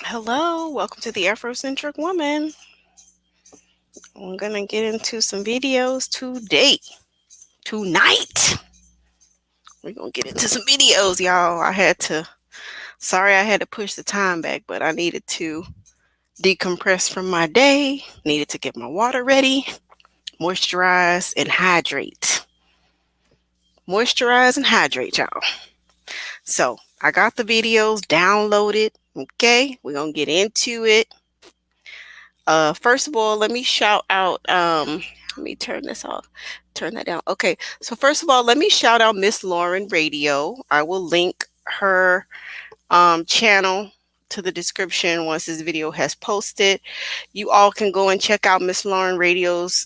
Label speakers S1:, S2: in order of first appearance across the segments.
S1: Hello, welcome to the Afrocentric Woman. I'm gonna get into some videos tonight. We're gonna get into some videos, y'all. Sorry I had to push the time back, but I needed to decompress from my day, needed to get my water ready, moisturize and hydrate. Moisturize and hydrate, y'all. So I got the videos downloaded. Okay, we're gonna get into it. First of all, let me shout out. Let me turn this off. Turn that down. Okay. So first of all, let me shout out Miss Lauren Radio. I will link her channel to the description once this video has posted. You all can go and check out Miss Lauren Radio's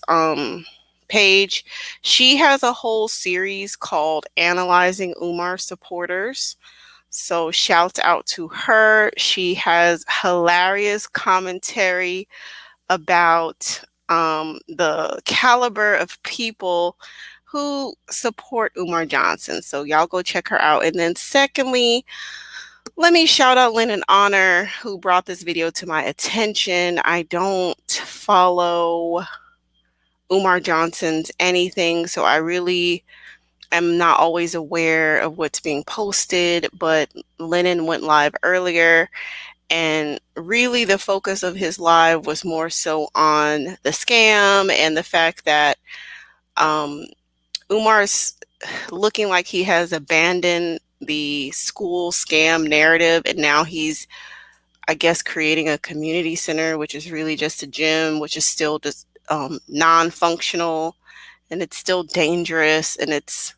S1: page. She has a whole series called Analyzing Umar Supporters. So shouts out to her. She has hilarious commentary about the caliber of people who support Umar Johnson. So y'all go check her out. And then secondly, let me shout out Lynn and Honor who brought this video to my attention. I don't follow Umar Johnson's anything, so I really am not always aware of what's being posted, but Lennon went live earlier. And really, the focus of his live was more so on the scam and the fact that Umar's looking like he has abandoned the school scam narrative. And now he's, I guess, creating a community center, which is really just a gym, which is still just non-functional. And it's still dangerous. And it's,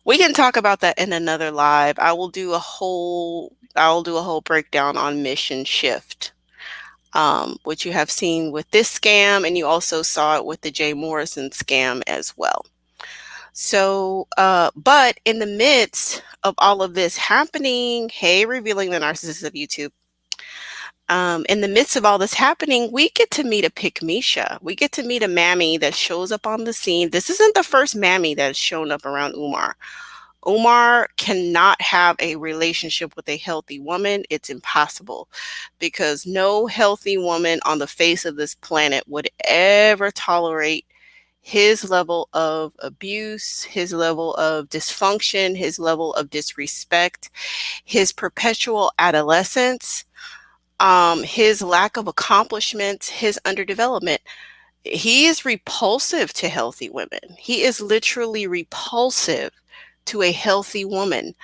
S1: we can talk about that in another live. I'll do a whole breakdown on mission shift, which you have seen with this scam, and you also saw it with the Jay Morrison scam as well. So, but in the midst of all of this happening, hey, revealing the narcissist of YouTube. In the midst of all this happening, we get to meet a pickmeisha. We get to meet a mammy that shows up on the scene. This isn't the first mammy that has shown up around Umar. Umar cannot have a relationship with a healthy woman. It's impossible because no healthy woman on the face of this planet would ever tolerate his level of abuse, his level of dysfunction, his level of disrespect, his perpetual adolescence, his lack of accomplishments, his underdevelopment. He is repulsive to healthy women. He is literally repulsive to a healthy woman.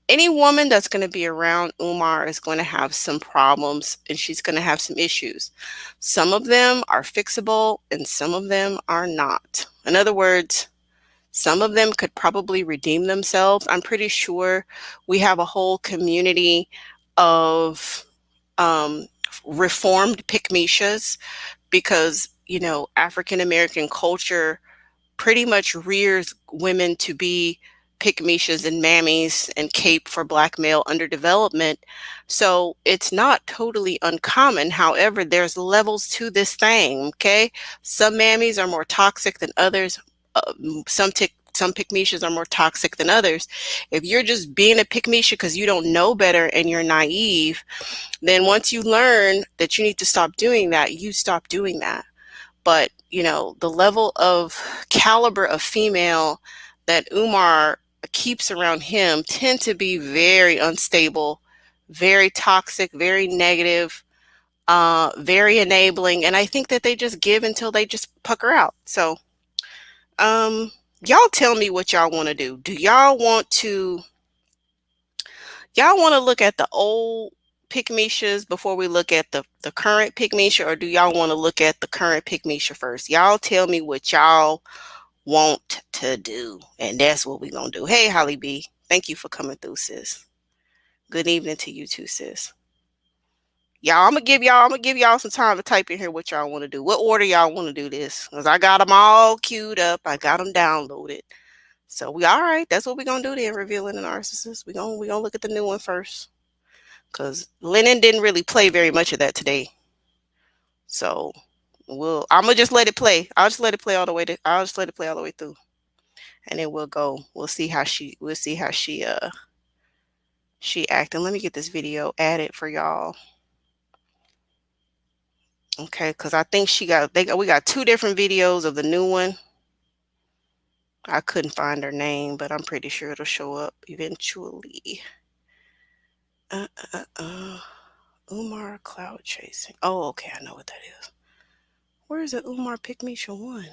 S1: Any woman that's going to be around Umar is going to have some problems and she's going to have some issues. Some of them are fixable and some of them are not. In other words, some of them could probably redeem themselves. I'm pretty sure we have a whole community of reformed pickmeishas because, African American culture pretty much rears women to be pickmeishas and mammies and cape for black male underdevelopment. So it's not totally uncommon. However, there's levels to this thing, okay? Some mammies are more toxic than others. Some pickmeishas are more toxic than others. If you're just being a pickmeisha because you don't know better and you're naive, then once you learn that you need to stop doing that, you stop doing that. But, the level of caliber of female that Umar keeps around him tend to be very unstable, very toxic, very negative, very enabling. And I think that they just give until they just pucker out. So, y'all tell me what y'all want to do. Do y'all want to look at the old pickmeishas before we look at the current pickmeisha, or do y'all want to look at the current pickmeisha first? Y'all tell me what y'all want to do, and that's what we're gonna do. Hey, Holly B, thank you for coming through, sis. Good evening to you too, sis. Y'all, I'm gonna give y'all some time to type in here what y'all want to do. What order y'all want to do this? Because I got them all queued up. I got them downloaded. So we all right. That's what we're gonna do then. Revealing the narcissist. We gonna look at the new one first. Because Lennon didn't really play very much of that today. So I'm gonna just let it play. I'll just let it play all the way through. And then we'll see how she She acting. Let me get this video added for y'all. Okay, because I think we got 2 different videos of the new one. I couldn't find her name, but I'm pretty sure it'll show up eventually. Umar cloud chasing. Oh, okay, I know what that is. Where is the Umar pickmeisha one?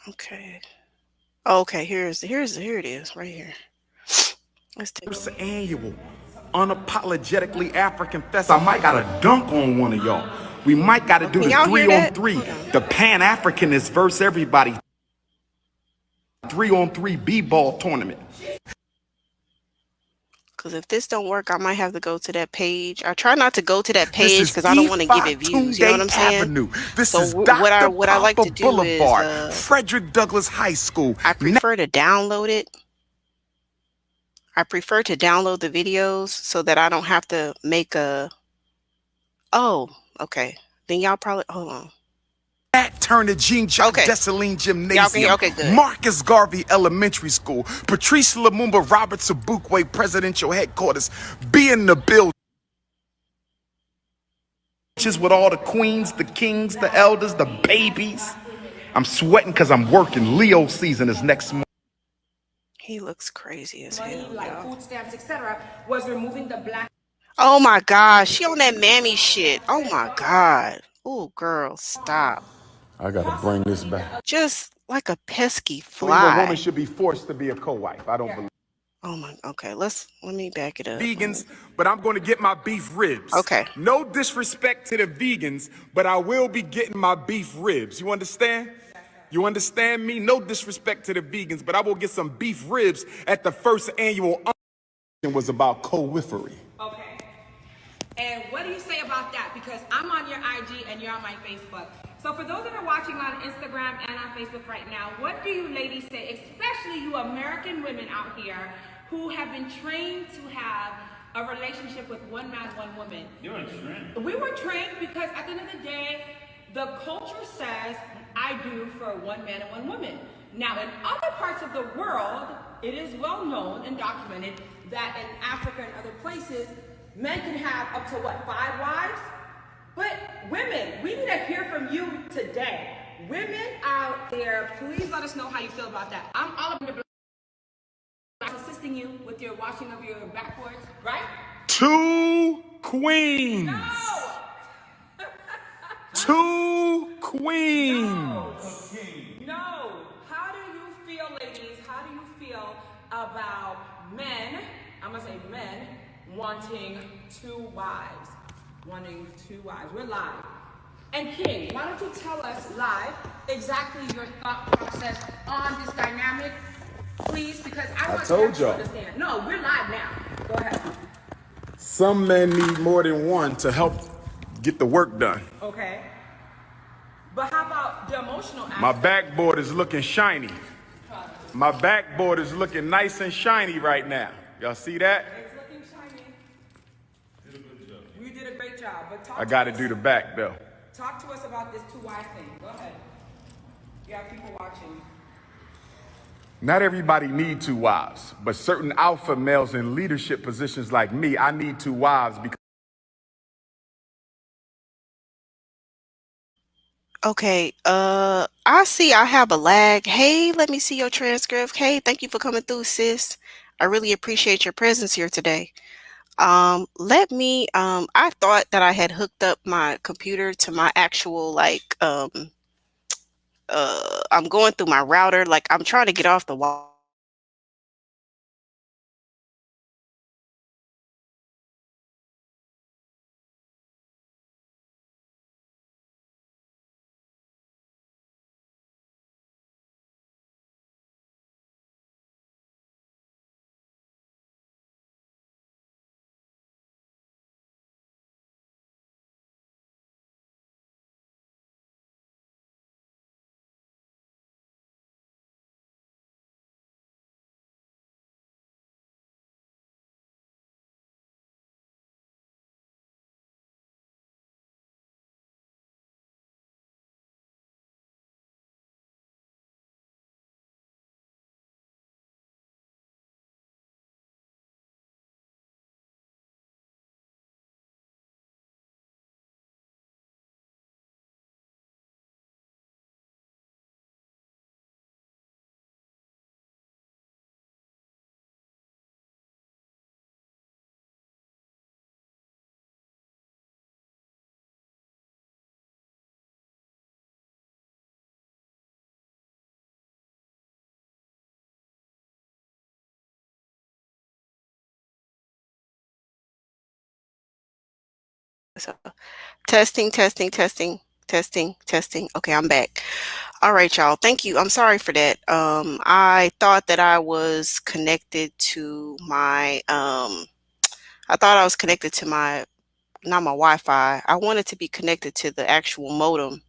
S1: Okay. Okay, here it is, right here. Let's take
S2: First annual unapologetically African fest. I might gotta dunk on one of y'all. We might gotta do
S1: Can
S2: the
S1: y'all hear
S2: 3 on
S1: that?
S2: 3,
S1: Hold on.
S2: the Pan-Africanist versus everybody 3 on 3 b-ball tournament.
S1: Because if this don't work, I might have to go to that page. I try not to go to that
S2: This
S1: page
S2: is
S1: because I don't want to give
S2: E5
S1: it views. You know what I'm
S2: Tunde
S1: saying?
S2: Avenue. This
S1: So
S2: is
S1: what
S2: Dr.
S1: I like
S2: Papa
S1: to do is
S2: Boulevard, Frederick Douglass High School.
S1: I prefer to download it. I prefer to download the videos so that I don't have to make a. Oh, okay. Then y'all probably hold on.
S2: Turner Jean Jacques
S1: Okay,
S2: Dessalines
S1: y'all can hear.
S2: Gymnasium,
S1: Okay, good.
S2: Marcus Garvey Elementary School, Patrice Lumumba Robert Sobukwe Presidential Headquarters, be in the building. With all the queens, the kings, the elders, the babies. I'm sweating because I'm working. Leo season is next month.
S1: He looks crazy as hell,
S3: like
S1: y'all.
S3: food stamps, etc., was removing the black.
S1: Oh my gosh, she on that mammy shit. Oh my god. Oh girl, stop.
S2: I gotta bring this back.
S1: Just like a pesky
S2: I believe a woman
S1: fly.
S2: should be forced to be a co-wife. I don't believe
S1: Oh my. Okay, let me back it up.
S2: vegans, but I'm going to get my beef ribs.
S1: Okay.
S2: No disrespect to the vegans, but I will be getting my beef ribs. You understand? You understand me? No disrespect to the vegans, but I will get some beef ribs at the first annual. It was about co-wifery.
S3: Okay. And what do you say about that? Because I'm on your IG and you're on my Facebook. So for those that are watching on Instagram and on Facebook right now, what do you ladies say, especially you American women out here who have been trained to have a relationship with one man, one woman?
S4: You were trained.
S3: We were trained because at the end of the day, the culture says, I do for one man and one woman. Now, in other parts of the world, it is well known and documented that in Africa and other places, men can have up to what, 5 wives? But women, we need to hear from you today. Women out there, please let us know how you feel about that. I'm all up in the block assisting you with your washing of your backboards, right?
S2: 2 queens.
S3: No!
S2: 2 queens.
S3: No. How do you feel, ladies? How do you feel about men, I'm going to say men, wanting 2 wives? Wanting 2 wives. We're live. And King, why don't you tell us live exactly your thought process on this dynamic, please? Because I want
S2: told
S3: to
S2: y'all.
S3: understand. No, we're live now. Go ahead.
S2: Some men need more than one to help get the work done.
S3: Okay. But how about the emotional aspect?
S2: My backboard is looking shiny. My backboard is looking nice and shiny right now. Y'all see that?
S3: It's looking shiny. Did a good job. You did a great job. But
S2: I got to do the back though.
S3: Talk to us about this 2-wife thing. Go ahead. You have people watching.
S2: Not everybody need 2 wives, but certain alpha males in leadership positions like me, I need 2 wives because
S1: Okay, I see I have a lag. Hey, let me see your transcript. Hey, thank you for coming through, sis. I really appreciate your presence here today. I thought that I had hooked up my computer to my actual I'm going through my router, like I'm trying to get off the wall. So testing, testing, testing, testing, testing. Okay, I'm back. All right, y'all. Thank you. I'm sorry for that. I thought that I was connected to my I thought I was connected to my not my Wi-Fi. I wanted to be connected to the actual modem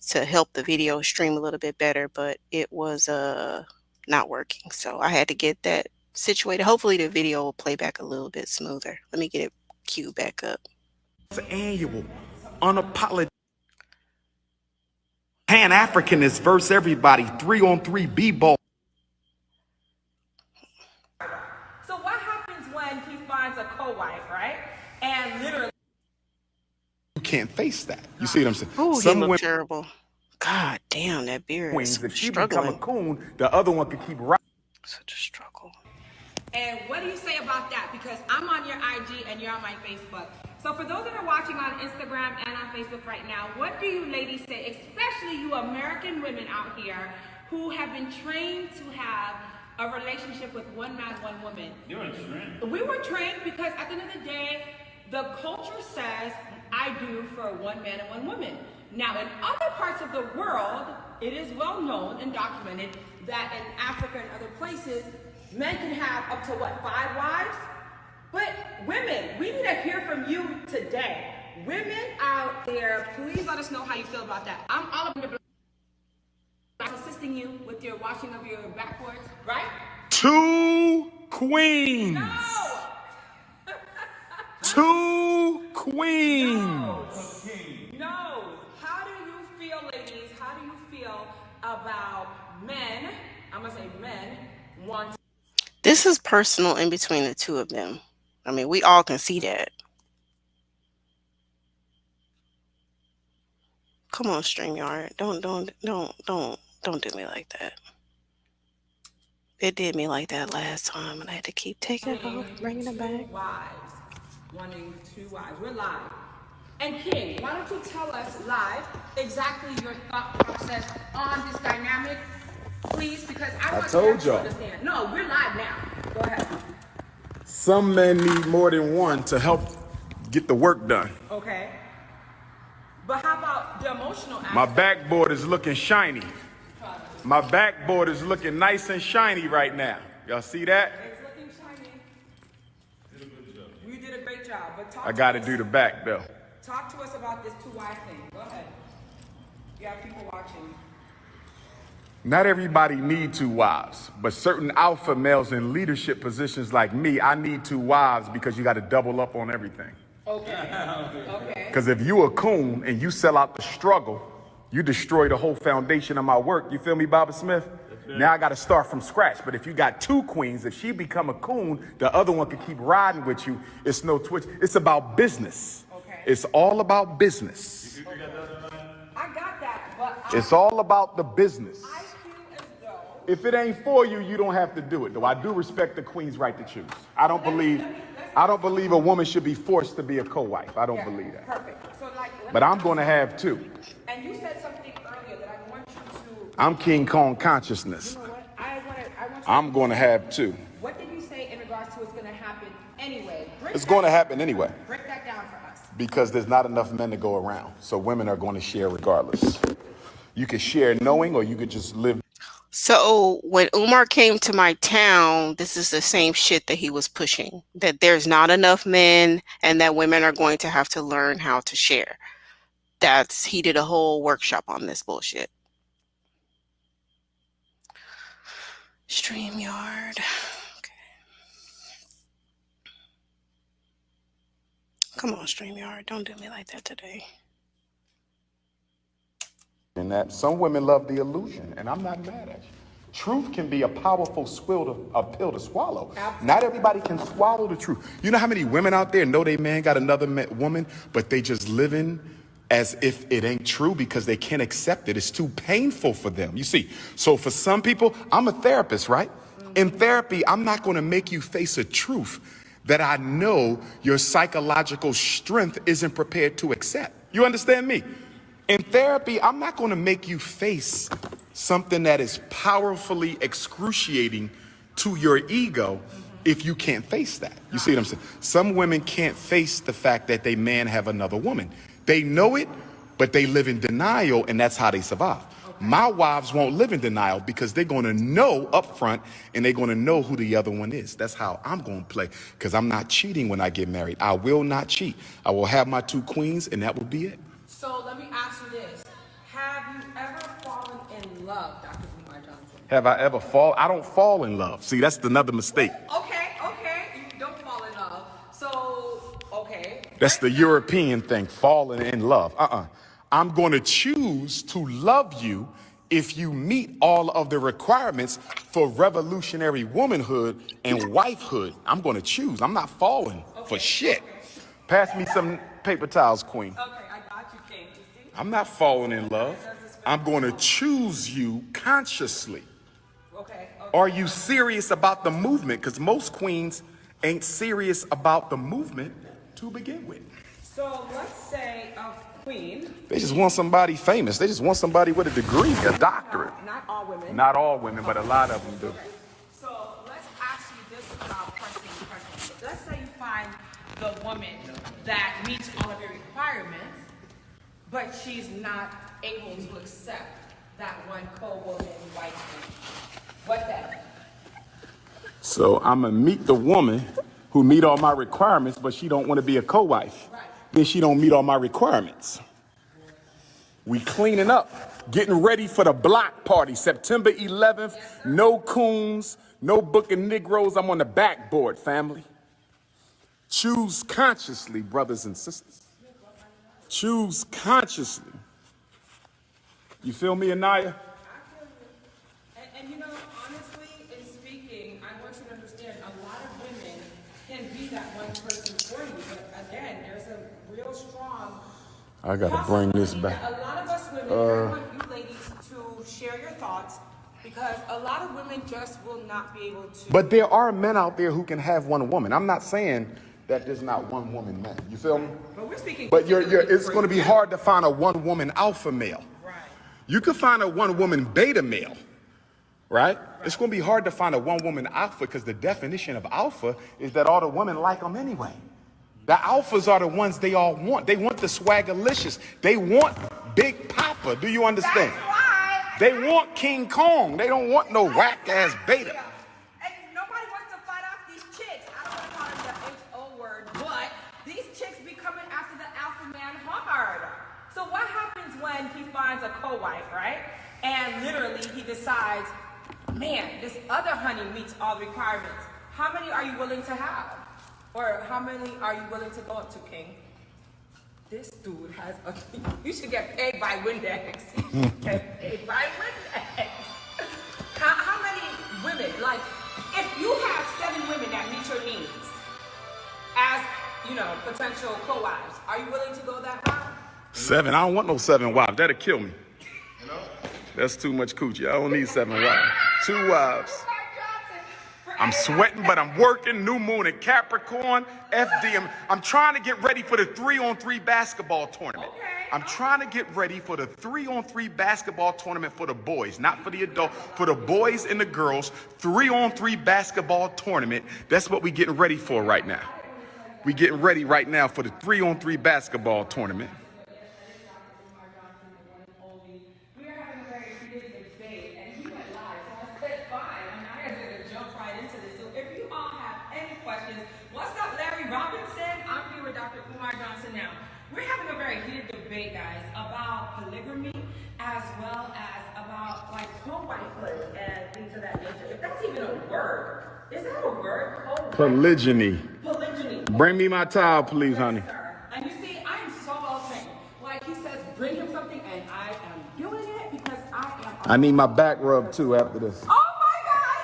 S1: to help the video stream a little bit better, but it was not working. So I had to get that situated. Hopefully the video will play back a little bit smoother. Let me get it queued back up.
S2: Annual, unapologetic. Pan-Africanist versus everybody, 3-on-3 b-ball.
S3: So what happens when he finds a co-wife, right? And literally
S2: You can't face that. You see what I'm saying?
S1: Oh, he
S2: Some
S1: looked
S2: women,
S1: terrible. God damn, that beard is
S2: queens, if she become a
S1: struggling.
S2: coon, the other one could keep riding.
S1: Such a struggle.
S3: And what do you say about that? Because I'm on your IG and you're on my Facebook. So for those that are watching on Instagram and on Facebook right now, what do you ladies say, especially you American women out here who have been trained to have a relationship with one man, one woman?
S4: You weren't trained.
S3: We were trained because at the end of the day, the culture says, I do for one man and one woman. Now, in other parts of the world, it is well known and documented that in Africa and other places, men can have up to what, 5 wives? But women, we need to hear from you today. Women out there, please let us know how you feel about that. I'm all up in assisting you with your washing of your backboards, right?
S2: 2 queens.
S3: No!
S2: 2 queens.
S3: No. How do you feel, ladies? How do you feel about men? I'm gonna say men want.
S1: This is personal in between the two of them. I mean, we all can see that. Come on, StreamYard. Don't do me like that. It did me like that last time, and I had to keep taking it off, bringing it back.
S3: Wives, wanting 2 wives. We're live. And King, why don't you tell us live exactly your thought process on this dynamic, please? Because I want
S2: told
S3: to
S2: y'all.
S3: understand. No, we're live now. Go ahead.
S2: Some men need more than one to help get the work done.
S3: Okay. But how about the emotional aspect?
S2: My backboard is looking shiny. My backboard is looking nice and shiny right now. Y'all see that?
S3: It's looking shiny. You did a great job. But
S2: I got to do the back though.
S3: Talk to us about this 2-wife thing. Go ahead. You have people watching.
S2: Not everybody need 2 wives, but certain alpha males in leadership positions like me, I need 2 wives because you got to double up on everything.
S3: Okay. Okay.
S2: Because if you a coon and you sell out the struggle, you destroy the whole foundation of my work. You feel me, Baba Smith? Now I got to start from scratch. But if you got 2 queens, if she become a coon, the other one can keep riding with you. It's no twitch. It's about business.
S3: Okay.
S2: It's all about business.
S3: I got that, but
S2: It's all about the business.
S3: I feel as though.
S2: If it ain't for you, you don't have to do it. Though I do respect the queen's right to choose. I don't believe a woman should be forced to be a co-wife. I don't believe that.
S3: Perfect. So like.
S2: But I'm going to have 2.
S3: And you said something earlier that I want you to.
S2: I'm King Kong consciousness.
S3: You know what? I want you.
S2: I'm going to have 2.
S3: What did you say in regards to what's going to happen anyway?
S2: It's going to happen anyway
S3: Break that down for us.
S2: because there's not enough men to go around. So women are going to share regardless. You could share knowing or you could just live.
S1: So when Umar came to my town, this is the same shit that he was pushing, that there's not enough men and that women are going to have to learn how to share. He did a whole workshop on this bullshit. StreamYard. Okay. Come on, StreamYard. Don't do me like that today.
S2: And that some women love the illusion, and I'm not mad at you. Truth can be a powerful pill to swallow. Not everybody can swallow the truth. You know how many women out there know they man got another woman, but they just living as if it ain't true because they can't accept it. It's too painful for them. You see, so for some people, I'm a therapist, right? In therapy, I'm not going to make you face a truth that I know your psychological strength isn't prepared to accept. You understand me? In therapy, I'm not going to make you face something that is powerfully excruciating to your ego if you can't face that. You see what I'm saying? Some women can't face the fact that they man have another woman. They know it, but they live in denial, and that's how they survive. My wives won't live in denial because they're going to know up front, and they're going to know who the other one is. That's how I'm going to play, because I'm not cheating when I get married. I will not cheat. I will have my 2 queens, and that will be it.
S3: So let me ask you this. Have you ever fallen in love, Dr. Umar Johnson?
S2: Have I ever fall? I don't fall in love. See, that's another mistake.
S3: Okay, you don't fall in love. So, okay.
S2: That's the European thing, falling in love. I'm going to choose to love you if you meet all of the requirements for revolutionary womanhood and wifehood. I'm going to choose. I'm not falling for shit. Pass me some paper towels, queen.
S3: Okay, I got you, King. You see?
S2: I'm not falling in love. I'm going to choose you consciously.
S3: Okay.
S2: Are you serious about the movement? Because most queens ain't serious about the movement to begin with.
S3: So let's say a queen.
S2: They just want somebody famous. They just want somebody with a degree, a doctorate.
S3: Not all women.
S2: Not all women, but a lot of them do.
S3: Okay. So let's ask you this about pressing. Let's say you find the woman that meets all of your requirements, but she's not able to accept that one co-woman wife. What then?
S2: So I'm gonna meet the woman who meet all my requirements, but she don't want to be a co-wife.
S3: Right.
S2: Then she don't meet all my requirements. We cleaning up, getting ready for the block party, September 11th.
S3: Yes,
S2: No coons, no booking Negroes. I'm on the backboard, family. Choose consciously, brothers and sisters. Choose consciously. You feel me, Anaya?
S3: And you know, honestly, in speaking, I want you to understand a lot of women can be that one person for you. But again, there's a real strong
S2: I gotta bring this back.
S3: A lot of us women, I want you ladies to share your thoughts, because a lot of women just will not be able to.
S2: But there are men out there who can have one woman. I'm not saying that there's not one woman man. You feel me?
S3: But we're speaking.
S2: But it's going to be hard to find a one woman alpha male.
S3: Right.
S2: You can find a one woman beta male, right? It's going to be hard to find a one woman alpha, because the definition of alpha is that all the women like them anyway. The alphas are the ones they all want. They want the swaggerlicious. They want Big Papa. Do you understand?
S3: That's why.
S2: They want King Kong. They don't want no whack ass beta.
S3: And nobody wants to fight off these chicks. I don't want to call it the H-O word, but these chicks be coming after the alpha man hard. So what happens when he finds a co-wife, right? And literally he decides, man, this other honey meets all the requirements. How many are you willing to have? Or how many are you willing to go up to, King? This dude has a... You should get paid by Windex. You should get paid by Windex. How many women, like, if you have 7 women that meet your needs as, you know, potential co-wives, are you willing to go that route?
S2: 7? I don't want no 7 wives. That'll kill me. You know? That's too much coochie. I don't need 7 wives. 2 wives. I'm sweating, but I'm working. New moon in Capricorn, FD. I'm trying to get ready for the 3-on-3 basketball tournament. I'm trying to get ready for the 3-on-3 basketball tournament for the boys, not for the adult, for the boys and the girls. 3-on-3 basketball tournament. That's what we're getting ready for right now. We're getting ready right now for the 3-on-3 basketball tournament.
S3: Guys, about polygamy as well as about like co-wifehood and things of that nature. If that's even a word, is that a word?
S2: Polygyny.
S3: Polygyny.
S2: Bring me my towel, please,
S3: Yes,
S2: honey.
S3: sir. And you see, I am so well trained. Like he says, bring him something, and I am doing it because I am.
S2: I need my back rub too after this.
S3: Oh my God!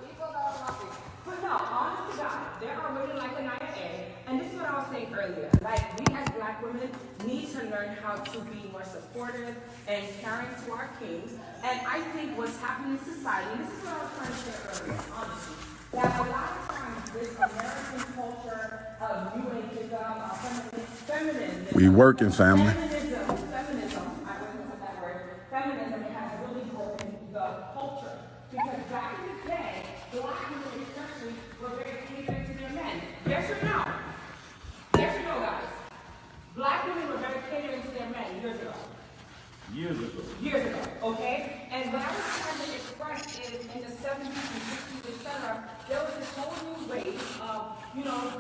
S3: People don't love me. But no, honest to God, there are women like Anaya A, and this is what I was saying earlier. Like, we as Black women need to learn how to be more supportive and caring to our kings. And I think what's happening in society, and this is what I was trying to say earlier, honestly, that a lot of times this American culture of new ageism, feminism,
S2: We working, family.
S3: feminism, I don't know what that word, feminism has really broken the culture. Because back in the day, black women especially were very catering to their men. Yes or no? Yes or no, guys? Black women were very catering to their men years ago.
S2: Years ago.
S3: Years ago, okay? And what I was trying to express is in the 70s and 60s, etc., there was this whole new wave of,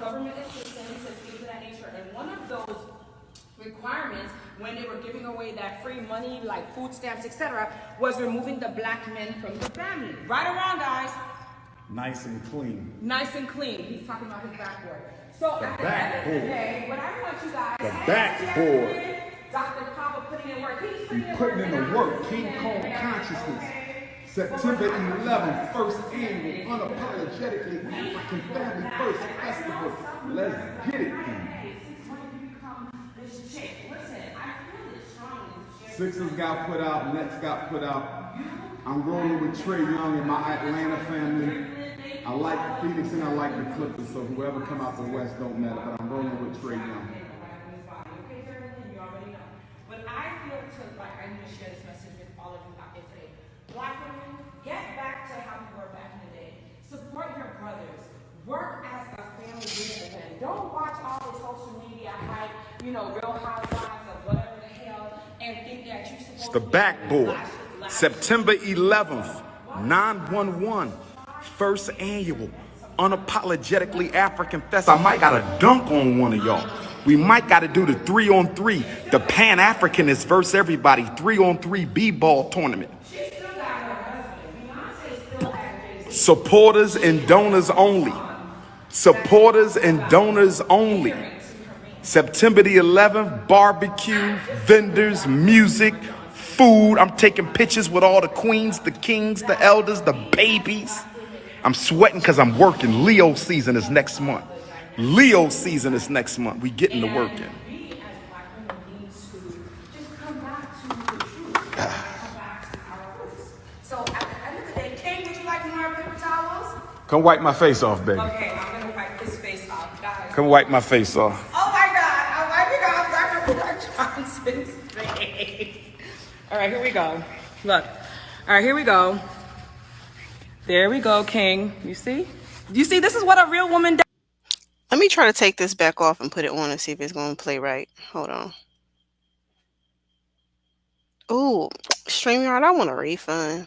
S3: government assistance and things of that nature. And one of those requirements when they were giving away that free money, like food stamps, etc., was removing the black men from the family. Right or wrong, guys?
S2: Nice and clean.
S3: Nice and clean. He's talking about his backboard. So at the end of the day, what I want you guys,
S2: The backboard.
S3: Dr. Papa putting in work. He's putting
S2: Putting in the work. King Kong
S3: Okay.
S2: consciousness. September 11th, first annual unapologetically African Family First Festival. Let's get it, King. Sixers got put out, Nets got put out. I'm rolling with Trey Young and my Atlanta family. I like the Phoenix and I like the Clippers, so whoever come out the West don't matter, but I'm rolling with Trey Young.
S3: But I feel I need to share this message with all of you out there today. Black women, get back to how we were back in the day. Support your brothers. Work as a family unit again. Don't watch all the social media hype, Real Housewives of whatever the hell, and think that you're supposed
S2: It's
S3: to
S2: the
S3: be
S2: backboard.
S3: lash.
S2: September 11th, 911, first annual unapologetically African Festival. I might got to dunk on one of y'all. We might got to do the 3-on-3, the Pan-Africanist versus everybody 3-on-3 b-ball tournament. Supporters and donors only. Supporters and donors only. September the 11th, barbecue, vendors, music, food. I'm taking pictures with all the queens, the kings, the elders, the babies. I'm sweating because I'm working. Leo season is next month. Leo season is next month. We getting to working.
S3: We as black women need to just come back to the truth. Come back to our roots. So at the end of the day, King, would you like more paper towels?
S2: Come wipe my face off, baby.
S3: Okay, I'm gonna wipe his face off, guys.
S2: Come wipe my face off.
S3: Oh my God, I'm wiping off Dr. Johnson's face. All right, here we go. Look. All right, here we go. There we go, King. You see? This is what a real woman does.
S1: Let me try to take this back off and put it on and see if it's going to play right. Hold on. Ooh, StreamYard, I want a refund.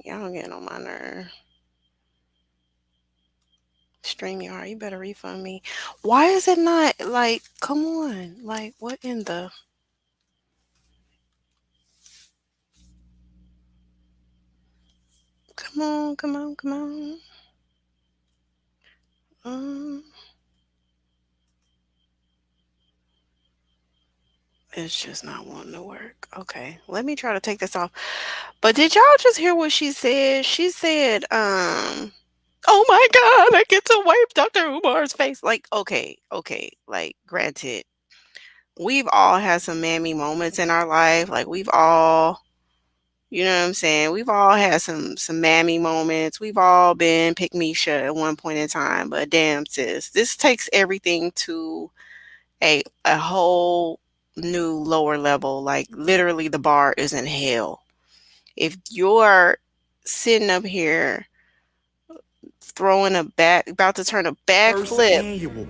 S1: Y'all getting on my nerve. StreamYard, you better refund me. Why is it not, come on. What in the... Come on, come on, come on. It's just not wanting to work. Okay, let me try to take this off. But did y'all just hear what she said? She said, oh my God, I get to wipe Dr. Umar's face. Okay. Granted, we've all had some mammy moments in our life. We've all, you know what I'm saying? We've all had some mammy moments. We've all been pickmeisha at one point in time. But damn, sis, this takes everything to a whole new lower level. Literally the bar is in hell. If you're sitting up here about to turn a backflip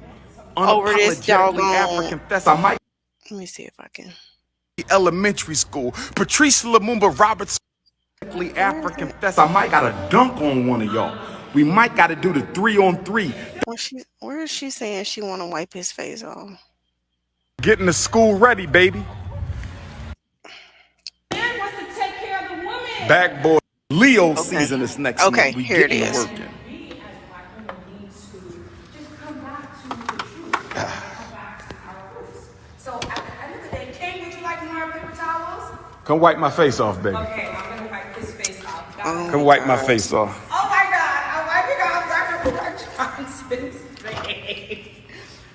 S1: over this doggone
S2: African Festival.
S1: let me see if I can.
S2: Elementary school. Patrice Lumumba Roberts African Festival. I might got to dunk on one of y'all. We might got to do the 3-on-3.
S1: Where is she saying she want to wipe his face off?
S2: Getting the school ready, baby.
S3: Man wants to take care of the woman.
S2: Backboard. Leo season is next month.
S1: Okay,
S2: We
S1: here it
S2: getting
S1: is.
S2: working.
S3: We as black women need to just come back to the truth. Come back to our roots. So at the end of the day, King, would you like more paper towels?
S2: Come wipe my face off, baby.
S3: Okay, I'm gonna wipe his face off.
S2: Come wipe my face off.
S3: Oh my God, I'm wiping off Dr. Johnson's face.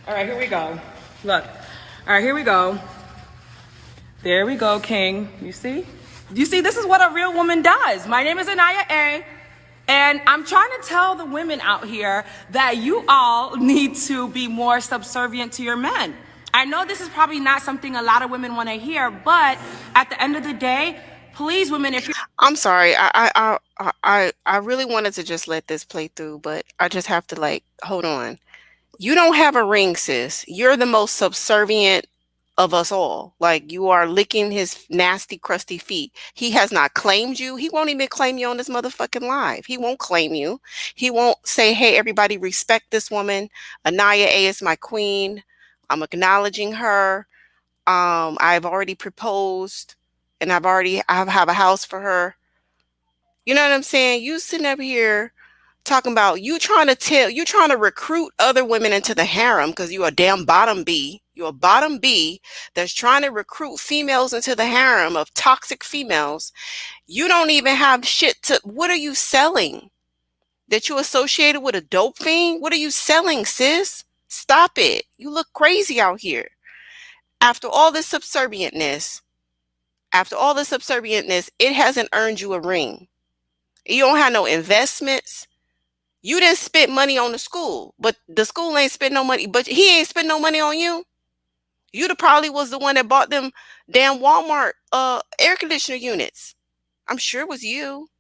S3: All right, here we go. Look. All right, here we go. There we go, King. You see? This is what a real woman does. My name is Anaya A. And I'm trying to tell the women out here that you all need to be more subservient to your men. I know this is probably not something a lot of women want to hear, but at the end of the day, Please, women, if you're
S1: I'm sorry. I really wanted to just let this play through, but I just have to like hold on. You don't have a ring, sis. You're the most subservient of us all. Like you are licking his nasty, crusty feet. He has not claimed you. He won't even claim you on this motherfucking live. He won't claim you. He won't say, "Hey, everybody, respect this woman. Anaya A is my queen. I'm acknowledging her. I've already proposed, and I have a house for her." You know what I'm saying? You sitting up here talking about you trying to recruit other women into the harem because you a damn bottom B. You're a bottom B that's trying to recruit females into the harem of toxic females. You don't even have shit to what are you selling? That you associated with a dope fiend? What are you selling, sis? Stop it. You look crazy out here. After all this subservientness, it hasn't earned you a ring. You don't have no investments. You didn't spend money on the school, but the school ain't spend no money, but he ain't spend no money on you. You the probably was the one that bought them damn Walmart air conditioner units. I'm sure it was you.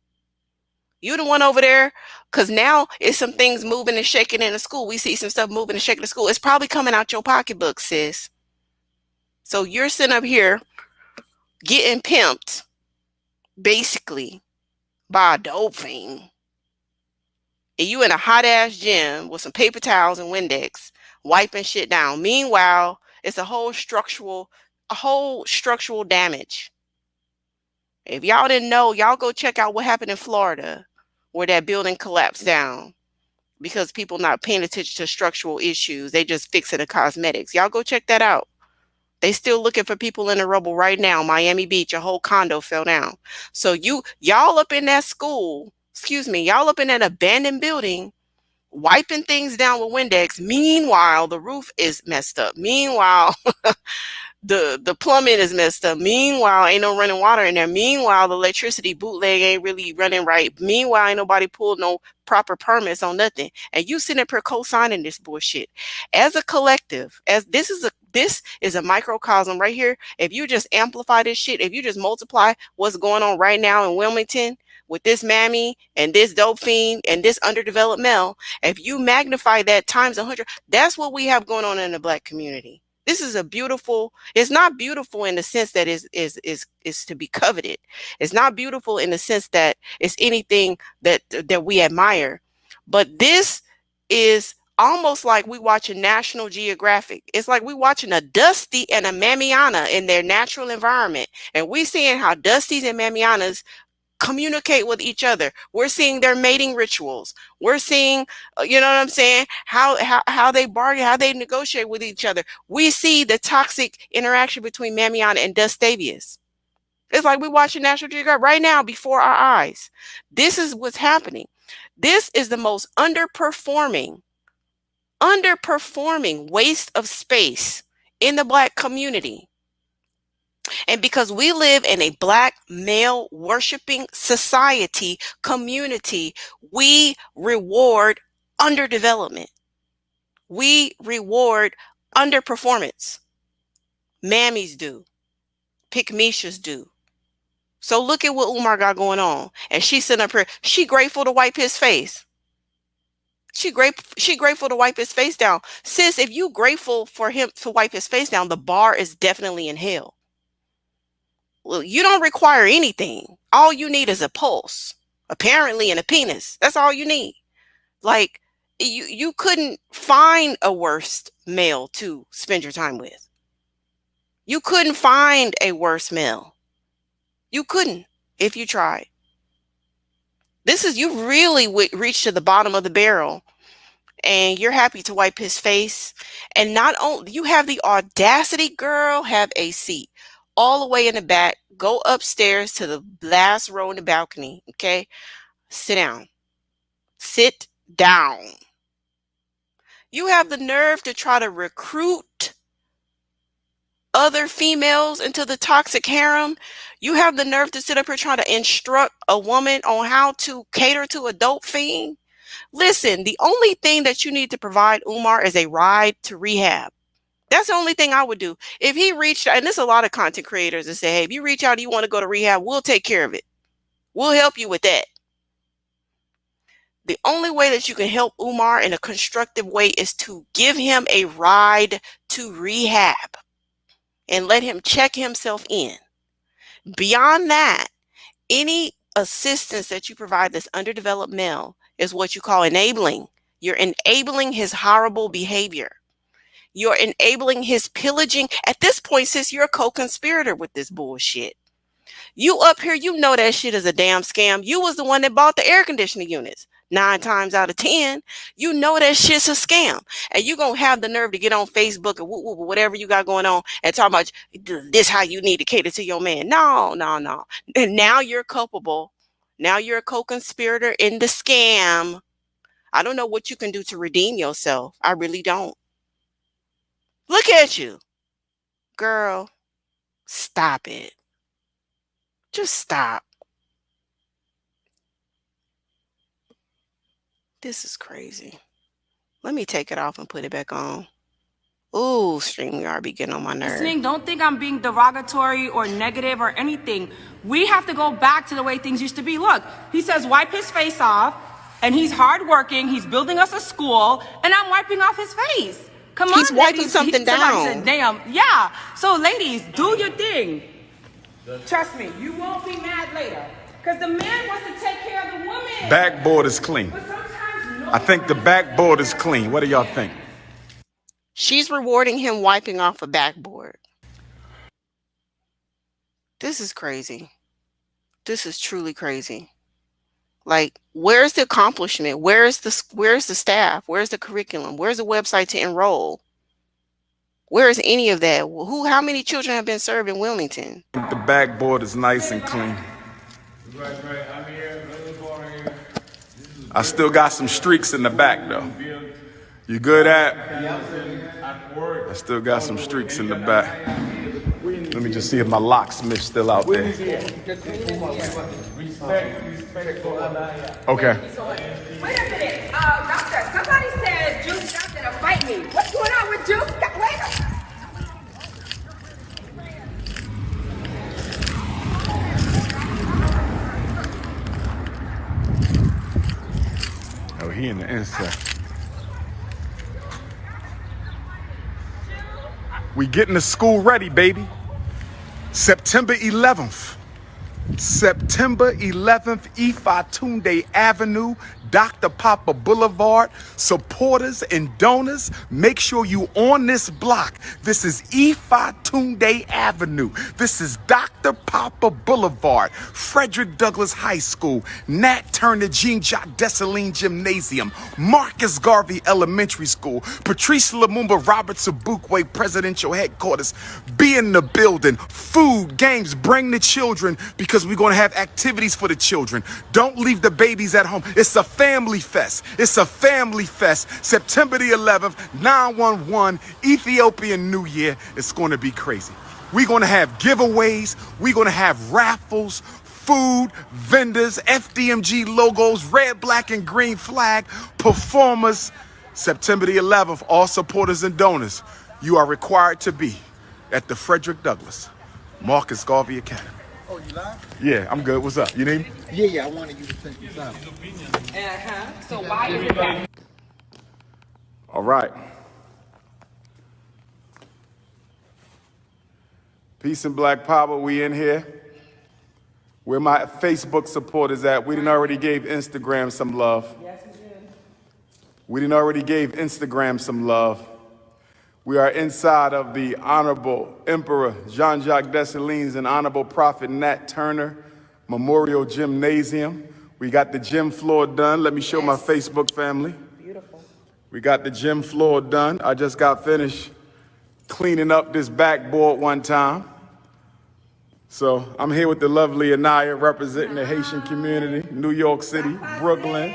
S1: You the one over there, cause now it's some things moving and shaking in the school. We see some stuff moving and shaking in the school. It's probably coming out your pocketbook, sis. So you're sitting up here getting pimped, basically, by a dope fiend. And you in a hot ass gym with some paper towels and Windex, wiping shit down. Meanwhile, it's a whole structural damage. If y'all didn't know, y'all go check out what happened in Florida, where that building collapsed down because people not paying attention to structural issues. They just fixing the cosmetics. Y'all go check that out. They still looking for people in the rubble right now. Miami Beach, a whole condo fell down. So y'all up in that school, excuse me, y'all up in that abandoned building wiping things down with Windex. Meanwhile, the roof is messed up. Meanwhile, the plumbing is messed up. Meanwhile, ain't no running water in there. Meanwhile, the electricity bootleg ain't really running right. Meanwhile, ain't nobody pulled no proper permits on nothing. And you sitting up here co-signing this bullshit. As a collective, as this is a microcosm right here. If you just amplify this shit, if you just multiply what's going on right now in Wilmington with this mammy and this dope fiend and this underdeveloped male, if you magnify that times 100, that's what we have going on in the Black community. This is a beautiful, it's not beautiful in the sense that is to be coveted. It's not beautiful in the sense that it's anything that we admire. But this is almost like we watching National Geographic. It's like we watching a Dusty and a Mamiana in their natural environment. And we seeing how Dusties and Mamianas communicate with each other. We're seeing their mating rituals. We're seeing, you know what I'm saying, how they bargain, how they negotiate with each other. We see the toxic interaction between Mamiana and Gustavius. It's like we're watching National Geographic right now before our eyes. This is what's happening. This is the most underperforming waste of space in the Black community. And because we live in a Black male worshiping society, community, we reward underdevelopment. We reward underperformance. Mammies do. Pickmeishas do. So look at what Umar got going on. And she's sitting up here. She grateful to wipe his face. She grateful to wipe his face down. Sis, if you grateful for him to wipe his face down, the bar is definitely in hell. Well, you don't require anything. All you need is a pulse, apparently, and a penis. That's all you need. Like, you couldn't find a worse male to spend your time with. You couldn't find a worse male. You couldn't if you tried. You really reached to the bottom of the barrel, and you're happy to wipe his face. And not only you have the audacity, girl, have a seat all the way in the back. Go upstairs to the last row in the balcony. Okay, sit down. Sit down. You have the nerve to try to recruit other females into the toxic harem. You have the nerve to sit up here trying to instruct a woman on how to cater to a dope fiend. Listen, the only thing that you need to provide Umar is a ride to rehab. That's the only thing I would do. If he reached out, and there's a lot of content creators that say, hey, if you reach out and you want to go to rehab, we'll take care of it. We'll help you with that. The only way that you can help Umar in a constructive way is to give him a ride to rehab and let him check himself in. Beyond that, any assistance that you provide this underdeveloped male is what you call enabling. You're enabling his horrible behavior. You're enabling his pillaging. At this point, sis, you're a co-conspirator with this bullshit. You up here, you know that shit is a damn scam. You was the one that bought the air conditioning units. 9 times out of 10, you know that shit's a scam. And you going to have the nerve to get on Facebook or whatever you got going on and talk about this how you need to cater to your man. No. And now you're culpable. Now you're a co-conspirator in the scam. I don't know what you can do to redeem yourself. I really don't. Look at you. Girl, stop it. Just stop. This is crazy. Let me take it off and put it back on. Ooh, StreamYard be getting on my nerves.
S3: Don't think I'm being derogatory or negative or anything. We have to go back to the way things used to be. Look, he says wipe his face off, and he's hardworking. He's building us a school, and I'm wiping off his face. Come on,
S1: he's wiping
S3: ladies.
S1: something down.
S3: Said, damn, yeah. So, ladies, do your thing. Trust me, you won't be mad later, because the man wants to take care of the woman.
S2: Backboard is clean. I think the backboard is clean. What do y'all think?
S1: She's rewarding him wiping off a backboard. This is crazy. This is truly crazy. Like, where's the accomplishment? Where's the staff? Where's the curriculum? Where's the website to enroll? Where is any of that? How many children have been served in Wilmington?
S2: The backboard is nice and clean. I still got some streaks in the back though. You good at? I still got some streaks in the back. Let me just see if my locksmith's still out there. Okay.
S3: Wait a minute, doctor, somebody said Juice Johnson will fight me. What's going on with Juice? Wait a
S2: Oh, he in the inside. We getting the school ready, baby. September 11th. September 11th, Ifatunde Avenue, Dr. Papa Boulevard. Supporters and donors, make sure you on this block. This is Ifatunde Avenue. This is Dr. Papa Boulevard, Frederick Douglass High School, Nat Turner Jean Jacques Dessalines Gymnasium, Marcus Garvey Elementary School, Patrice Lumumba Roberts Abukwe Presidential Headquarters. Be in the building. Food, games, bring the children because we're going to have activities for the children. Don't leave the babies at home. It's a family fest. It's a family fest. September the 11th, 911, Ethiopian New Year. It's going to be crazy. We're going to have giveaways. We're going to have raffles, food, vendors, FDMG logos, red, black, and green flag, performers. September the 11th, all supporters and donors, you are required to be at the Frederick Douglass Marcus Garvey Academy.
S4: Oh, you live?
S2: Yeah, I'm good. What's up? You need me?
S4: Yeah, I wanted you to take this out.
S3: So why is it that?
S2: All right. Peace and Black Power, we in here. Where my Facebook supporters at? We done already gave Instagram some love.
S3: Yes, we did.
S2: We done already gave Instagram some love. We are inside of the Honorable Emperor Jean-Jacques Dessalines and Honorable Prophet Nat Turner Memorial Gymnasium. We got the gym floor done. Let me show my Facebook family.
S3: Beautiful.
S2: We got the gym floor done. I just got finished cleaning up this backboard one time. So I'm here with the lovely Anaya representing the Haitian community, New York City, Brooklyn.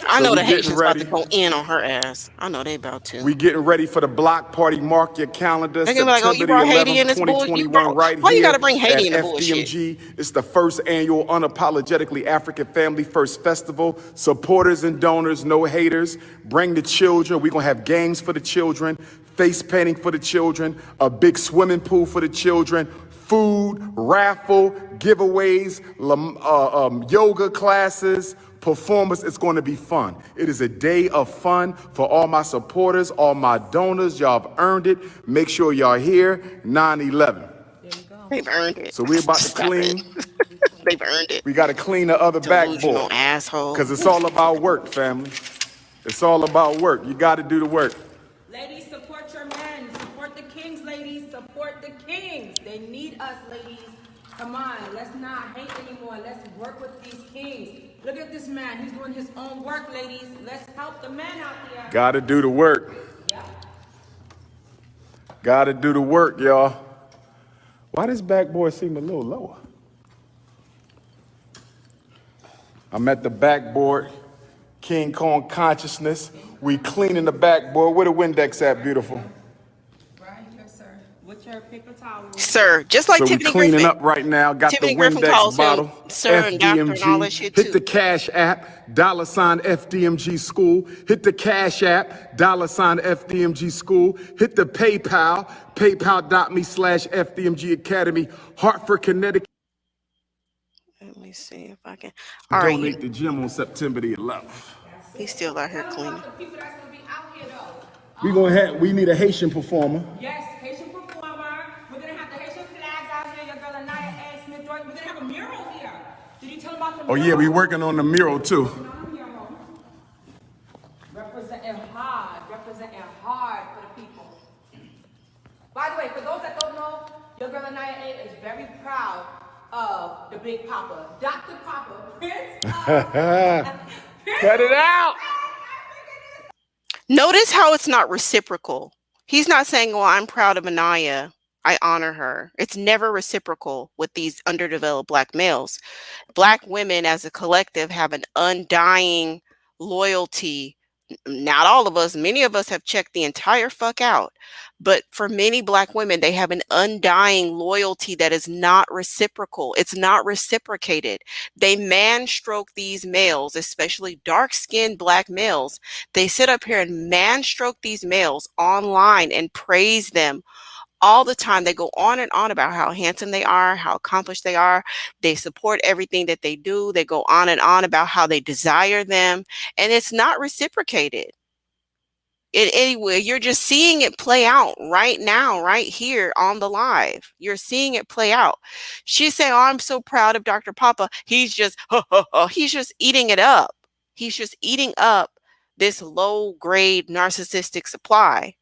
S1: I
S2: So
S1: know
S2: we
S1: the
S2: getting
S1: Haitians about to
S2: ready.
S1: go in on her ass. I know they about to.
S2: We getting ready for the block party. Mark your calendar,
S1: They're gonna be like, "Oh, you
S2: September the
S1: brought Haiti
S2: 11th,
S1: in this bullshit. You
S2: 2021,
S1: brought
S2: right
S1: why you
S2: here
S1: gotta bring Haiti
S2: at
S1: in the bullshit?"
S2: FDMG. It's the first annual Unapologetically African Family First Festival. Supporters and donors, no haters. Bring the children. We're gonna have games for the children, face painting for the children, a big swimming pool for the children, food, raffle, giveaways, yoga classes, performers. It's going to be fun. It is a day of fun for all my supporters, all my donors. Y'all have earned it. Make sure y'all here. 9/11.
S3: There you go.
S1: They've earned it.
S2: So we're about to
S1: Stop it.
S2: clean.
S1: They've earned it.
S2: We got to clean the other
S1: Delusional
S2: backboard
S1: asshole.
S2: because it's all about work, family. It's all about work. You got to do the work.
S3: Ladies, support your men. Support the kings, ladies. Support the kings. They need us, ladies. Come on, let's not hate anymore. Let's work with these kings. Look at this man. He's doing his own work, ladies. Let's help the men out there.
S2: Got to do the work.
S3: Yep.
S2: Got to do the work, y'all. Why does backboard seem a little lower? I'm at the backboard, King Kong consciousness. We cleaning the backboard. Where the Windex at, beautiful?
S3: Right here, sir. With your paper towel.
S1: Sir, just like
S2: So we
S1: Tiffany
S2: cleaning
S1: Griffin.
S2: up right now. Got
S1: Tiffany
S2: the
S1: Griffin
S2: Windex
S1: calls him
S2: bottle.
S1: sir and doctor and all that shit,
S2: Hit the
S1: too.
S2: Cash App, $ FDMG School. Hit the Cash App, $ FDMG School. Hit the PayPal, paypal.me/FDMG Academy, Hartford, Connecticut.
S1: Let me see if I can. All right,
S2: Donate the gym on September the 11th.
S1: he's still out here
S3: Tell them
S1: cleaning.
S3: about the people that's going to be out here, though.
S2: We need a Haitian performer.
S3: Yes, Haitian performer. We're going to have the Haitian flags out here. Your girl Anaya A. Smith Jordan. We're going to have a mural here. Did you tell them about the
S2: Oh
S3: mural?
S2: yeah, we working on the mural too.
S3: Representing hard for the people. By the way, for those that don't know, your girl Anaya A is very proud of the Big Papa, Dr. Papa, Prince.
S2: Cut it out.
S1: Notice how it's not reciprocal. He's not saying, "Well, I'm proud of Anaya. I honor her." It's never reciprocal with these underdeveloped Black males. Black women as a collective have an undying loyalty. Not all of us, many of us have checked the entire fuck out. But for many Black women, they have an undying loyalty that is not reciprocal. It's not reciprocated. They man stroke these males, especially dark skinned Black males. They sit up here and man stroke these males online and praise them all the time. They go on and on about how handsome they are, how accomplished they are. They support everything that they do. They go on and on about how they desire them, and it's not reciprocated. Anyway, you're just seeing it play out right now, right here on the live. You're seeing it play out. She's saying, "Oh, I'm so proud of Dr. Papa." He's just, he's just eating it up. He's just eating up this low grade narcissistic supply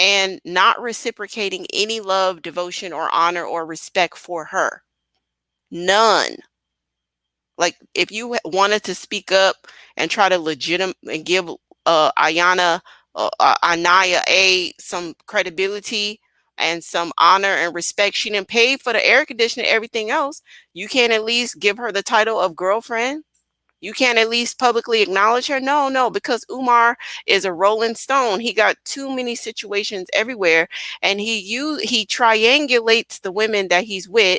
S1: and not reciprocating any love, devotion, or honor or respect for her. None. Like, if you wanted to speak up and try to legitimate and give Anaya A some credibility and some honor and respect, she didn't pay for the air conditioner and everything else. You can't at least give her the title of girlfriend. You can't at least publicly acknowledge her? No, because Umar is a rolling stone. He got too many situations everywhere, and he triangulates the women that he's with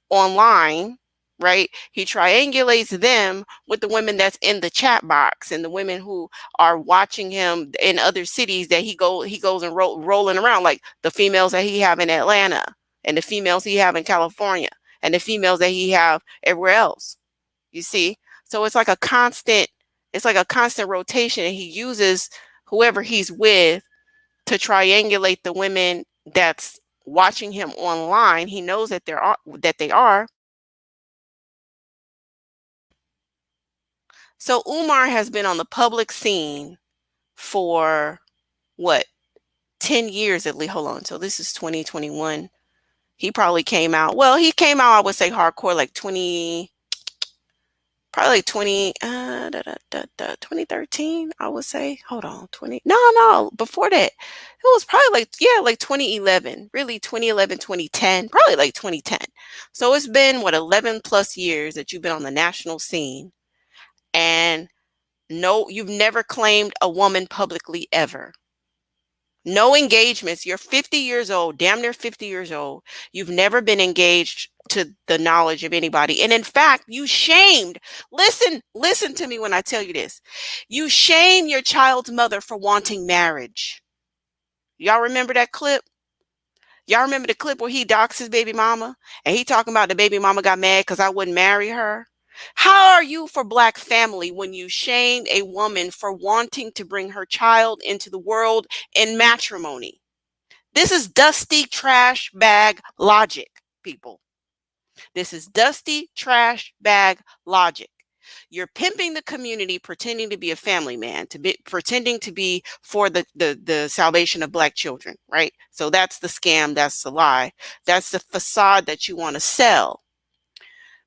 S1: online, right? He triangulates them with the women that's in the chat box and the women who are watching him in other cities that he goes and rolling around, like the females that he have in Atlanta and the females he have in California and the females that he have everywhere else. You see? So it's like a constant rotation, and he uses whoever he's with to triangulate the women that's watching him online. He knows that they are. So Umar has been on the public scene for what? 10 years at least. Hold on. So this is 2021. He probably came out. Well, he came out, I would say, hardcore like 2013, I would say. Hold on, no, before that. It was probably like 2011, really 2011, 2010, probably like 2010. So it's been, 11 plus years that you've been on the national scene. And No, you've never claimed a woman publicly ever. No engagements. You're 50 years old, damn near 50 years old. You've never been engaged to the knowledge of anybody. And in fact, you shamed. Listen to me when I tell you this. You shame your child's mother for wanting marriage. Y'all remember that clip? Y'all remember the clip where he docks his baby mama and he talking about the baby mama got mad because I wouldn't marry her? How are you for Black family when you shame a woman for wanting to bring her child into the world in matrimony? This is dusty trash bag logic, people. This is dusty trash bag logic. You're pimping the community, pretending to be a family man, pretending to be for the salvation of Black children, right? So that's the scam, that's the lie, that's the facade that you want to sell.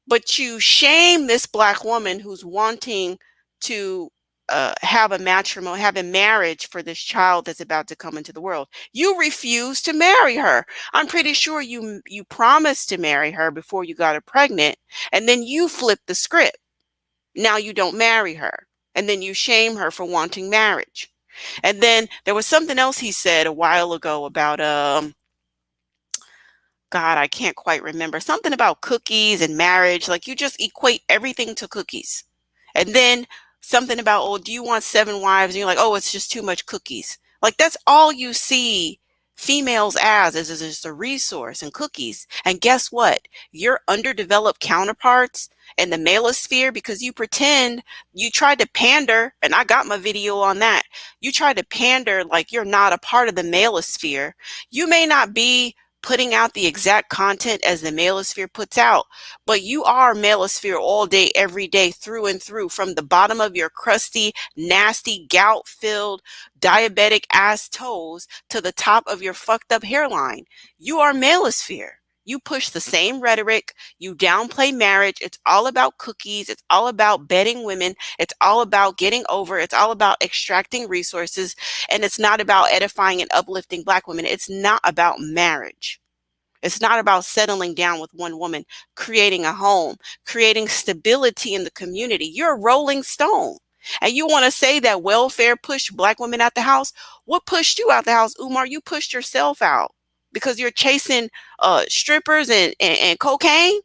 S1: But you shame this Black woman who's wanting to have a marriage for this child that's about to come into the world. You refuse to marry her. I'm pretty sure you promised to marry her before you got her pregnant, and then you flip the script. Now you don't marry her, and then you shame her for wanting marriage. And then there was something else he said a while ago about God, I can't quite remember. Something about cookies and marriage. Like you just equate everything to cookies. And then something about, oh, do you want 7 wives? And you're like, oh, it's just too much cookies. Like that's all you see females as is just a resource and cookies. And guess what? Your underdeveloped counterparts in the malosphere, because you pretend you tried to pander, and I got my video on that. You tried to pander like you're not a part of the malosphere. You may not be putting out the exact content as the malosphere puts out, but you are malosphere all day, every day, through and through, from the bottom of your crusty, nasty, gout-filled, diabetic ass toes to the top of your fucked up hairline. You are malosphere. You push the same rhetoric. You downplay marriage. It's all about cookies. It's all about bedding women. It's all about getting over. It's all about extracting resources. And it's not about edifying and uplifting Black women. It's not about marriage. It's not about settling down with one woman, creating a home, creating stability in the community. You're a rolling stone. And you want to say that welfare pushed Black women out the house? What pushed you out the house, Umar? You pushed yourself out because you're chasing strippers and cocaine.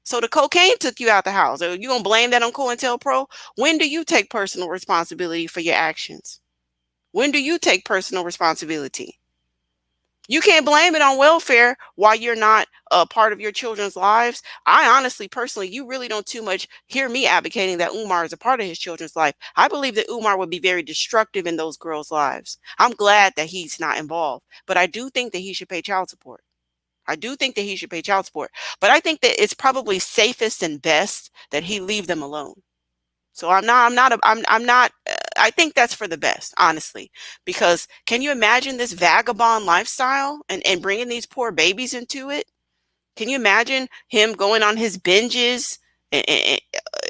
S1: So the cocaine took you out the house. Are you going to blame that on COINTELPRO? When do you take personal responsibility for your actions? When do you take personal responsibility? You can't blame it on welfare while you're not a part of your children's lives. I honestly, personally, you really don't too much hear me advocating that Umar is a part of his children's life. I believe that Umar would be very destructive in those girls' lives. I'm glad that he's not involved, but I do think that he should pay child support. I do think that he should pay child support, but I think that it's probably safest and best that he leave them alone. So I'm not, I think that's for the best, honestly, because can you imagine this vagabond lifestyle and bringing these poor babies into it? Can you imagine him going on his binges and,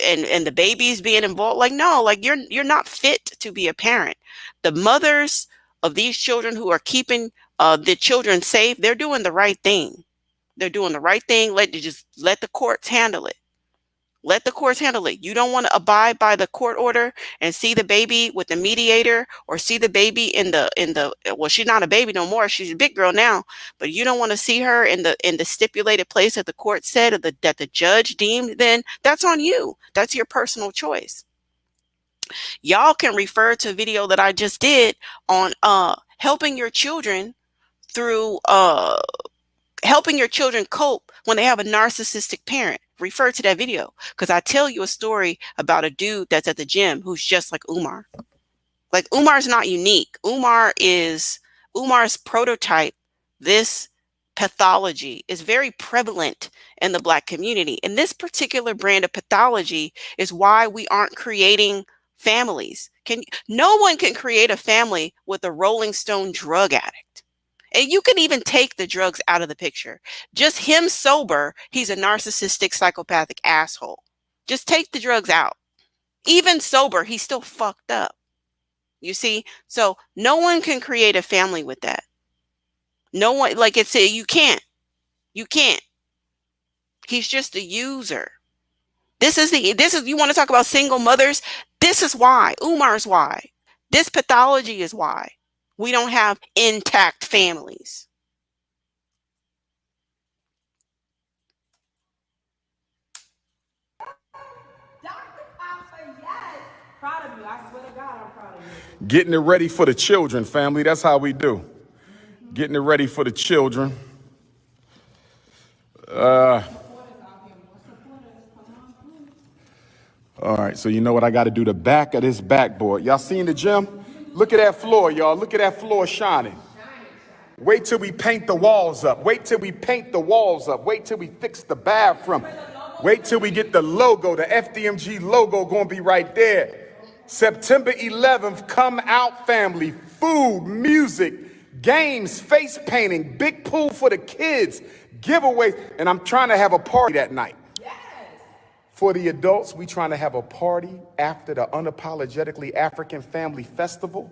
S1: and the babies being involved? Like, no, like you're not fit to be a parent. The mothers of these children who are keeping the children safe, they're doing the right thing. They're doing the right thing. Let the courts handle it. Let the courts handle it. You don't want to abide by the court order and see the baby with the mediator, or see the baby in the well, she's not a baby no more. She's a big girl now, but you don't want to see her in the stipulated place that the court said, or that the judge deemed. Then that's on you. That's your personal choice. Y'all can refer to a video that I just did on helping your children through helping your children cope when they have a narcissistic parent. Refer to that video, because I tell you a story about a dude that's at the gym who's just like Umar. Like, Umar's not unique. Umar's prototype. This pathology is very prevalent in the Black community. And this particular brand of pathology is why we aren't creating families. No one can create a family with a Rolling Stone drug addict. And you can even take the drugs out of the picture. Just him sober, he's a narcissistic, psychopathic asshole. Just take the drugs out. Even sober, he's still fucked up. You see? So no one can create a family with that. No one, like it's you can't. You can't. He's just a user. You want to talk about single mothers? This is why. Umar's why. This pathology is why we don't have intact families.
S3: Dr. Papa, yes. Proud of you. I swear to God, I'm proud of you.
S2: Getting it ready for the children, family. That's how we do. Getting it ready for the children. All right, so you know what I got to do? The back of this backboard. Y'all seen the gym? Look at that floor, y'all. Look at that floor shining. Wait till we paint the walls up. Wait till we paint the walls up. Wait till we fix the bathroom. Wait till we get the logo, the FDMG logo gonna be right there. September 11th, come out, family. Food, music, games, face painting, big pool for the kids, giveaways. And I'm trying to have a party that night. For the adults, we trying to have a party after the Unapologetically African Family Festival.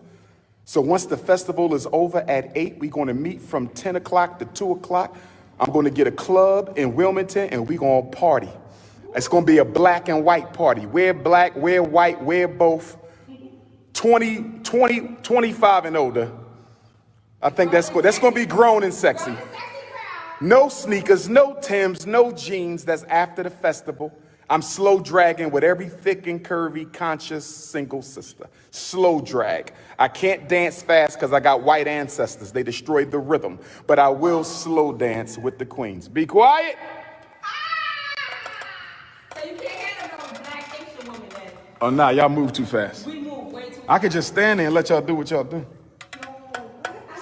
S2: So once the festival is over at 8, we're going to meet from 10 o'clock to 2 o'clock. I'm going to get a club in Wilmington, and we're going to party. It's going to be a black and white party. Wear black, wear white, wear both. 25 and older. I think that's good. That's going to be grown and sexy. No sneakers, no Timbs, no jeans. That's after the festival. I'm slow dragging with every thick and curvy, conscious single sister. Slow drag. I can't dance fast because I got white ancestors. They destroyed the rhythm. But I will slow dance with the queens. Be quiet.
S3: So you can't handle no black Asian woman then.
S2: Oh, nah, y'all move too fast.
S3: We move way too fast.
S2: I could just stand there and let y'all do what y'all do.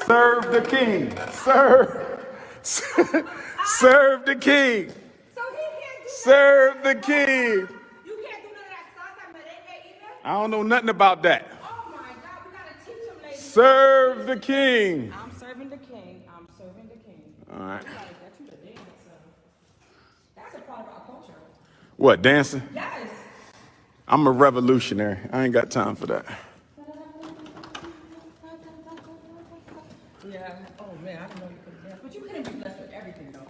S2: Serve the king. Serve. Serve the king.
S3: So he can't do
S2: Serve the king.
S3: You can't do none of that salsa merengue either?
S2: I don't know nothing about that.
S3: Oh my God, we gotta teach him, ladies.
S2: Serve the king.
S3: I'm serving the king. I'm serving the king.
S2: All right.
S3: We gotta get you to dance. That's a part of our culture.
S2: What, dancing?
S3: Yes.
S2: I'm a revolutionary. I ain't got time for that.
S3: Yeah. Oh man, I didn't know you could dance. But you couldn't be blessed with everything though.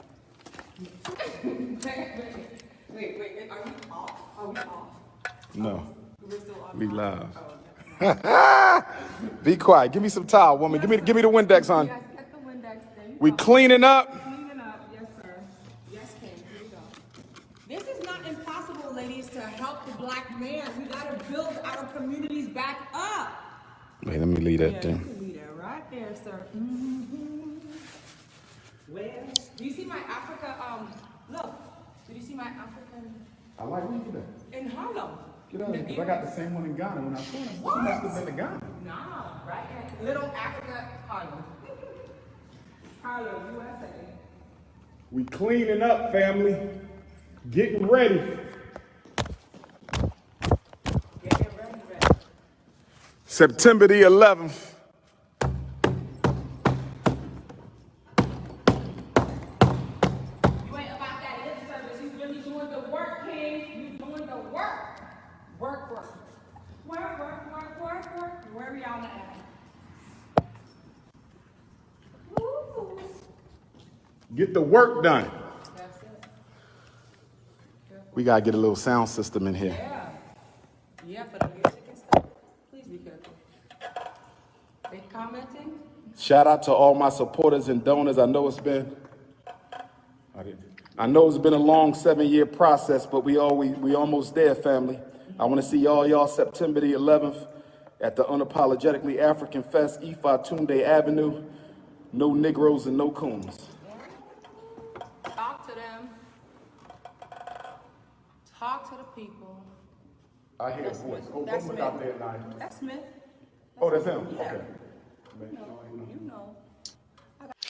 S3: wait. Are we off? Are we off?
S2: No,
S3: We're still on.
S2: we live. Be quiet. Give me some towel, woman. Give me the Windex, hon.
S3: Yes, get the Windex thing.
S2: We cleaning up.
S3: Cleaning up, yes, sir. Yes, King. Here we go. This is not impossible, ladies, to help the black man. We gotta build our communities back up.
S2: Wait, let me leave that
S3: Yeah,
S2: thing.
S3: you can leave that right there, sir. Where? Do you see my Africa? Look. Did you see my African
S2: I like where you get that.
S3: in Harlem?
S2: Get out of here, because I got the same one in Ghana when I saw it.
S3: What?
S2: She must have been to Ghana.
S3: Nah, right here. Little Africa, Harlem. Harlem, USA.
S2: We cleaning up, family. Getting ready.
S3: Get ready.
S2: September the 11th.
S3: You ain't about that lip service. You really doing the work, King. You doing the work. Work. Where we all at? Woo.
S2: Get the work done.
S3: That's it.
S2: We gotta get a little sound system in here.
S3: Yeah, for the music and stuff. Please be careful. They commenting?
S2: Shout out to all my supporters and donors. I know it's been a long 7-year process, but we almost there, family. I want to see y'all September the 11th at the Unapologetically African Fest, Ifa Tunde Avenue. No Negroes and no coons.
S3: Talk to them. Talk to the people.
S2: I hear a voice. Oh,
S3: That's
S2: don't look
S3: Smith.
S2: out there, Nigel.
S3: That's Smith.
S2: Oh, that's him?
S3: Yeah.
S2: Okay.
S3: You know.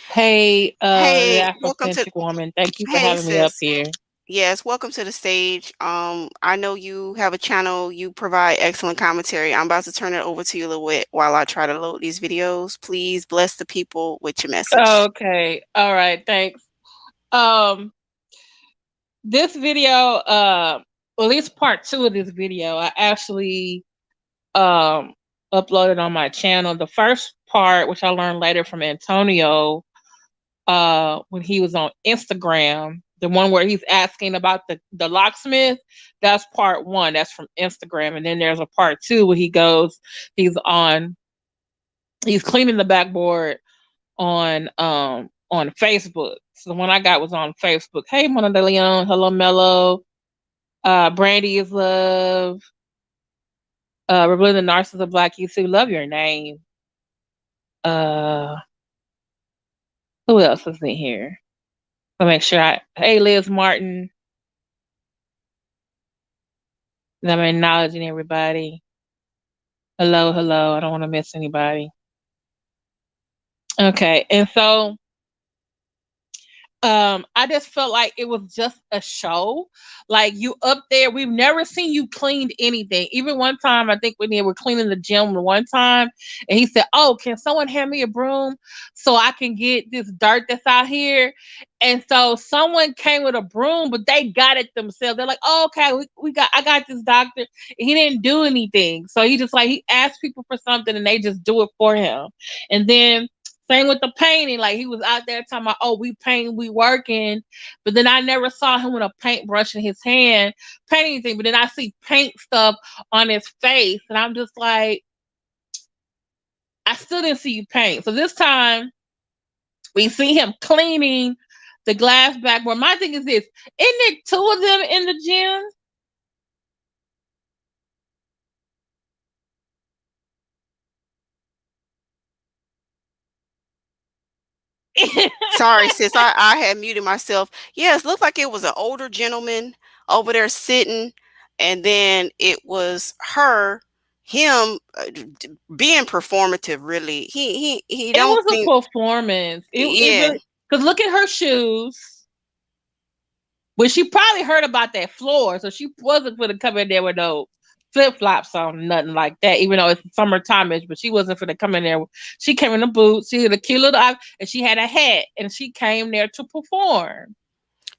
S5: Hey,
S1: Hey,
S5: the
S1: welcome to
S5: Afrocentric woman. Thank you for
S1: hey
S5: having me up
S1: sis.
S5: here.
S1: Yes, welcome to the stage. I know you have a channel, you provide excellent commentary. I'm about to turn it over to you a little bit while I try to load these videos. Please bless the people with your message.
S5: Okay. All right. Thanks. This video, at least part 2 of this video, I actually uploaded on my channel. The first part, which I learned later from Antonio, when he was on Instagram, The one where he's asking about the locksmith, that's part one. That's from Instagram. And then there's a part two where he's on he's cleaning the backboard on Facebook. So the one I got was on Facebook. Hey Mona de Leon, hello Mello. Brandy is love. Revealing the Narcissist of Black Youth. Love your name. Uh who else is in here? I'll make sure hey Liz Martin. I'm acknowledging everybody. Hello, hello. I don't want to miss anybody. Okay, and so I just felt like it was just a show. Like you up there, we've never seen you cleaned anything. Even one time, I think when they were cleaning the gym one time, and he said, "Oh, can someone hand me a broom so I can get this dirt that's out here?" And so someone came with a broom, but they got it themselves. They're like, "Oh, okay, I got this doctor." He didn't do anything, so he asked people for something, and they just do it for him. And then same with the painting. Like he was out there talking about, oh, we painting, we working. But then I never saw him with a paintbrush in his hand painting anything. But then I see paint stuff on his face. And I'm just like, I still didn't see you paint. So this time we see him cleaning the glass backboard. My thing is this, isn't there two of them in the gym?
S1: Sorry, sis. I had muted myself. Yes, looked like it was an older gentleman over there sitting, and then it was him being performative. Really, he
S5: It
S1: don't
S5: was
S1: seem.
S5: a performance. It
S1: Yeah,
S5: really, because look at her shoes. Well, she probably heard about that floor, so she wasn't going to come in there with no flip flops on, nothing like that. Even though it's summertime, but she wasn't going to come in there. She came in the boots. She had a cute little eye, and she had a hat, and she came there to perform.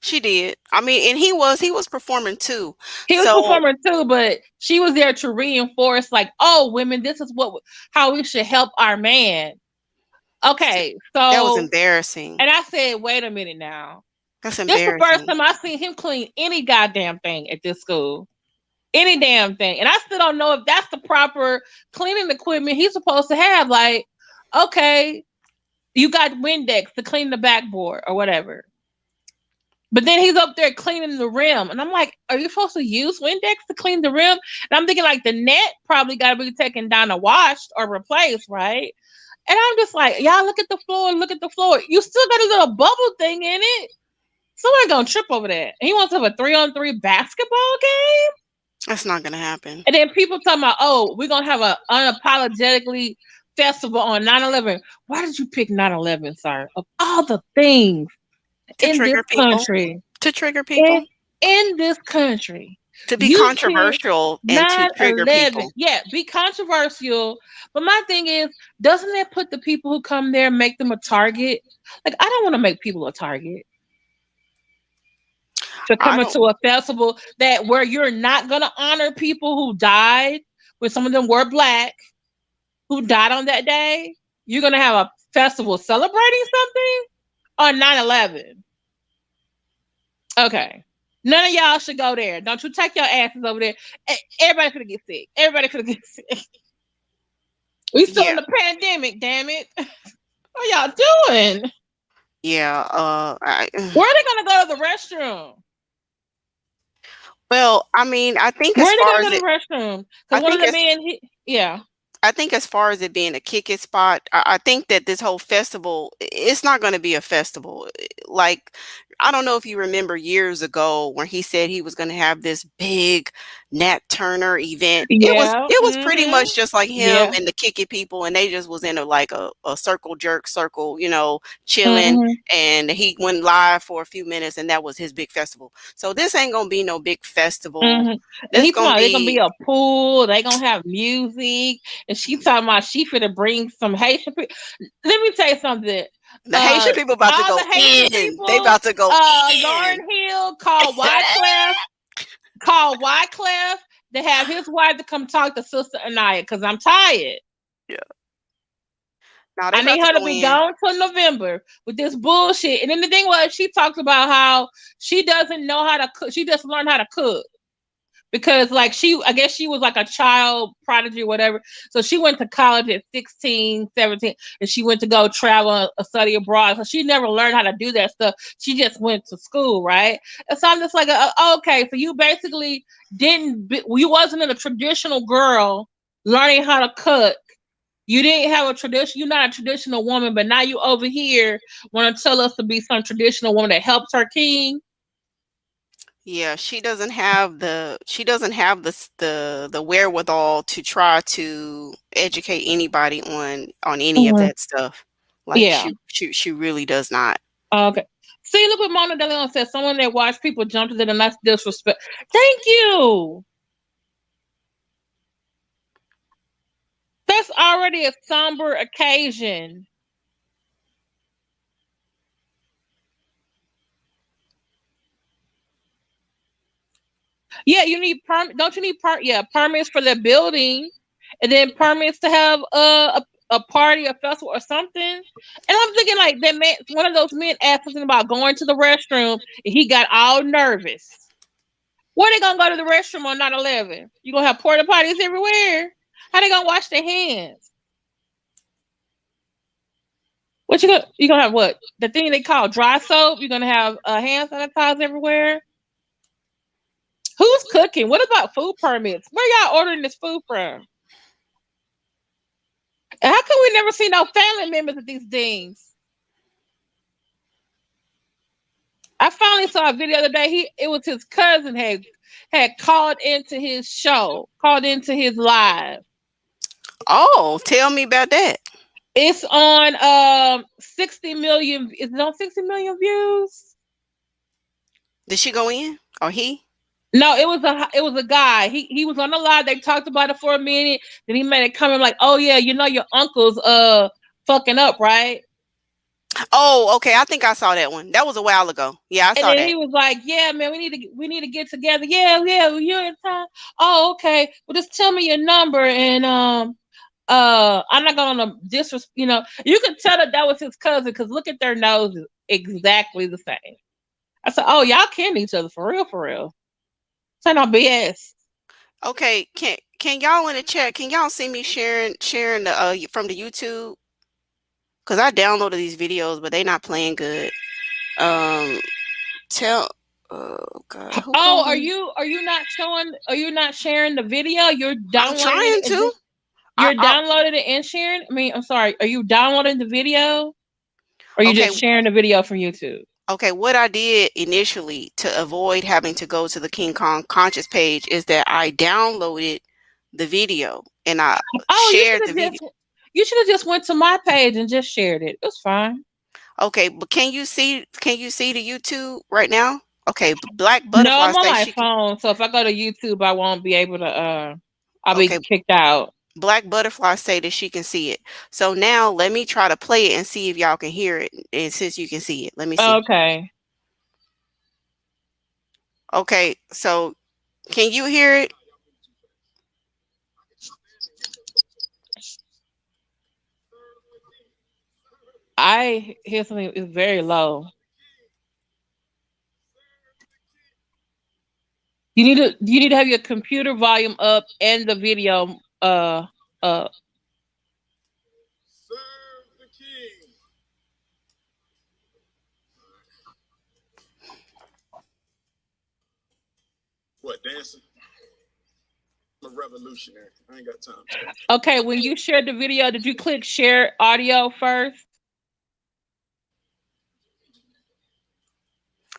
S1: she did. I mean, and he was performing too.
S5: He was
S1: So
S5: performing too, but she was there to reinforce, like, oh, women, this is how we should help our man. Okay,
S1: that was
S5: so,
S1: embarrassing.
S5: and I said, wait a minute now.
S1: That's
S5: This is the first
S1: embarrassing.
S5: time I seen him clean any goddamn thing at this school. Any damn thing. And I still don't know if that's the proper cleaning equipment he's supposed to have. Like, okay, you got Windex to clean the backboard or whatever. But then he's up there cleaning the rim. And I'm like, are you supposed to use Windex to clean the rim? And I'm thinking like the net probably got to be taken down and washed or replaced, right? And I'm just like, y'all look at the floor, look at the floor. You still got a little bubble thing in it. Someone gonna trip over that. And he wants to have a 3-on-3 basketball game?
S1: That's not gonna happen.
S5: And then people talking about, oh, we're gonna have an unapologetically festival on 9/11. Why did you pick 9/11, sir? Of all the things
S1: To
S5: in this
S1: trigger people.
S5: country,
S1: To trigger
S5: in,
S1: people.
S5: in this country,
S1: To be
S5: you pick
S1: controversial and to trigger
S5: 9/11.
S1: people.
S5: Yeah, be controversial. But my thing is, doesn't that put the people who come there, make them a target? Like, I don't want to make people a target to
S1: I
S5: come
S1: don't.
S5: into a festival that where you're not gonna honor people who died, when some of them were black, who died on that day. You're gonna have a festival celebrating something on 9/11. Okay. None of y'all should go there. Don't you take your asses over there. Everybody could get sick. Everybody could get sick. We still in
S1: Yeah.
S5: the pandemic, damn it. What y'all doing?
S1: Yeah.
S5: Where are they gonna go to the restroom?
S1: Well, I mean, I think
S5: Where
S1: as
S5: are they
S1: far
S5: gonna
S1: as
S5: go to
S1: it,
S5: the restroom?
S1: I
S5: Because one of
S1: think
S5: the
S1: as
S5: men, yeah.
S1: I think as far as it being a kick it spot, I think that this whole festival, it's not going to be a festival. Like, I don't know if you remember years ago when he said he was going to have this big Nat Turner event. It was
S5: Yeah.
S1: it was pretty
S5: Mm-hmm.
S1: much just like him
S5: Yeah.
S1: and the kick it people, and they just was in a circle jerk circle, chilling.
S5: Mm-hmm.
S1: And he went live for a few minutes, and that was his big festival. So this ain't gonna be no big festival.
S5: Mm-hmm. And
S1: This
S5: he talking
S1: gonna
S5: about they gonna be
S1: be
S5: a pool, they gonna have music, and she talking about she finna bring some Haitian people. Let me tell you something.
S1: the Haitian people about to
S5: All
S1: go
S5: the Haitian
S1: in. They
S5: people,
S1: about to go in.
S5: Lauren Hill called Wyclef to have his wife to come talk to Sister Anaya because I'm tired.
S1: Yeah. Now they
S5: I need
S1: about to
S5: her to
S1: go
S5: be
S1: in.
S5: gone till November with this bullshit. And then the thing was, she talks about how she doesn't know how to cook. She just learned how to cook because, like, I guess she was like a child prodigy or whatever. So she went to college at 16, 17, and she went to go travel, study abroad. So she never learned how to do that stuff. She just went to school, right? And so I'm just like, okay, so you basically you wasn't a traditional girl learning how to cook. You didn't have a tradition. You're not a traditional woman, but now you over here want to tell us to be some traditional woman that helps her king.
S1: Yeah, she doesn't have the wherewithal to try to educate anybody on any of
S5: Mhm.
S1: that stuff. Like
S5: Yeah.
S1: she really does not.
S5: Okay. See, look what Mona DeLeon says. Someone that watched people jump to them, and that's disrespect. Thank you. That's already a somber occasion. Yeah, you need don't you need permits for the building, and then permits to have a party, a festival, or something. And I'm thinking like that man, one of those men asked something about going to the restroom, and he got all nervous. Where they gonna go to the restroom on 9/11? You gonna have porta potties everywhere? How they gonna wash their hands? You gonna have what? The thing they call dry soap? You're gonna have hand sanitizer everywhere? Who's cooking? What about food permits? Where y'all ordering this food from? And how come we never see no family members at these things? I finally saw a video the other day. It was his cousin had called into his show, called into his live.
S1: Oh, tell me about that.
S5: It's on 60 million. Is it on 60 million views?
S1: Did she go in or he?
S5: No, it was a guy. He was on the live. They talked about it for a minute. Then he made it comment like, "Oh yeah, you know your uncle's fucking up, right?"
S1: Oh, okay. I think I saw that one. That was a while ago. Yeah, I
S5: And
S1: saw
S5: then
S1: that.
S5: he was like, "Yeah, man, we need to get together. Yeah, yeah, you're in town. Oh, okay. Well, just tell me your number, and I'm not gonna disrespect. You could tell that was his cousin because look at their noses, exactly the same. I said, oh, y'all kin each other for real, for real. Say no BS.
S1: Okay, can y'all in the chat? Can y'all see me sharing the from the YouTube? Cause I downloaded these videos, but they not playing good. Um, tell. Oh God, who
S5: Oh,
S1: called
S5: are
S1: me?
S5: you are you not showing? Are you not sharing the video? You're
S1: I'm
S5: downloading it
S1: trying
S5: and
S1: to.
S5: just
S1: I,
S5: you're
S1: I
S5: downloading it and sharing. I mean, I'm sorry. Are you downloading the video, or are you
S1: okay.
S5: just sharing the video from YouTube?
S1: Okay, what I did initially to avoid having to go to the King Kong Conscious page is that I downloaded the video and I
S5: Oh,
S1: shared the video.
S5: you should have just went to my page and just shared it. It's fine.
S1: Okay, but can you see the YouTube right now? Okay, Black
S5: No,
S1: Butterfly
S5: I'm on
S1: says
S5: my
S1: she can.
S5: phone, so if I go to YouTube, I won't be able to. I'll be
S1: Okay,
S5: kicked out.
S1: Black Butterfly say that she can see it. So now let me try to play it and see if y'all can hear it. And since you can see it, let me see.
S5: Okay.
S1: Okay, so can you hear it?
S5: I hear something is very low. You need to have your computer volume up and the video uh okay, when you shared the video, did you click share audio first?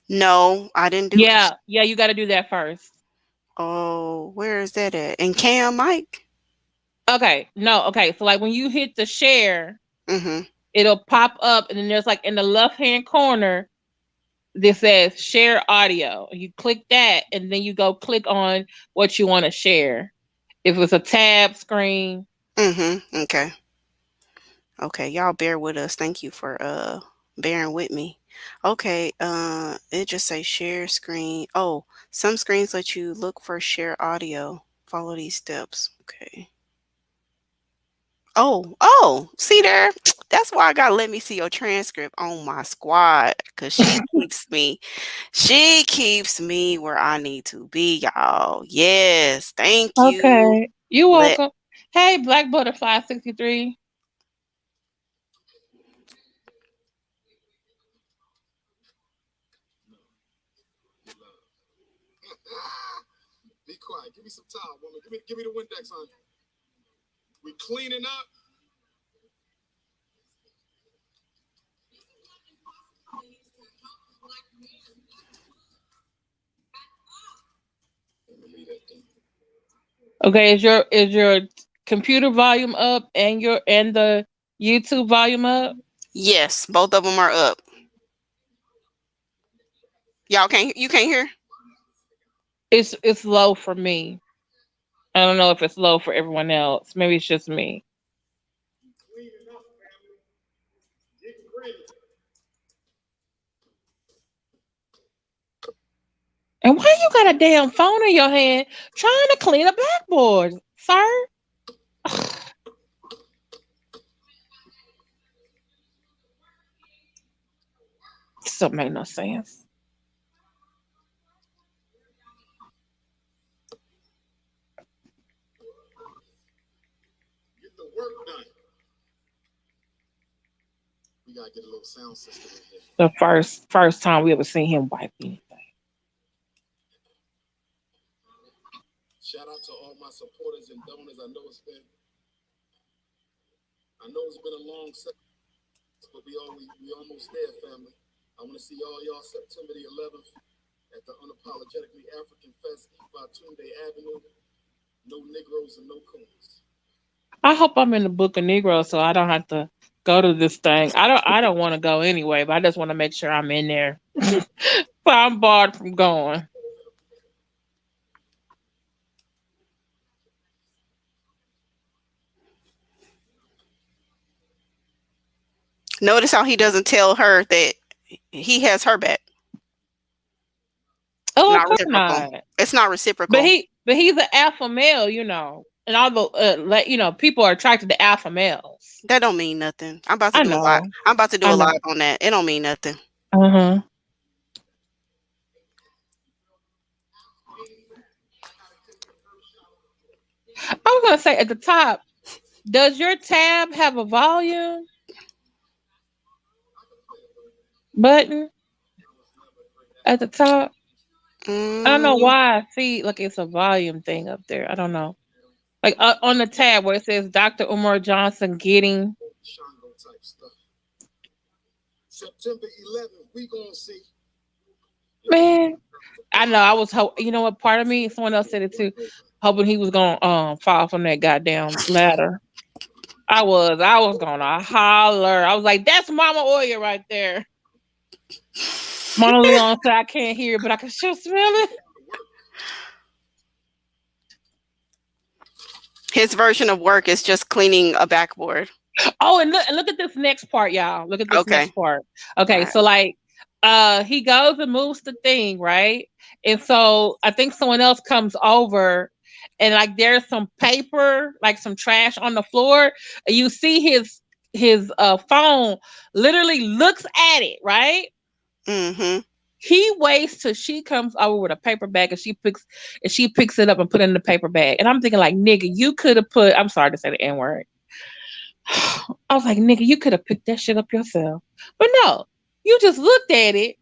S1: No, I didn't do it.
S5: Yeah, yeah, you got to do that first.
S1: Oh, where is that at? And Cam Mike?
S5: Okay, no, okay. So like when you hit the share,
S1: Mm-hmm.
S5: it'll pop up, and then there's like in the left hand corner, this says share audio. You click that, and then you go click on what you want to share. If it's a tab screen.
S1: Mm-hmm. Okay. Okay, y'all bear with us. Thank you for bearing with me. Okay, it just say share screen. Oh, some screens let you look for share audio. Follow these steps. Okay. See there? That's why I gotta let me see your transcript on my squad, cause she keeps me where I need to be, y'all. Yes, thank you.
S5: Okay. You
S1: Let
S5: welcome. Hey, Black Butterfly 63.
S2: Be quiet. Give me some time, woman. Give me the Windex, honey. We cleaning up.
S5: Okay, is your computer volume up and the YouTube volume up?
S1: yes, both of them are up. You can't hear?
S5: It's low for me. I don't know if it's low for everyone else. Maybe it's just me.
S2: Cleaning up, family. Getting ready.
S5: And why you got a damn phone in your hand trying to clean a backboard, sir? Still make no sense.
S2: Get the work done. We gotta get a little sound system in here.
S5: The first time we ever seen him wipe anything.
S2: Shout out to all my supporters and donors. I know it's been a long set, but we almost there, family. I want to see all y'all September the 11th at the Unapologetically African Fest, Fatunde Avenue. No Negroes and no coons.
S5: I hope I'm in the book of Negro so I don't have to go to this thing. I don't want to go anyway, but I just want to make sure I'm in there. So I'm barred from going.
S1: Notice how he doesn't tell her that he has her back.
S5: Oh, of
S1: Not
S5: course
S1: reciprocal.
S5: not.
S1: It's not
S5: But
S1: reciprocal.
S5: he's an alpha male, and all the people are attracted to alpha males.
S1: That don't mean nothing. I'm about to
S5: I
S1: do a lot.
S5: know.
S1: I'm about to do
S5: I
S1: a
S5: know.
S1: live on that. It don't mean nothing.
S5: Uh-huh. I was gonna say at the top, does your tab have a volume button at the top? I don't know
S1: Mm,
S5: why I see like it's a volume thing up there. I don't know. Like on the tab where it says Dr. Umar Johnson getting.
S2: Shango type stuff. September 11th, we gonna see.
S5: Man, I know. I was hope. You know what? Part of me, someone else said it too, hoping he was gonna fall from that goddamn ladder. I was gonna holler. I was like, "That's Mama Oya right there." Mona Leon said, "I can't hear it, but I can sure smell it."
S1: his version of work is just cleaning a backboard.
S5: Oh, and look at this next part, y'all. Look at this next
S1: Okay.
S5: part.
S1: All
S5: Okay,
S1: right.
S5: so like he goes and moves the thing, right? And so I think someone else comes over and like there's some paper, like some trash on the floor. And you see his phone literally looks at it, right?
S1: Mm-hmm.
S5: He waits till she comes over with a paper bag and she picks it up and put it in the paper bag. And I'm thinking like, nigga, you could have put I'm sorry to say the N-word. I was like, nigga, you could have picked that shit up yourself. But no, you just looked at it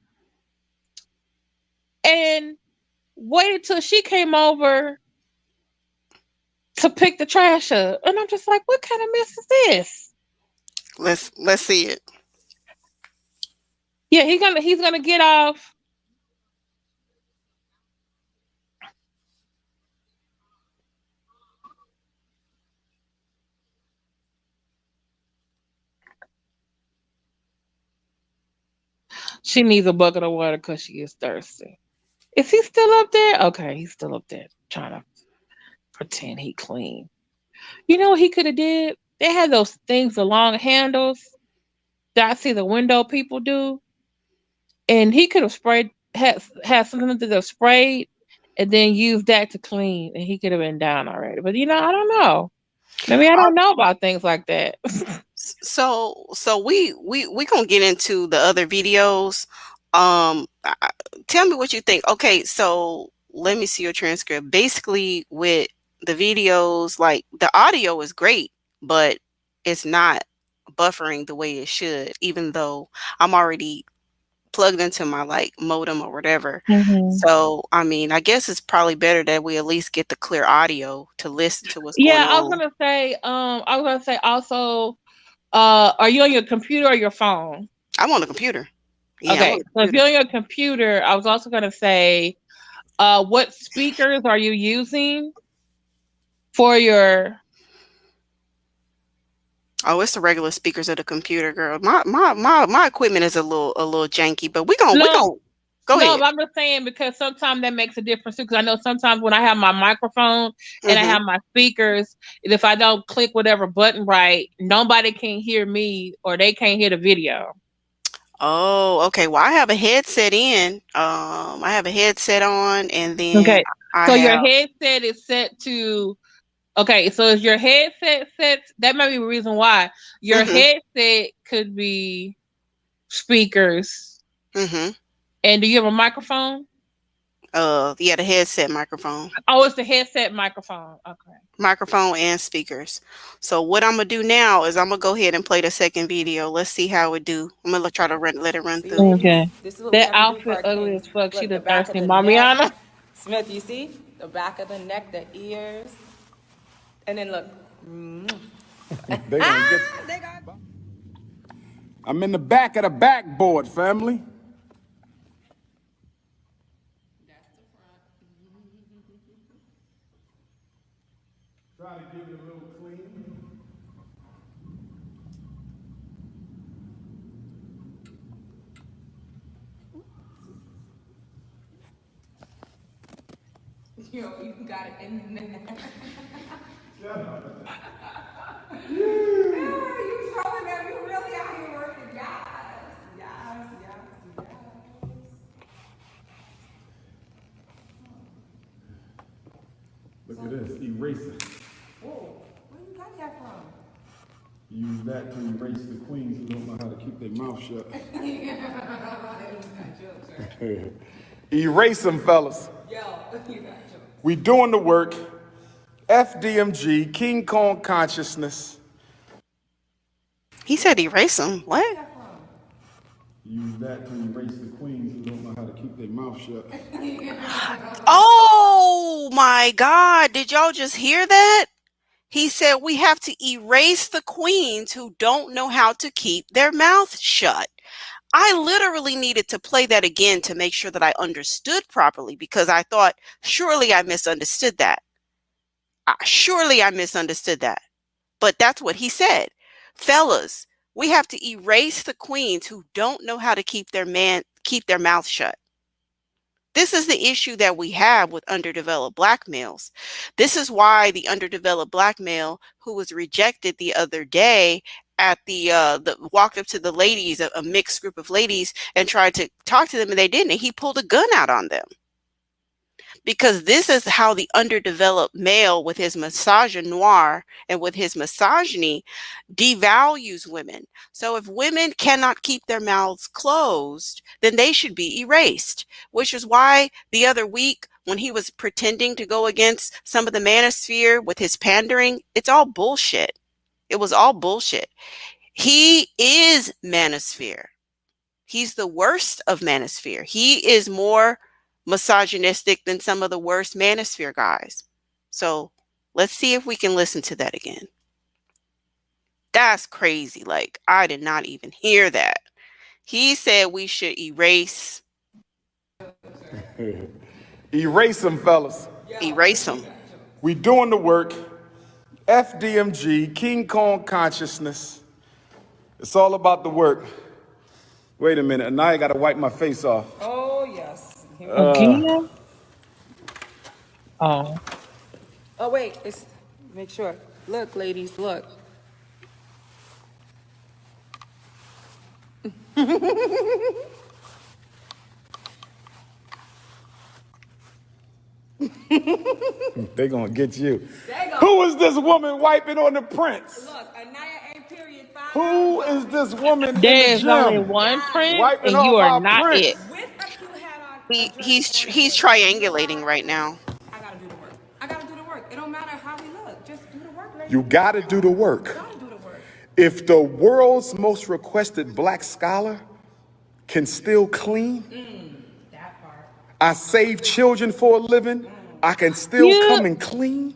S5: and waited till she came over to pick the trash up. And I'm just like, what kind of mess is this?
S1: Let's see it.
S5: Yeah, he's gonna get off. She needs a bucket of water because she is thirsty. Is he still up there? Okay, he's still up there trying to pretend he clean. You know what he could have did? They had those things, the long handles that I see the window people do, and he could have had something that they sprayed, and then used that to clean, and he could have been down already. But I don't know. Maybe I don't know about things like that.
S1: So we gonna get into the other videos. Tell me what you think. Okay, so let me see your transcript. Basically, with the videos, like the audio is great, but it's not buffering the way it should, even though I'm already plugged into my like modem or whatever.
S5: Hmm.
S1: So, I mean, I guess it's probably better that we at least get the clear audio to listen to what's going
S5: Yeah, I was
S1: on.
S5: gonna say. I was gonna say also. Are you on your computer or your phone?
S1: I'm on the computer. Yeah, I'm on
S5: Okay,
S1: the
S5: so if
S1: computer.
S5: you're on your computer, I was also gonna say, what speakers are you using for your?
S1: Oh, it's the regular speakers of the computer, girl. My equipment is a little janky, but we gon'
S5: No,
S1: go
S5: no,
S1: ahead.
S5: but I'm just saying because sometimes that makes a difference too. Because I know sometimes when I have my microphone and I
S1: Mhm.
S5: have my speakers, if I don't click whatever button right, nobody can hear me or they can't hear the video.
S1: Oh, okay. Well, I have a headset in. I have a headset on, and then
S5: Okay,
S1: I
S5: so your
S1: have.
S5: headset is set to. Okay, so is your headset set? That might be the reason why your
S1: Mhm.
S5: headset could be speakers.
S1: Mhm.
S5: And do you have a microphone?
S1: Yeah, the headset microphone,
S5: Oh, it's the headset microphone. Okay.
S1: microphone and speakers. So what I'm gonna do now is I'm gonna go ahead and play the second video. Let's see how it do. I'm gonna try to let it run
S3: See,
S1: through.
S3: ladies,
S5: Okay.
S3: this is what we
S5: That
S3: have to do for
S5: outfit
S3: our
S5: ugly
S3: kings.
S5: as fuck. She
S3: Look, the
S5: the
S3: back of
S5: thirsty
S3: the neck.
S5: Mamiana.
S3: Smith, you see? The back of the neck, the ears. And then look.
S2: They gonna get. I'm in the back of the backboard, family. Try to give it a little clean.
S3: Yo, you got it in the neck. You trolling them. You really out here working. Yes. Yes, yes, yes.
S2: Look at this, eraser.
S3: Whoa, where you got that from?
S2: Use that to erase the queens who don't know how to keep their mouth shut. Erase them, fellas.
S3: Yo, you got jokes.
S2: We doing the work. FDMG, King Kong consciousness.
S1: He said erase them. What?
S2: Use that to erase the queens who don't know how to keep their mouth shut.
S1: Oh my God! Did y'all just hear that? He said we have to erase the queens who don't know how to keep their mouth shut. I literally needed to play that again to make sure that I understood properly because I thought, surely I misunderstood that. Surely I misunderstood that. But that's what he said. Fellas, we have to erase the queens who don't know how to keep their mouth shut. This is the issue that we have with underdeveloped black males. This is why the underdeveloped black male who was rejected the other day at the walked up to the ladies, a mixed group of ladies, and tried to talk to them, and they didn't. And he pulled a gun out on them because this is how the underdeveloped male, with his misogynoir and with his misogyny, devalues women. So if women cannot keep their mouths closed, then they should be erased, which is why the other week when he was pretending to go against some of the manosphere with his pandering, it's all bullshit. It was all bullshit. He is manosphere. He's the worst of manosphere. He is more misogynistic than some of the worst manosphere guys. So let's see if we can listen to that again. That's crazy. Like, I did not even hear that. He said we should erase
S2: Erase them, fellas.
S1: erase them.
S2: We doing the work. FDMG, King Kong consciousness. It's all about the work. Wait a minute, now I gotta wipe my face off.
S3: Oh, yes.
S5: Again? Oh.
S3: Oh, wait. It's, make sure. Look, ladies, look.
S2: They gonna get you.
S3: They
S2: Who is this woman wiping on the prince?
S3: Look, Anaya A. Period 5.
S2: Who is this woman in the
S5: There is only
S2: gym
S5: one prince,
S2: wiping
S5: and you
S2: off
S5: are
S2: our
S5: not it.
S2: prince?
S3: With a cute hat on, a
S1: He
S3: dress,
S1: he's
S3: and a
S1: he's
S3: hoodie. You know
S1: triangulating
S3: why?
S1: right now.
S3: I gotta do the work. I gotta do the work. It don't matter how we look. Just do the work, lady.
S2: You gotta do the work.
S3: Gotta do the work.
S2: If the world's most requested black scholar can still clean,
S3: That part.
S2: I save children for a living, I can still
S5: You
S2: come and clean.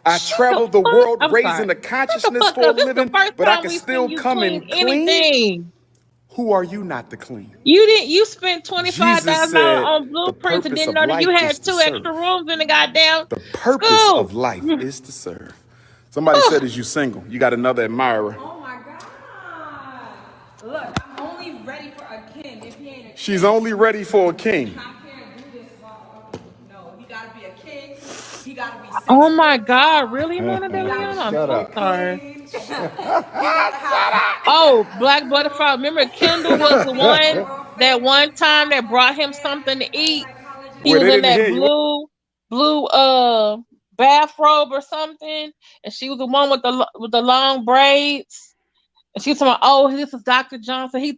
S2: I
S5: shut the
S2: travel the
S5: fuck.
S2: world
S5: I'm
S2: raising
S5: sorry.
S2: the
S5: Shut the
S2: consciousness
S5: fuck
S2: for a
S5: up. This is the
S2: living,
S5: first
S2: but I
S5: time
S2: can
S5: we
S2: still
S5: seen you
S2: come
S5: clean
S2: and clean.
S5: anything.
S2: Who are you not to clean?
S5: You didn't. You spent
S2: Jesus
S5: $25,000
S2: said
S5: on
S2: the
S5: blueprints and
S2: purpose
S5: didn't
S2: of
S5: know that you
S2: life is
S5: had
S2: to
S5: 2 extra
S2: serve.
S5: rooms in the goddamn
S2: The purpose
S5: school.
S2: of life is to serve. Somebody said, is you single? You got another admirer.
S3: Oh my God. Look, I'm only ready for a king. If he ain't a king,
S2: She's only ready for a king.
S3: I can't do this. No, he gotta be a king. He gotta be
S5: Oh
S3: 6
S5: my
S3: foot
S5: God!
S3: tall.
S5: Really, Mona De
S3: He gotta
S5: Leon?
S3: be
S5: I'm
S2: Shut
S5: so
S2: up.
S3: built
S5: sorry.
S3: clean. He gotta have
S5: Oh, Black Butterfly. Remember, Kendall was the one that one time that brought him something to
S3: a
S5: eat. He
S3: psychologist.
S2: Wait,
S5: was
S2: they
S5: in
S2: didn't
S5: that
S2: hear you.
S5: blue bathrobe or something, and she was the one with the long braids. And she was talking, "Oh, this is Dr. Johnson. He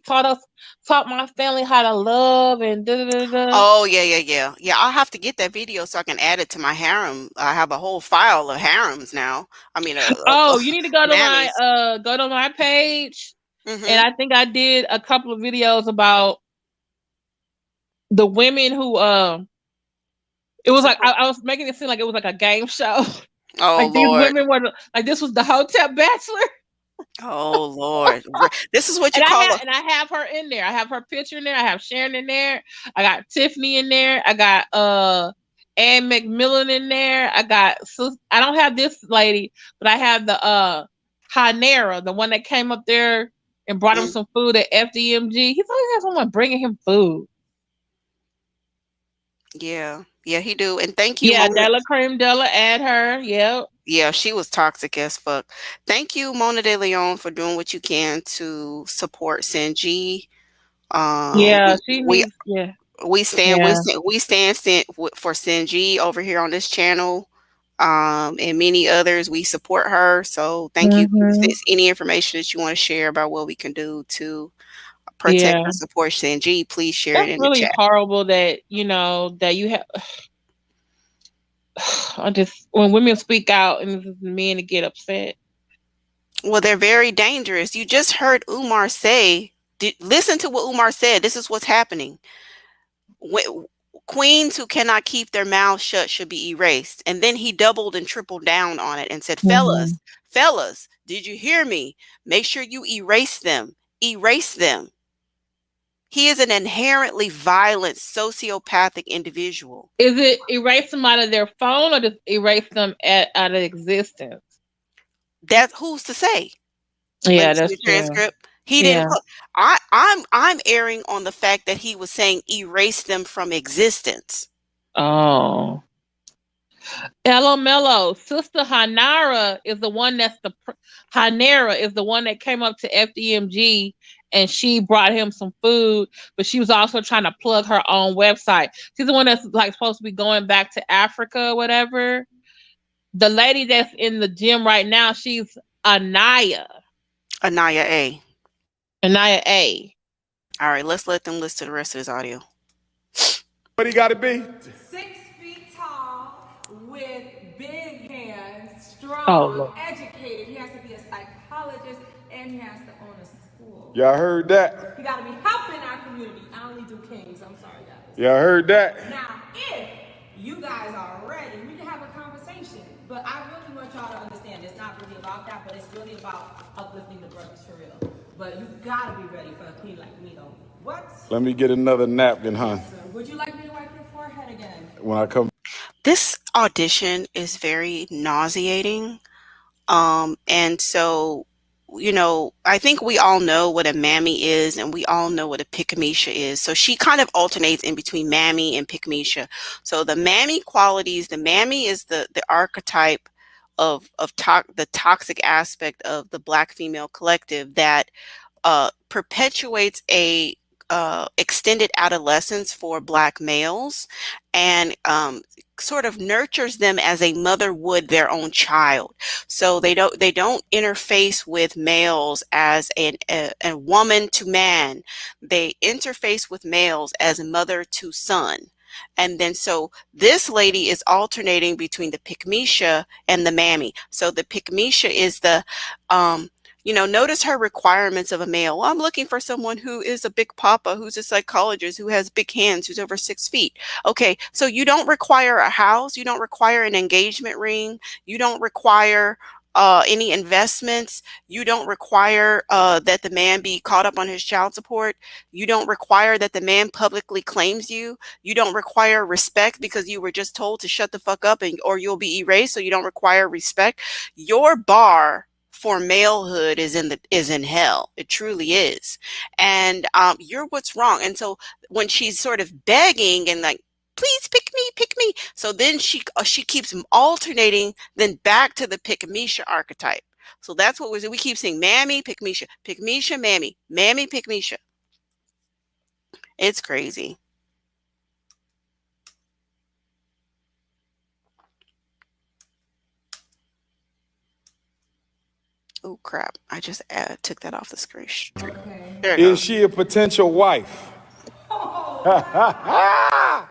S5: taught my family how to love and da da da da."
S1: Oh yeah. I'll have to get that video so I can add it to my harem. I have a whole file of harems now. I mean,
S5: Oh, you need to
S1: mammies.
S5: go to my page, and
S1: Mm-hmm.
S5: I think I did a couple of videos about the women who it was like
S1: Support.
S5: I was making it seem like it was like a game show.
S1: Oh
S5: Like these
S1: Lord.
S5: women were like this was the hotel bachelor.
S1: Oh Lord. This is what you
S5: And
S1: call a.
S5: I have her in there. I have her picture in there. I have Sharon in there. I got Tiffany in there. I got Ann McMillan in there. I don't have this lady, but I have the Hanera, the one that came up there and brought him
S1: Mm,
S5: some food at FDMG. He's always has someone bringing him food.
S1: yeah, he do. And thank you,
S5: Yeah,
S1: Mona.
S5: Della Cream Della, add her. Yep.
S1: Yeah, she was toxic as fuck. Thank you, Mona De Leon, for doing what you can to support Sinji. Um,
S5: Yeah,
S1: we
S5: she
S1: we
S5: needs yeah.
S1: we
S5: Yeah.
S1: stand for Sinji over here on this channel. And many others. We support her. So thank you. If
S5: Hmm.
S1: there's any information that you want to share about what we can do to protect
S5: Yeah.
S1: and support Sinji, please share it
S5: That's
S1: in the
S5: really
S1: chat.
S5: horrible that, that you have I just when women speak out and it's men to get upset.
S1: Well, they're very dangerous. You just heard Umar say, listen to what Umar said. This is what's happening. When, queens who cannot keep their mouths shut should be erased. And then he doubled and tripled down on it and said,
S5: Hmm.
S1: fellas, did you hear me? Make sure you erase them. Erase them. He is an inherently violent, sociopathic individual.
S5: Is it erase them out of their phone or just erase them out of existence?
S1: That's who's to say? Let
S5: Yeah,
S1: me see
S5: that's
S1: the
S5: true.
S1: transcript. He didn't
S5: Yeah.
S1: put. I'm erring on the fact that he was saying erase them from existence.
S5: Oh. Mello. Sister Hanara is the one Hanara is the one that came up to FDMG and she brought him some food, but she was also trying to plug her own website. She's the one that's like supposed to be going back to Africa or whatever. The lady that's in the gym right now, she's Anaya.
S1: Anaya A.
S5: Anaya A.
S1: All right, let's let them listen to the rest of his audio.
S2: What he got to be?
S3: 6 feet tall, with big hands,
S5: Oh
S3: strong,
S5: Lord.
S3: educated. He has to be a psychologist and he has to own a school.
S2: Y'all heard that?
S3: He got to be helping our community. I only do kings. I'm sorry, guys.
S2: Y'all heard that?
S3: Now, if you guys are ready, we can have a conversation. But I really want y'all to understand it's not really about that, but it's really about uplifting the brothers for real. But you gotta be ready for a queen like me, though. What?
S2: Let me get another napkin, huh?
S3: Would you like me to wipe your forehead again?
S2: When I come.
S1: This audition is very nauseating. And so, I think we all know what a mammy is and we all know what a pickmeisha is. So she kind of alternates in between mammy and pickmeisha. So the mammy qualities, the mammy is the archetype of the toxic aspect of the Black female collective that perpetuates a extended adolescence for Black males, and sort of nurtures them as a mother would their own child. So they don't interface with males as a woman to man. They interface with males as mother to son. And then so this lady is alternating between the pickmeisha and the mammy. So the pickmeisha is the notice her requirements of a male. Well, I'm looking for someone who is a big papa, who's a psychologist, who has big hands, who's over 6 feet. Okay, so you don't require a house, you don't require an engagement ring, you don't require any investments, you don't require that the man be caught up on his child support, you don't require that the man publicly claims you, you don't require respect because you were just told to shut the fuck up or you'll be erased, so you don't require respect. Your bar for malehood is in hell. It truly is. And you're what's wrong. And so when she's sort of begging and like, please pick me, pick me. So then she keeps alternating then pick to the pickmeisha archetype. So that's what we keep saying: mammy, pickmeisha, pickmeisha, mammy, mammy, pickmeisha. It's crazy. Oh crap! I just took that off the screen.
S3: Okay.
S1: There it
S2: Is
S1: goes.
S2: she a potential wife?
S3: Oh, tell him how,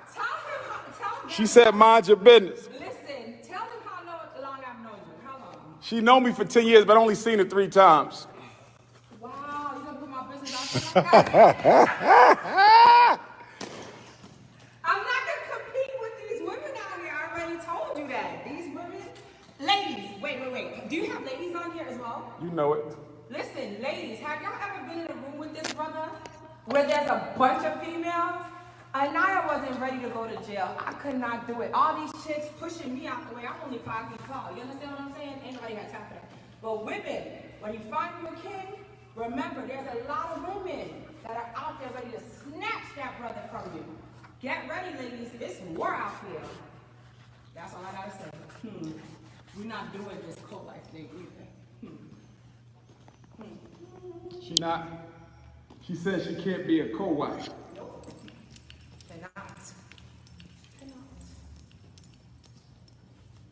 S3: tell
S2: She said, mind your business.
S3: listen, tell him how long I've known you. How long?
S2: She known me for 10 years, but I only seen her 3 times.
S3: Wow, you gonna put my business out there? I'm not gonna compete with these women out here. I already told you that. These women, ladies, wait. Do you have ladies on here as well?
S2: You know it.
S3: Listen, ladies, have y'all ever been in a room with this brother where there's a bunch of females? Anaya wasn't ready to go to jail. I could not do it. All these chicks pushing me out the way. I'm only 5 feet tall. You understand what I'm saying? Ain't nobody got time for that. But women, when you find you a king, remember there's a lot of women that are out there ready to snatch that brother from you. Get ready, ladies. It's war out here. That's all I gotta say. We're not doing this co-life thing either.
S2: She not. She said she can't be a co-wife.
S3: Cannot.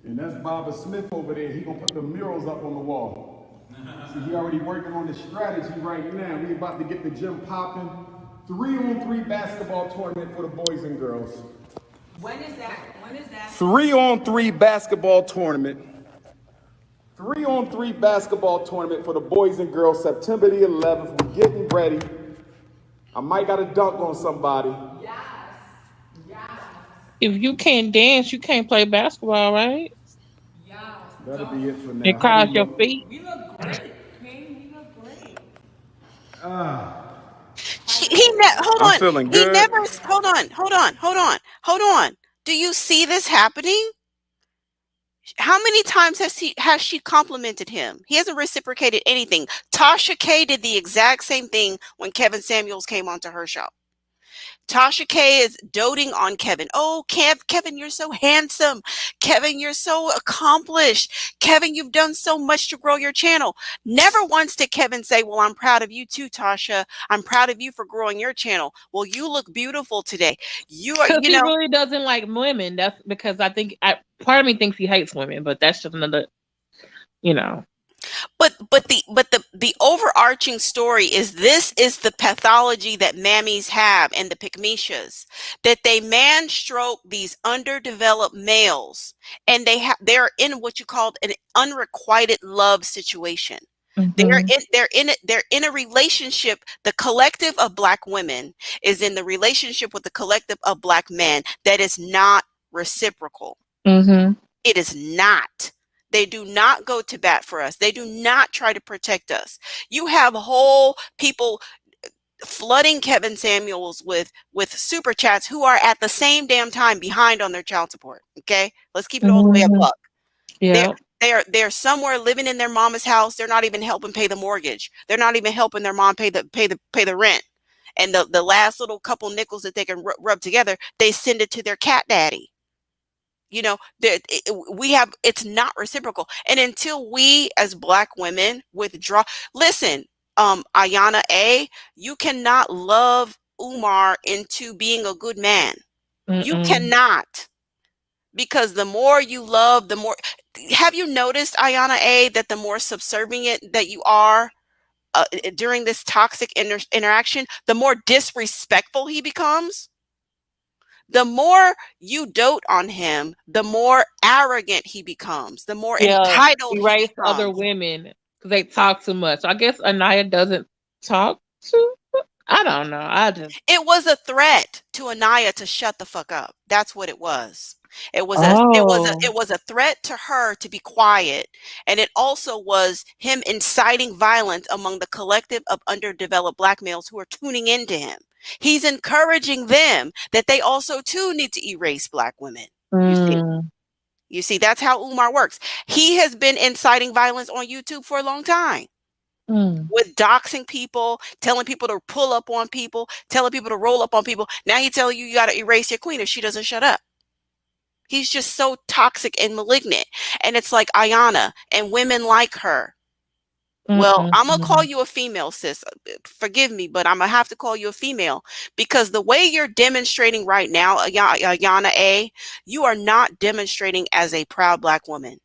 S2: And that's Baba Smith over there. He gonna put the murals up on the wall. See, he already working on the strategy right now. We about to get the gym popping. 3-on-3 basketball tournament for the boys and girls.
S3: When is that?
S2: 3-on-3 basketball tournament. 3-on-3 basketball tournament for the boys and girls, September the 11th. We're getting ready. I might got to dunk on somebody.
S3: Yes.
S5: If you can't dance, you can't play basketball, right?
S3: Yes.
S2: That'll be it for now.
S5: It
S2: How
S5: cause
S2: do you
S5: your
S2: look?
S5: feet.
S3: We look great, King. We look great.
S1: Hold
S2: I'm
S1: on.
S2: feeling
S1: He
S2: good.
S1: never, hold on. Do you see this happening? How many times has she complimented him? He hasn't reciprocated anything. Tasha K did the exact same thing when Kevin Samuels came onto her show. Tasha K is doting on Kevin. Oh, Kevin, you're so handsome. Kevin, you're so accomplished. Kevin, you've done so much to grow your channel. Never once did Kevin say, well, I'm proud of you too, Tasha. I'm proud of you for growing your channel. Well, you look beautiful today. You are,
S5: Because
S1: you
S5: he
S1: know,
S5: really doesn't like women. That's because I think part of me thinks he hates women, but that's just another, you know.
S1: but the overarching story is this is the pathology that mammies have and the pickmeishas, that they man stroke these underdeveloped males, and they're in what you called an unrequited love situation.
S5: Mm-hmm.
S1: They're in a relationship. The collective of Black women is in the relationship with the collective of Black men that is not reciprocal.
S5: Mm-hmm.
S1: It is not. They do not go to bat for us. They do not try to protect us. You have whole people flooding Kevin Samuels with super chats who are at the same damn time behind on their child support. Okay, let's keep it all the way a
S5: Mm-hmm.
S1: buck. They're
S5: Yeah.
S1: they're somewhere living in their mama's house. They're not even helping pay the mortgage. They're not even helping their mom pay the rent. And the last little couple nickels that they can rub together, they send it to their cat daddy. You know, it's not reciprocal. And until we as Black women withdraw, listen, Ayana A, you cannot love Umar into being a good man. You
S5: Mm-mm.
S1: cannot, because the more you love, the more. Have you noticed, Ayana A, that the more subservient that you are during this toxic interaction, the more disrespectful he becomes? The more you dote on him, the more arrogant he becomes, the more
S5: Yeah,
S1: entitled he
S5: erase other
S1: becomes.
S5: women because they talk too much. I guess Anaya doesn't talk too. I don't know. I just.
S1: It was a threat to Anaya to shut the fuck up. That's what it was.
S5: Oh.
S1: It was a threat to her to be quiet, and it also was him inciting violence among the collective of underdeveloped black males who are tuning into him. He's encouraging them that they also too need to erase black women. You see.
S5: Mm,
S1: You see, that's how Umar works. He has been inciting violence on YouTube for a long time
S5: mm,
S1: with doxing people, telling people to pull up on people, telling people to roll up on people. Now he telling you got to erase your queen if she doesn't shut up. He's just so toxic and malignant. And it's like Ayana and women like her.
S5: mm,
S1: Well,
S5: mm,
S1: I'm going to call
S5: mm,
S1: you a female, sis. Forgive me, but I'm going to have to call you a female because the way you're demonstrating right now, Ayana A, you are not demonstrating as a proud black woman.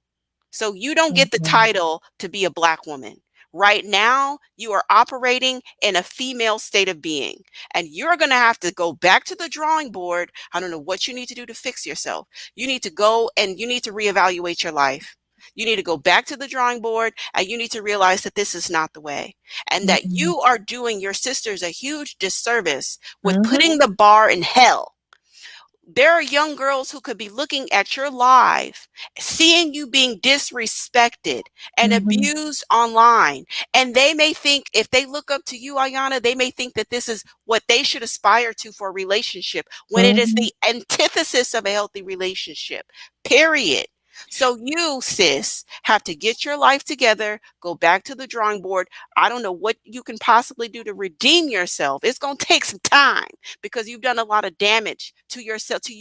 S1: So you don't
S5: mm,
S1: get the
S5: mm,
S1: title to be a black woman. Right now, you are operating in a female state of being, and you're going to have to go back to the drawing board. I don't know what you need to do to fix yourself. You need to go and you need to reevaluate your life. You need to go back to the drawing board and you need to realize that this is not the way and
S5: mm,
S1: that
S5: mm,
S1: you are doing your sisters a huge disservice with
S5: mhm,
S1: putting the bar in hell. There are young girls who could be looking at your live, seeing you being disrespected and
S5: mhm,
S1: abused online. And they may think, if they look up to you, Ayana, they may think that this is what they should aspire to for a relationship when it is
S5: mhm,
S1: the antithesis of a healthy relationship, period. So you, sis, have to get your life together, go back to the drawing board. I don't know what you can possibly do to redeem yourself. It's going to take some time because you've done a lot of damage to yourself, to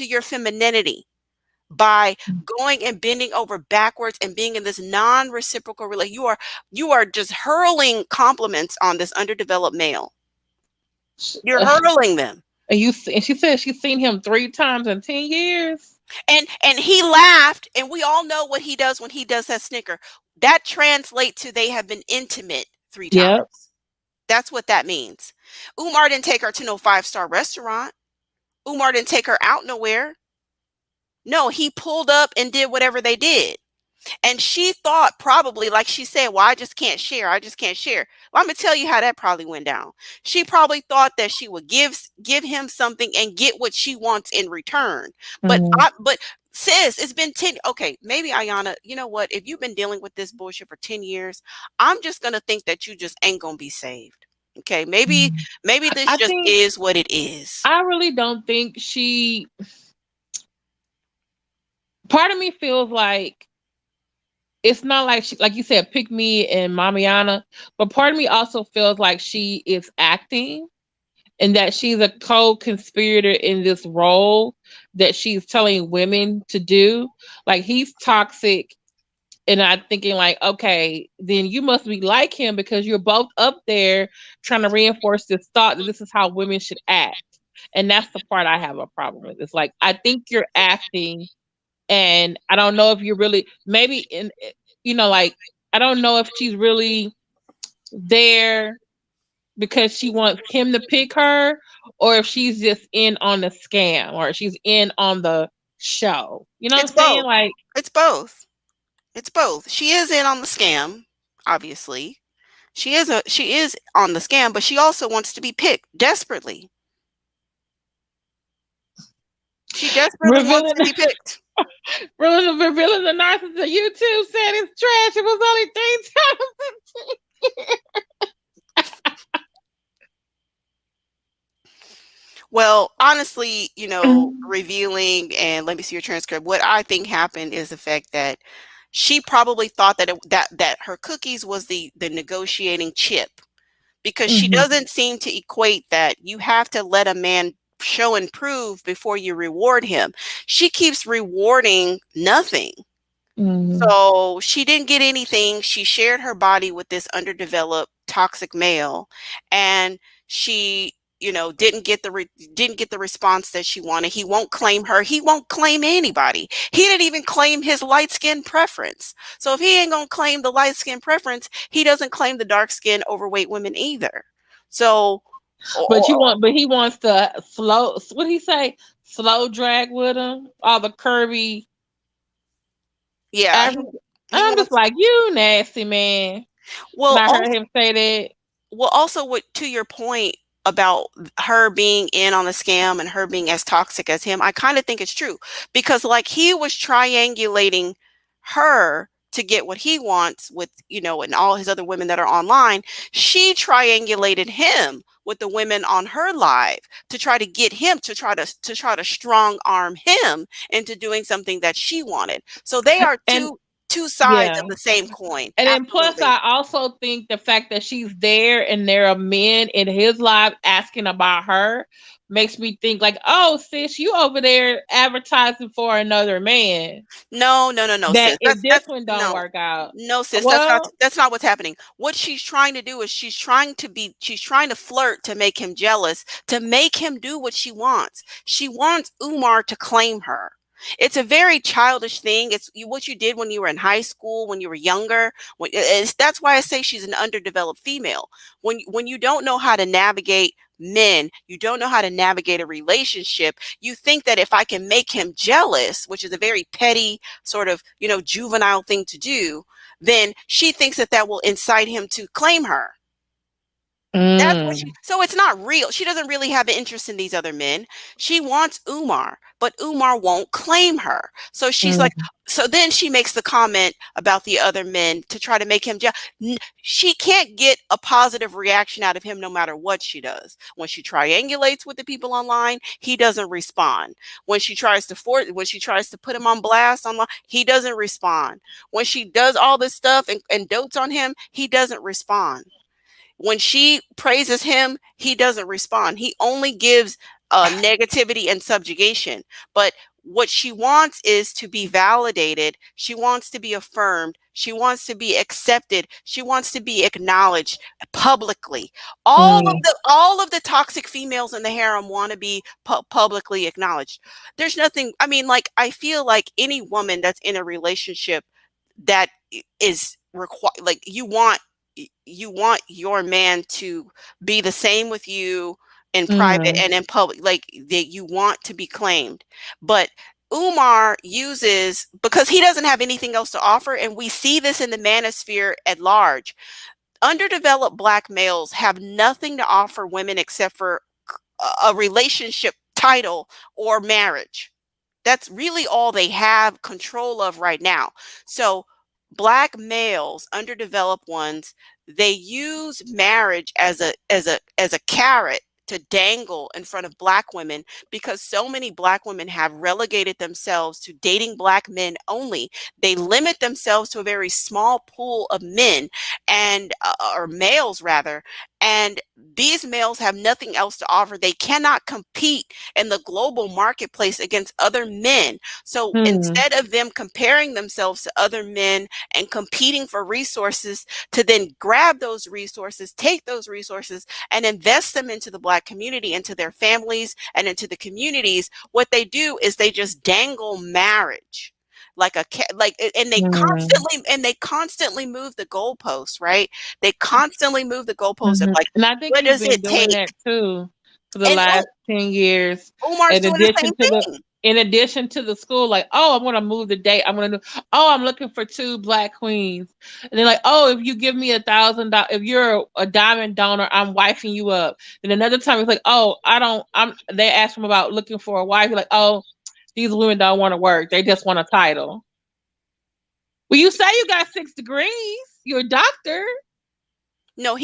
S1: your femininity by going and bending over backwards and being in this non-reciprocal relationship. You are just hurling compliments on this underdeveloped male. You're hurling them.
S5: and she said she's seen him 3 times in 10 years.
S1: And he laughed, and we all know what he does when he does that snicker. That translates to they have been intimate 3 times.
S5: Yep.
S1: That's what that means. Umar didn't take her to no five-star restaurant. Umar didn't take her out nowhere. No, he pulled up and did whatever they did. And she thought probably, like she said, well, I just can't share. I just can't share. Well, I'm gonna tell you how that probably went down. She probably thought that she would give him something and get what she wants in return.
S5: Mhm,
S1: But sis, it's been 10. Okay, maybe Ayana, you know what? If you've been dealing with this bullshit for 10 years, I'm just gonna think that you just ain't gonna be saved. Okay,
S5: mhm.
S1: maybe this
S5: I
S1: just
S5: think
S1: is what it is.
S5: I really don't think she. Part of me feels like it's not like she, like you said, pick me and Mamiana, but part of me also feels like she is acting and that she's a co-conspirator in this role that she's telling women to do. Like he's toxic, and I'm thinking like, okay, then you must be like him because you're both up there trying to reinforce this thought that this is how women should act. And that's the part I have a problem with. It's like I think you're acting, and I don't know if you're really maybe in, like I don't know if she's really there because she wants him to pick her, or if she's just in on the scam, or she's in on the show. You know what
S1: It's
S5: I'm saying?
S1: both.
S5: Like,
S1: It's both. It's both. She is in on the scam, obviously. She is on the scam, but she also wants to be picked desperately. She desperately wants
S5: revealing
S1: to be picked.
S5: revealing the narcissist of YouTube said it's trash. It was only 3 times.
S1: Well, honestly, revealing and let me see your transcript. What I think happened is the fact that she probably thought that that her cookies was the negotiating chip because she
S5: Mhm,
S1: doesn't seem to equate that you have to let a man show and prove before you reward him. She keeps rewarding nothing.
S5: mhm,
S1: So she didn't get anything. She shared her body with this underdeveloped toxic male, and she didn't get the response that she wanted. He won't claim her. He won't claim anybody. He didn't even claim his light skin preference. So if he ain't gonna claim the light skin preference, he doesn't claim the dark skin overweight women either. So,
S5: But he wants to slow. What did he say? Slow drag with him. All the curvy
S1: yeah,
S5: African.
S1: he
S5: I'm just
S1: wants.
S5: like, you nasty man. And
S1: Well,
S5: I heard
S1: also,
S5: him say that.
S1: what to your point about her being in on the scam and her being as toxic as him, I kind of think it's true because like he was triangulating her to get what he wants with, and all his other women that are online. She triangulated him with the women on her live to try to get him to try to strong arm him into doing something that she wanted. So they are
S5: And
S1: two sides
S5: yeah.
S1: of the same coin.
S5: And then plus
S1: Absolutely.
S5: I also think the fact that she's there and there are men in his life asking about her makes me think like, oh sis, you over there advertising for another man.
S1: No, no, no, no,
S5: That
S1: sis.
S5: if this one don't
S1: No,
S5: work out.
S1: no, sis.
S5: Well,
S1: That's not what's happening. What she's trying to do is she's trying to flirt to make him jealous, to make him do what she wants. She wants Umar to claim her. It's a very childish thing. What you did when you were in high school, when you were younger. That's why I say she's an underdeveloped female. When you don't know how to navigate men, you don't know how to navigate a relationship. You think that if I can make him jealous, which is a very petty sort of, juvenile thing to do, then she thinks that that will incite him to claim her.
S5: mm,
S1: So it's not real. She doesn't really have an interest in these other men. She wants Umar, but Umar won't claim her. So she's like,
S5: mm,
S1: so then she makes the comment about the other men to try to make him she can't get a positive reaction out of him no matter what she does. When she triangulates with the people online, he doesn't respond. When she tries to put him on blast online, he doesn't respond. When she does all this stuff and dotes on him, he doesn't respond. When she praises him, he doesn't respond. He only gives negativity and subjugation. But what she wants is to be validated. She wants to be affirmed. She wants to be accepted. She wants to be acknowledged publicly.
S5: mm,
S1: All of the toxic females in the harem want to be publicly acknowledged. There's nothing. I mean, like I feel like any woman that's in a relationship that is required, like you want your man to be the same with you in private
S5: mm,
S1: and in public, like that you want to be claimed. But Umar uses, because he doesn't have anything else to offer, and we see this in the manosphere at large. Underdeveloped black males have nothing to offer women except for a relationship title or marriage. That's really all they have control of right now. So black males, underdeveloped ones, they use marriage as a carrot to dangle in front of black women because so many black women have relegated themselves to dating black men only. They limit themselves to a very small pool of men and or males rather, and these males have nothing else to offer. They cannot compete in the global marketplace against other men. So
S5: mm,
S1: instead of them comparing themselves to other men and competing for resources to then grab those resources, take those resources and invest them into the black community, into their families and into the communities, what they do is they just dangle marriage like and
S5: mm,
S1: they constantly move the goalposts, right? They constantly move the goalposts of
S5: mhm.
S1: like,
S5: And I think
S1: what
S5: he's
S1: does it
S5: been doing
S1: take?
S5: that too for the
S1: And
S5: last 10 years.
S1: Omar's
S5: In
S1: doing the
S5: addition
S1: same
S5: to
S1: thing.
S5: the school, like, oh, I'm gonna move the date. Oh, I'm looking for two black queens. And they're like, oh, if you give me $1,000, if you're a diamond donor, I'm wifing you up. And another time it's like, oh, I don't they ask him about looking for a wife. He's like, oh, these women don't want to work. They just want a title. Well, you say you got 6 degrees. You're a doctor.
S1: No,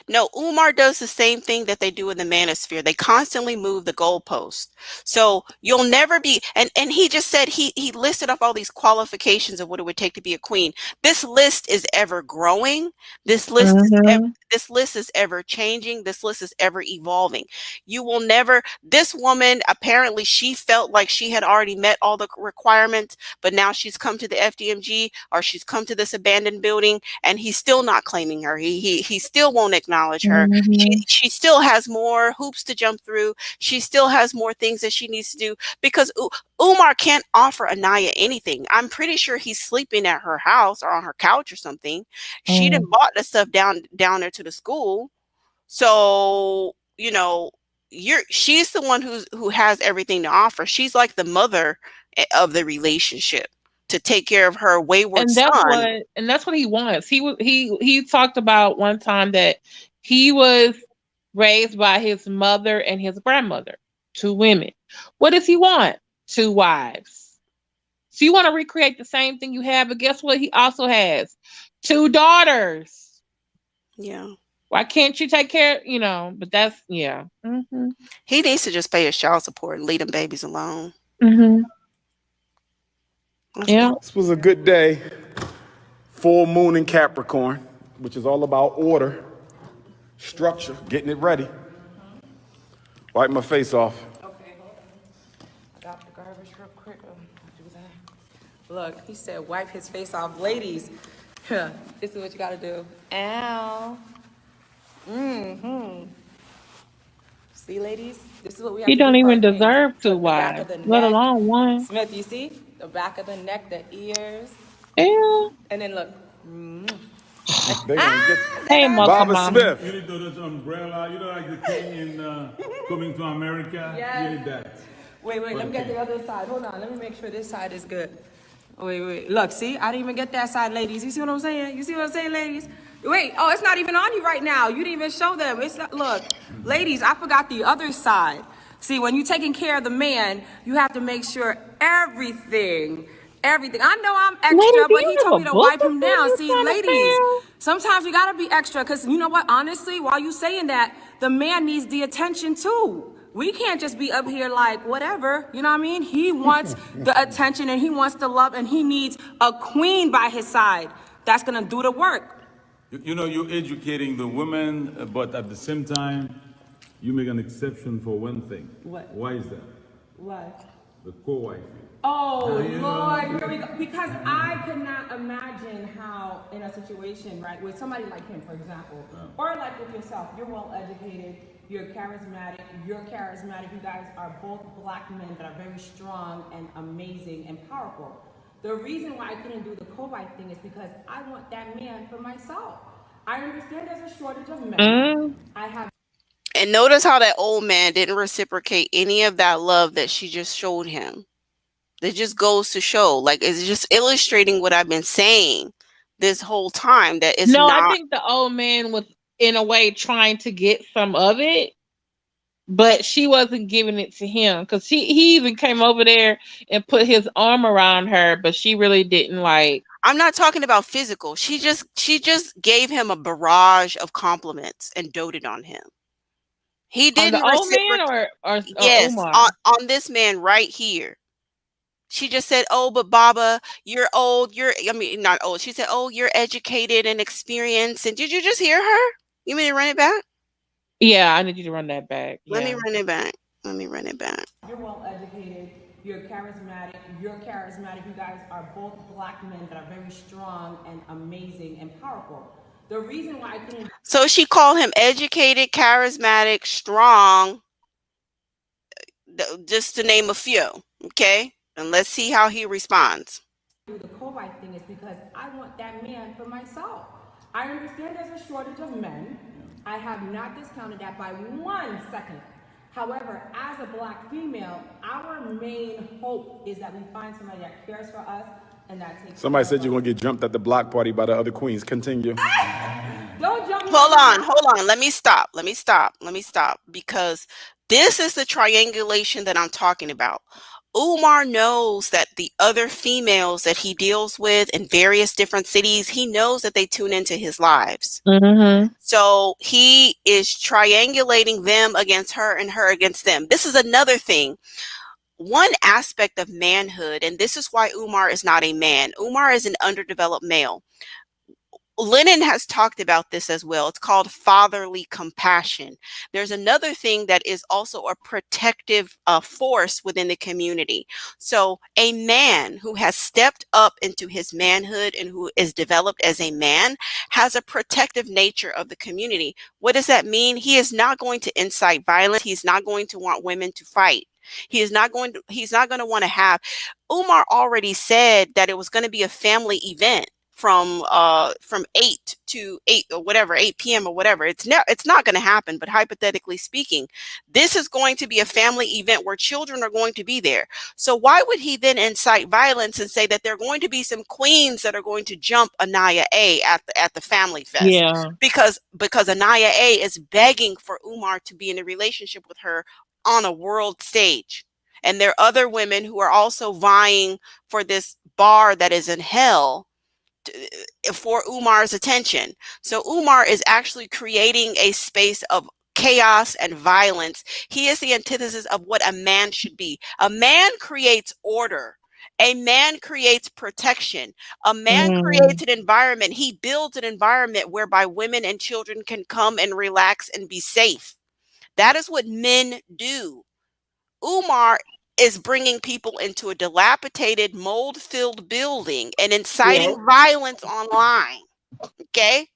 S1: no, Umar does the same thing that they do in the manosphere. They constantly move the goalpost. So you'll never be, and he just said he listed off all these qualifications of what it would take to be a queen. This list is ever growing. This list is
S5: Mm-hmm.
S1: this list is ever changing. This list is ever evolving. You will never, this woman, apparently she felt like she had already met all the requirements, but now she's come to the FDMG or she's come to this abandoned building and he's still not claiming her. He still won't acknowledge her.
S5: Mm-hmm.
S1: She still has more hoops to jump through. She still has more things that she needs to do because Umar can't offer Anaya anything. I'm pretty sure he's sleeping at her house or on her couch or something. She done bought the stuff down there to the school. So, you know, she's the one who has everything to offer. She's like the mother of the relationship to take care of her wayward son.
S5: And that's what he wants. He talked about one time that he was raised by his mother and his grandmother, 2 women. What does he want? 2 wives. So you want to recreate the same thing you have, but guess what? He also has 2 daughters.
S1: Yeah.
S5: Why can't you take care? But that's yeah. Mm-hmm.
S1: He needs to just pay his child support and leave them babies alone.
S5: Mm-hmm. Yeah.
S2: This was a good day. Full moon in Capricorn, which is all about order, structure, getting it ready. Wipe my face off.
S3: Okay, hold on. I got the garbage real quick. Do that. Look, he said wipe his face off. Ladies, this is what you gotta do. Ow. See, ladies? This is what we have
S5: He
S3: to do.
S5: don't
S3: for
S5: even
S3: our queens.
S5: deserve
S3: Look,
S5: 2
S3: the back
S5: wives,
S3: of the
S5: let
S3: neck.
S5: alone 1.
S3: Smith, you see? The back of the neck, the ears.
S5: Yeah.
S3: And then look.
S2: They gonna get
S5: Hey,
S2: Baba
S5: Mama.
S2: Smith.
S6: You need those umbrella, like the king in Coming to America.
S3: Yes.
S6: You need that.
S3: Wait, let me get the other side. Hold on, let me make sure this side is good. Wait. Look, see? I didn't even get that side, ladies. You see what I'm saying? You see what I'm saying, ladies? Wait, oh, it's not even on you right now. You didn't even show them. It's not, look, ladies, I forgot the other side. See, when you're taking care of the man, you have to make sure everything. I know I'm extra,
S5: Lady, do
S3: but
S5: you
S3: he
S5: have
S3: told
S5: a
S3: me to
S5: book
S3: wipe
S5: or
S3: him down.
S5: something
S3: See,
S5: you're trying to
S3: ladies,
S5: sell?
S3: sometimes you gotta be extra, because you know what? Honestly, while you saying that, the man needs the attention too. We can't just be up here like whatever, you know what I mean? He wants the attention and he wants the love and he needs a queen by his side that's gonna do the work.
S6: You're educating the women, but at the same time, you make an exception for one thing.
S3: What?
S6: Why is that?
S3: What?
S6: The co-wife.
S3: Oh, Lord, here we go. Because I could not imagine how, in a situation, right, with somebody like him, for example, or like with yourself, you're well educated, you're charismatic. You guys are both black men that are very strong and amazing and powerful. The reason why I couldn't do the co-wife thing is because I want that man for myself. I understand there's a shortage of men. I have.
S1: And notice how that old man didn't reciprocate any of that love that she just showed him. It just goes to show, like, it's just illustrating what I've been saying this whole time, that it's
S5: No, I
S1: not.
S5: think the old man was in a way trying to get some of it, but she wasn't giving it to him, because he even came over there and put his arm around her, but she really didn't like.
S1: I'm not talking about physical. She just gave him a barrage of compliments and doted on him. He
S5: On the
S1: didn't
S5: old man
S1: reciprocate.
S5: or
S1: Yes,
S5: Umar?
S1: on this man right here. She just said, "Oh, but Baba, you're old. I mean, not old." She said, "Oh, you're educated and experienced." And did you just hear her? You mean to run it back?
S5: Yeah, I need you to run that back.
S1: Let me
S5: Yeah.
S1: run it back. Let me run it back.
S3: You're well educated, you're charismatic. You guys are both black men that are very strong and amazing and powerful. The reason why I couldn't.
S1: So she called him educated, charismatic, strong, just to name a few. Okay? And let's see how he responds.
S3: Do the co-wife thing is because I want that man for myself. I understand there's a shortage of men. I have not discounted that by 1 second. However, as a black female, our main hope is that we find somebody that cares for us and that takes.
S2: Somebody said you're gonna get jumped at the block party by the other queens. Continue.
S3: Don't jump me.
S1: Hold on. Let me stop. Because this is the triangulation that I'm talking about. Umar knows that the other females that he deals with in various different cities, he knows that they tune into his lives.
S5: Mm-hmm.
S1: So he is triangulating them against her and her against them. This is another thing. One aspect of manhood, and this is why Umar is not a man. Umar is an underdeveloped male. Lenin has talked about this as well. It's called fatherly compassion. There's another thing that is also a protective force within the community. So, a man who has stepped up into his manhood and who is developed as a man has a protective nature of the community. What does that mean? He is not going to incite violence. He's not going to want women to fight. He's not going to want to have. Umar already said that it was going to be a family event from 8 to 8 or whatever, 8 p.m. or whatever. It's not going to happen, but hypothetically speaking, this is going to be a family event where children are going to be there. So why would he then incite violence and say that there are going to be some queens that are going to jump Anaya A at the family fest?
S5: Yeah.
S1: Because Anaya A is begging for Umar to be in a relationship with her on a world stage. And there are other women who are also vying for this bar that is in hell for Umar's attention. So Umar is actually creating a space of chaos and violence. He is the antithesis of what a man should be. A man creates order. A man creates protection. A man
S5: Mm.
S1: creates an environment. He builds an environment whereby women and children can come and relax and be safe. That is what men do. Umar is bringing people into a dilapidated, mold-filled building and
S5: Yeah.
S1: inciting violence online. Okay?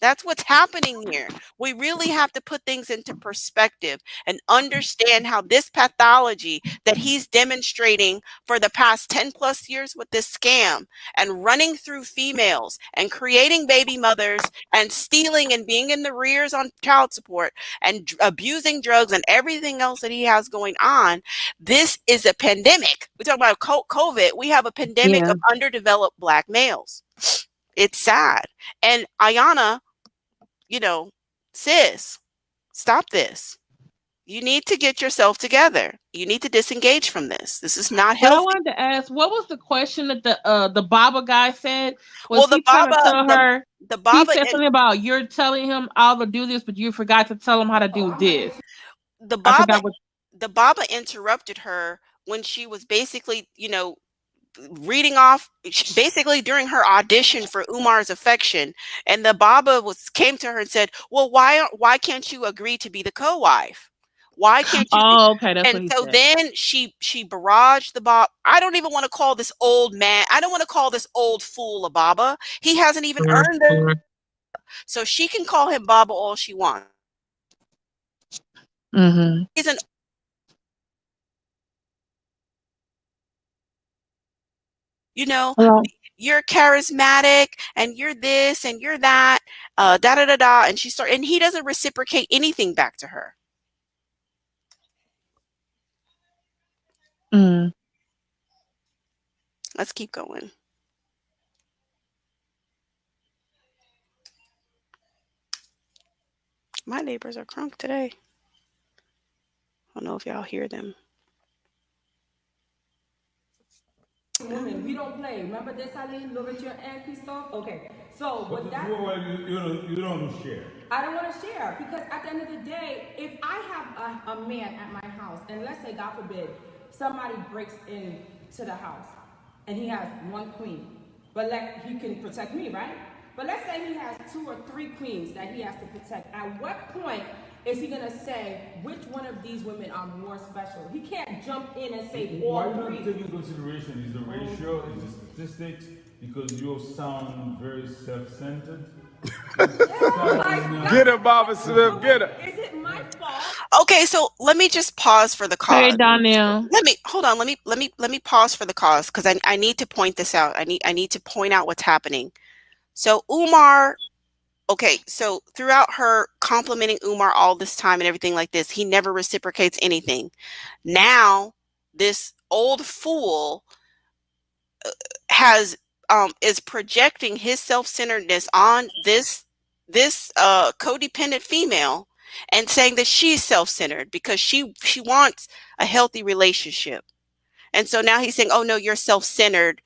S1: That's what's happening here. We really have to put things into perspective and understand how this pathology that he's demonstrating for the past 10 plus years with this scam and running through females and creating baby mothers and stealing and being in the rears on child support and abusing drugs and everything else that he has going on. This is a pandemic. We talk about COVID. We have a pandemic
S5: Yeah.
S1: of underdeveloped Black males. It's sad. And Ayana, sis, stop this. You need to get yourself together. You need to disengage from this. This is not
S5: But I
S1: healthy.
S5: wanted to ask, what was the question that the Baba guy said?
S1: Well,
S5: Was he trying to tell her?
S1: the
S5: He
S1: Baba,
S5: said something about you're telling him how to do this, but you forgot to tell him how to do this.
S1: the
S5: I
S1: Baba,
S5: forgot what.
S1: the Baba interrupted her when she was basically, reading off basically during her audition for Umar's affection, and the Baba came to her and said, "Well, why can't you agree to be the co-wife? Why can't you be?"
S5: Oh, okay, that's
S1: And
S5: what he
S1: so
S5: said.
S1: then she barraged the Baba. I don't even want to call this old man. I don't want to call this old fool a Baba. He hasn't even earned it. So she can call him Baba all she wants.
S5: Mm-hmm.
S1: He's an you know
S5: Well,
S1: you're charismatic and you're this and you're that, da da da da, and and he doesn't reciprocate anything back to her.
S5: mm.
S1: Let's keep going. My neighbors are crunk today. I don't know if y'all hear them.
S3: Women, we don't play. Remember this, Eileen? Louverture and Christophe? Okay. So
S6: But
S3: with that,
S6: you don't share.
S3: I don't want to share because at the end of the day, if I have a man at my house, and let's say, God forbid, somebody breaks into the house and he has one queen, but he can protect me, right? But let's say he has 2 or 3 queens that he has to protect. At what point is he gonna say which one of these women are more special? He can't jump in and say
S6: Why
S3: all
S6: not
S3: 3.
S6: take into consideration is the ratio, is the statistics, because you sound very self-centered.
S2: Get her, Baba Smith. Get her.
S3: Is it my fault?
S1: Okay, so let me just pause for the
S5: Hey,
S1: cause.
S5: Donnell.
S1: Let me hold on. Let me pause for the cause because I need to point this out. I need to point out what's happening. So Umar, okay, so throughout her complimenting Umar all this time and everything like this, he never reciprocates anything. Now, this old fool has is projecting his self-centeredness on this codependent female and saying that she's self-centered because she wants a healthy relationship. And so now he's saying, "Oh no, you're self-centered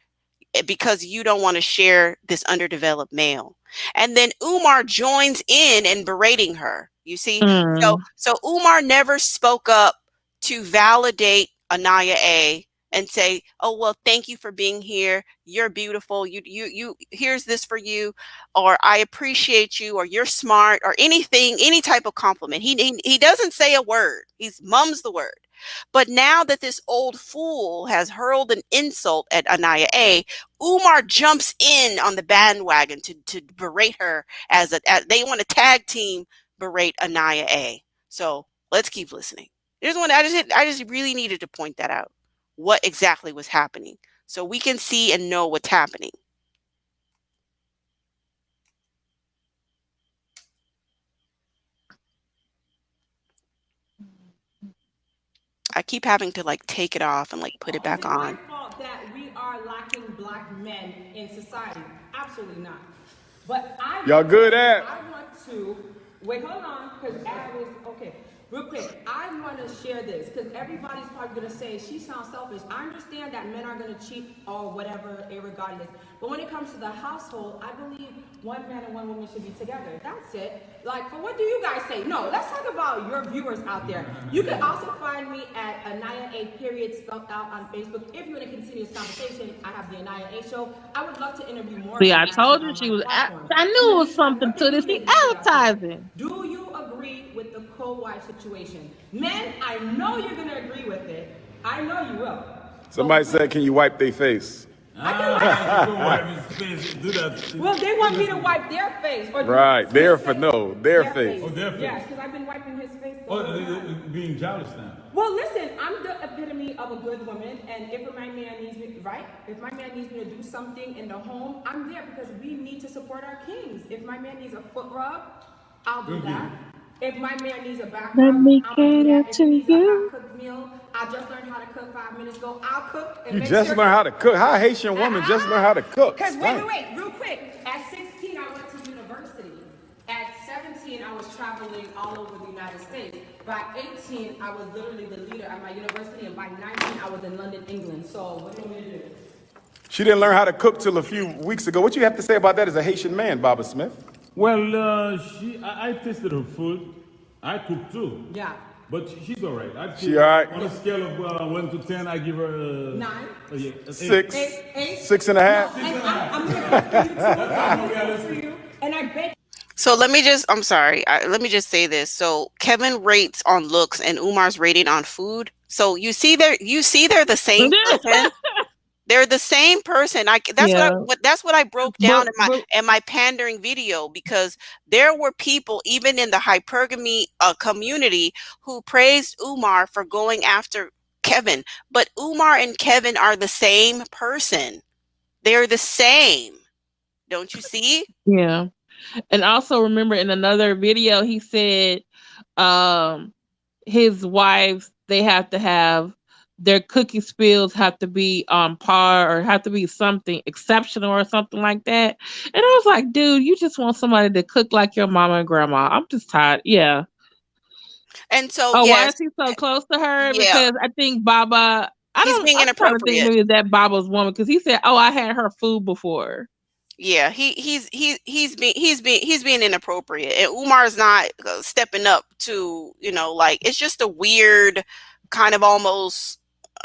S1: because you don't want to share this underdeveloped male." And then Umar joins in and berating her. You see? So
S5: Mm.
S1: so Umar never spoke up to validate Anaya A and say, "Oh, well, thank you for being here. You're beautiful. You here's this for you," or "I appreciate you," or "You're smart," or anything, any type of compliment. He doesn't say a word. He's mums the word. But now that this old fool has hurled an insult at Anaya A, Umar jumps in on the bandwagon to berate her as they want to tag team berate Anaya A. So let's keep listening. I just really needed to point that out. What exactly was happening so we can see and know what's happening. I keep having to like take it off and like put it
S3: Is
S1: back
S3: it my
S1: on.
S3: fault that we are lacking black men in society? Absolutely not. But
S2: Y'all good at?
S3: I want to wait. Hold on, because I was okay. Real quick, I want to share this because everybody's probably gonna say she sounds selfish. I understand that men are gonna cheat or whatever, irregardless. But when it comes to the household, I believe one man and one woman should be together. That's it. Like, but what do you guys say? No, let's talk about your viewers out there. You can also find me at Anaya A period spelled out on Facebook. If you want to continue this conversation, I have the Anaya A show. I would love to interview more
S5: See,
S3: of
S5: I
S3: you actually
S5: told you
S3: on
S5: she
S3: my
S5: was.
S3: platform.
S5: I
S3: In
S5: knew
S3: the
S5: it was
S3: meantime,
S5: something
S3: what can
S5: to
S3: you
S5: this. He
S3: ladies say out there?
S5: advertising.
S3: Do you agree with the co-wife situation? Men, I know you're going to agree with it. I know you will.
S2: Somebody said, "Can you wipe their face?"
S6: Don't wipe his face. Do that.
S3: Well, they want me to wipe their face. Or
S2: Right,
S3: their
S2: their face.
S6: Oh, their face.
S3: Yes, because I've been wiping his face. the
S6: Oh,
S3: whole time.
S6: being jealous now.
S3: Well, listen, I'm the epitome of a good woman, and if my man needs me, right? If my man needs me to do something in the home, I'm there because we need to support our kings. If my man needs a foot rub, I'll do that. If my man needs a back
S5: Let
S3: rub,
S5: me
S3: I'm gonna do
S5: cater
S3: that. If
S5: to
S3: he needs a
S5: you.
S3: hot cooked meal, I just learned how to cook 5 minutes ago. I'll cook and
S2: You
S3: make
S2: just
S3: sure.
S2: learn how to cook. How a Haitian woman just learn how to cook?
S3: Because
S2: Dang.
S3: wait, real quick. At 16, I went to university. At 17, I was traveling all over the United States. By 18, I was literally the leader at my university, and by 19, I was in London, England. So what do you want me to do?
S2: She didn't learn how to cook till a few weeks ago. What you have to say about that as a Haitian man, Baba Smith?
S6: Well, I tasted her food. I cook too.
S3: Yeah.
S6: But she's all right.
S2: She all right?
S6: On a scale of 1 to 10, I give her a
S3: 9.
S6: yeah, an
S2: 6,
S3: Eight.
S2: 6 and a half.
S3: No, and I'm gonna cook for you too. I'm gonna cook for you. And I bet.
S1: So I'm sorry. Let me just say this. So Kevin rates on looks and Umar's rating on food. So you see they're the same person. They're the same person.
S5: Yeah,
S1: That's what I broke down
S5: but
S1: in my pandering video, because there were people even in the hypergamy community who praised Umar for going after Kevin. But Umar and Kevin are the same person. They're the same. Don't you see?
S5: yeah. And also remember in another video he said his wives, they have to have their cookie spills have to be on par or have to be something exceptional or something like that. And I was like, dude, you just want somebody to cook like your mama and grandma. I'm just tired. Yeah.
S1: And so
S5: Oh, why
S1: yes,
S5: is he so close to her?
S1: yeah,
S5: Because I think Baba,
S1: he's being
S5: I'm trying to think
S1: inappropriate.
S5: maybe that Baba's woman because he said, oh, I had her food before.
S1: Yeah, he's being inappropriate, and Umar's not stepping up to, like, it's just a weird kind of almost,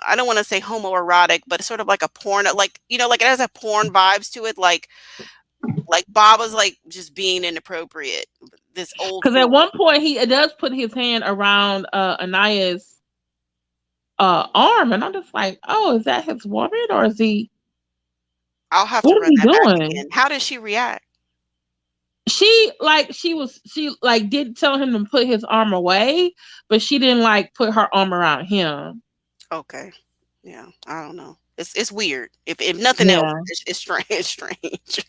S1: I don't want to say homoerotic, but it's sort of like a porn, like, like it has a porn vibes to it, like Baba's like just being inappropriate. This old
S5: Because at
S1: fool.
S5: one point he does put his hand around Anaya's arm, and I'm just like, oh, is that his woman or is he?
S1: I'll have to
S5: What is
S1: run
S5: he
S1: that back
S5: doing?
S1: again. How did she react?
S5: She did tell him to put his arm away, but she didn't like put her arm around him.
S1: Okay, yeah, I don't know. It's weird. If nothing else,
S5: Yeah.
S1: it's strange. It's strange.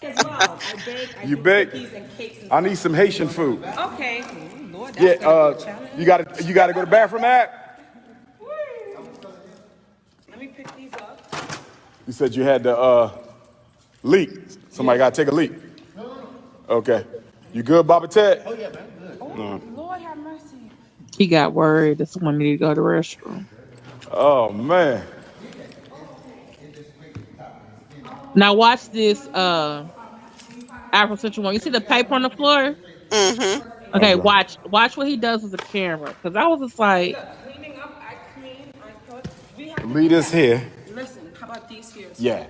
S3: As well, I bake. I
S2: You
S3: do
S2: bake?
S3: cookies and cakes and
S2: I need some Haitian food.
S3: Okay. Lord, that's
S2: Yeah,
S3: gonna be a challenge.
S2: you gotta go to the bathroom, Matt?
S3: Let me pick these up.
S2: You said you had to leak. Somebody gotta take a leak. Okay. You good, Baba Ted?
S4: Oh, yeah, man. Good.
S3: Lord have mercy.
S5: He got worried that someone needed to go to the restroom.
S2: Oh man.
S5: Now watch this Afrocentric one. You see the paper on the floor?
S1: Mm-hmm.
S5: Okay, watch what he does with the camera. Because I was just like,
S3: Cleaning up, I clean, I cook. We have
S2: Lead us here.
S3: Listen, how about these here?
S2: Yeah.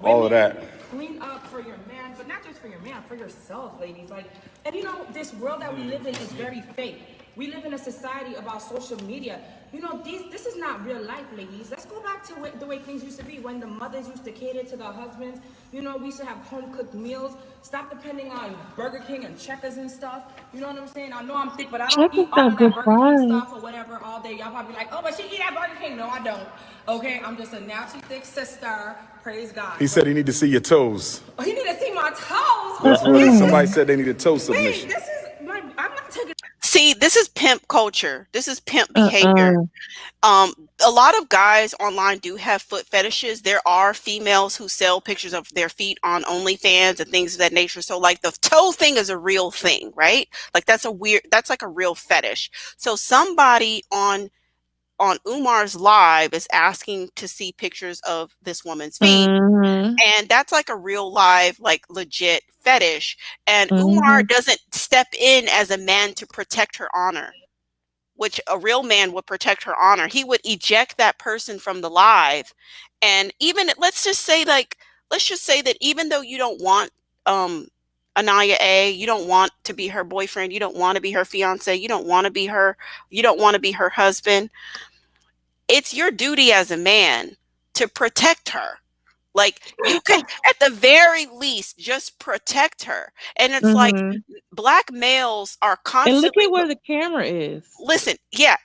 S2: All of that.
S3: Clean up for your man, but not just for your man, for yourself, ladies. Like, and you know, this world that we live in is very fake. We live in a society about social media. You know, this is not real life, ladies. Let's go back to the way things used to be when the mothers used to cater to their husbands. You know, we used to have home-cooked meals. Stop depending on Burger King and Checkers and stuff. You know what I'm saying? I know I'm thick, but I don't eat
S5: Checkers
S3: all
S5: got
S3: of that
S5: good
S3: Burger King
S5: fries.
S3: stuff or whatever all day. Y'all probably like, oh, but she eat at Burger King. No, I don't. Okay, I'm just a naturally thick sister. Praise God.
S2: He said he need to see your toes.
S3: Oh, he need to see my toes.
S2: That's what somebody said they need a toe
S3: Wait,
S2: submission.
S3: this is my. I'm not taking.
S1: See, this is pimp culture. This is pimp behavior. A lot of guys online do have foot fetishes. There are females who sell pictures of their feet on OnlyFans and things of that nature. So like the toe thing is a real thing, right? Like that's like a real fetish. So somebody on Umar's live is asking to see pictures of this woman's feet. And that's like a real live, like legit fetish. And Umar doesn't step in as a man to protect her honor, which a real man would protect her honor. He would eject that person from the live. And even, let's just say that even though you don't want Anaya A, you don't want to be her boyfriend, you don't want to be her fiance, you don't want to be her husband, it's your duty as a man to protect her. Like you could at the very least just protect her. And it's like black males are constantly,
S5: and look at where the camera is.
S1: Listen, yeah,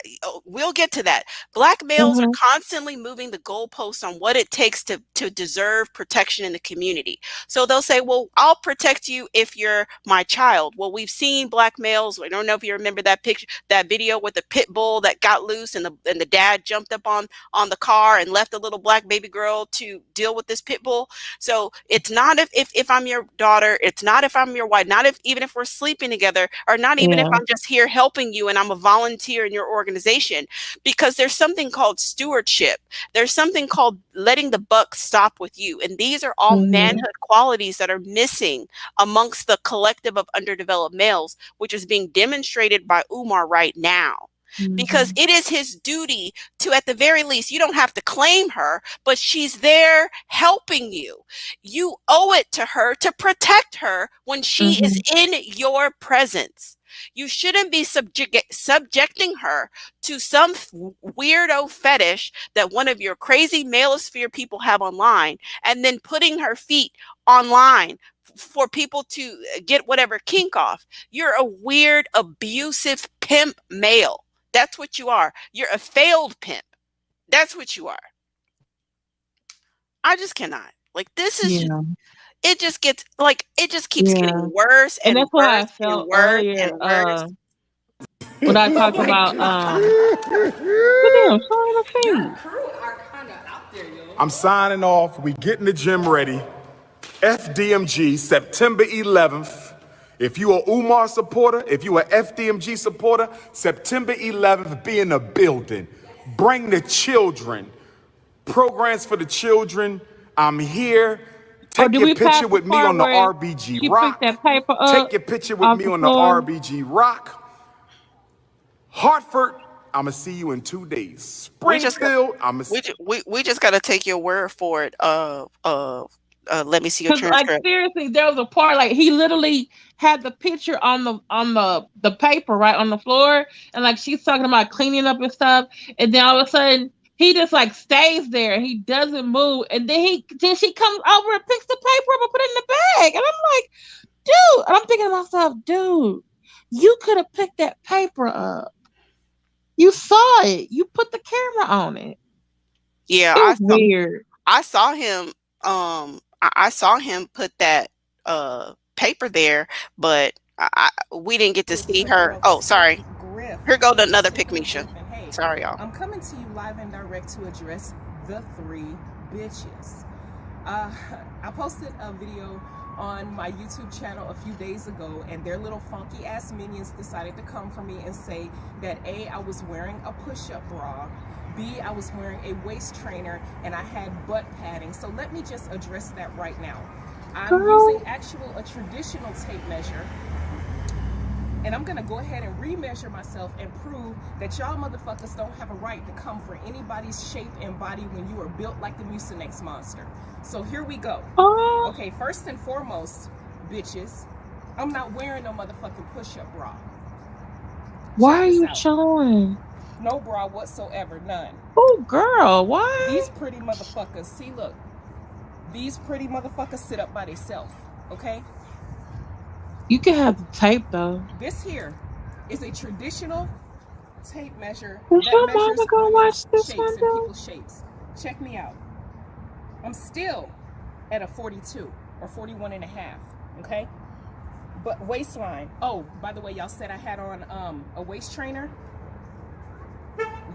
S1: we'll get to that. Black males are constantly moving the goalposts on what it takes to deserve protection in the community. So they'll say, well, I'll protect you if you're my child. Well, we've seen black males. I don't know if you remember that picture, that video with the pit bull that got loose and the dad jumped up on the car and left a little black baby girl to deal with this pit bull. So it's not if I'm your daughter, it's not if I'm your wife, not even if we're sleeping together, or not even if I'm just here helping you and I'm a volunteer in your organization, because there's something called stewardship. There's something called letting the buck stop with you. And these are all manhood qualities that are missing amongst the collective of underdeveloped males, which is being demonstrated by Umar right now. Because it is his duty to, at the very least, you don't have to claim her, but she's there helping you. You owe it to her to protect her when she is in your presence. You shouldn't be subjecting her to some weirdo fetish that one of your crazy malosphere people have online, and then putting her feet online for people to get whatever kink off. You're a weird, abusive pimp male. That's what you are. You're a failed pimp. That's what you are. I just cannot. Like, this is it just gets like, it just keeps getting worse and
S5: that's what I felt earlier. When I talked about
S2: I'm signing off. We getting the gym ready. FDMG, September 11th. If you are Umar supporter, if you are FDMG supporter, September 11th, be in the building. Bring the children. Programs for the children. I'm here. Take your picture with me on the RBG Rock. Take your picture with me on the RBG Rock. Hartford, I'm going to see you in 2 days. Springfield, I'm going to see
S1: we just got to take your word for it. Let me see your transcript.
S5: Like, seriously, there was a part, like, he literally had the picture on the paper right on the floor, and like she's talking about cleaning up and stuff, and then all of a sudden he just like stays there. He doesn't move, and then she comes over and picks the paper up and put it in the bag, and I'm like, dude, and I'm thinking to myself, dude, you could have picked that paper up. You saw it. You put the camera on it.
S1: Yeah,
S5: it was weird.
S1: I saw him. I saw him put that paper there, but we didn't get to see her. Oh, sorry. Here goes another pickmeisha. Sorry, y'all.
S7: I'm coming to you live and direct to address the three bitches. I posted a video on my YouTube channel a few days ago, and their little funky ass minions decided to come for me and say that A, I was wearing a push-up bra, B, I was wearing a waist trainer, and I had butt padding. So let me just address that right now. I'm using a traditional tape measure, And I'm gonna go ahead and remeasure myself and prove that y'all motherfuckers don't have a right to come for anybody's shape and body when you are built like the Mucinex monster. So here we go.
S5: Oh,
S7: Okay, first and foremost, bitches, I'm not wearing no motherfucking push-up bra.
S5: why
S7: Check
S5: are
S7: this
S5: you
S7: out.
S5: showing?
S7: No bra whatsoever, none.
S5: Oh, girl, why?
S7: These pretty motherfuckers, see, look, these pretty motherfuckers sit up by themselves, okay?
S5: You can have the tape though.
S7: This here is a traditional tape measure
S5: Is
S7: that
S5: your mama
S7: measures
S5: gonna watch
S7: women's
S5: this
S7: shapes
S5: one
S7: and
S5: though?
S7: people's shapes. Check me out. I'm still at a 42 or 41 and a half, okay? But waistline. Oh, by the way, y'all said I had on a waist trainer.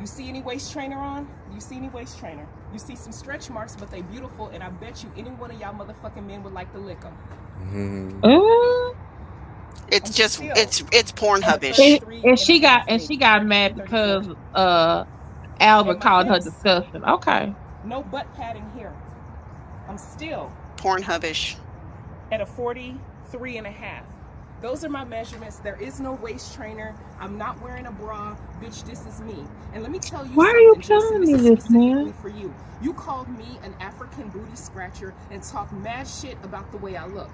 S7: You see any waist trainer on? You see any waist trainer? You see some stretch marks, but they beautiful, and I bet you any one of y'all motherfucking men would like to lick them.
S5: Uh,
S1: It's
S7: I'm
S1: just
S7: still
S1: it's
S7: at a
S1: Pornhub-ish.
S7: 33
S5: and
S7: and a
S5: she got
S7: half
S5: and she
S7: maybe,
S5: got
S7: 33,
S5: mad
S7: 34.
S5: because Albert
S7: And my
S5: called her
S7: hips,
S5: disgusting. Okay.
S7: no butt padding here. I'm still
S1: Pornhub-ish.
S7: at a 43 and a half. Those are my measurements. There is no waist trainer. I'm not wearing a bra. Bitch, this is me. And let me tell you
S5: Why are you
S7: something, Jason.
S5: telling
S7: This
S5: me
S7: is
S5: this,
S7: specifically
S5: man?
S7: for you. You called me an African booty scratcher and talk mad shit about the way I look.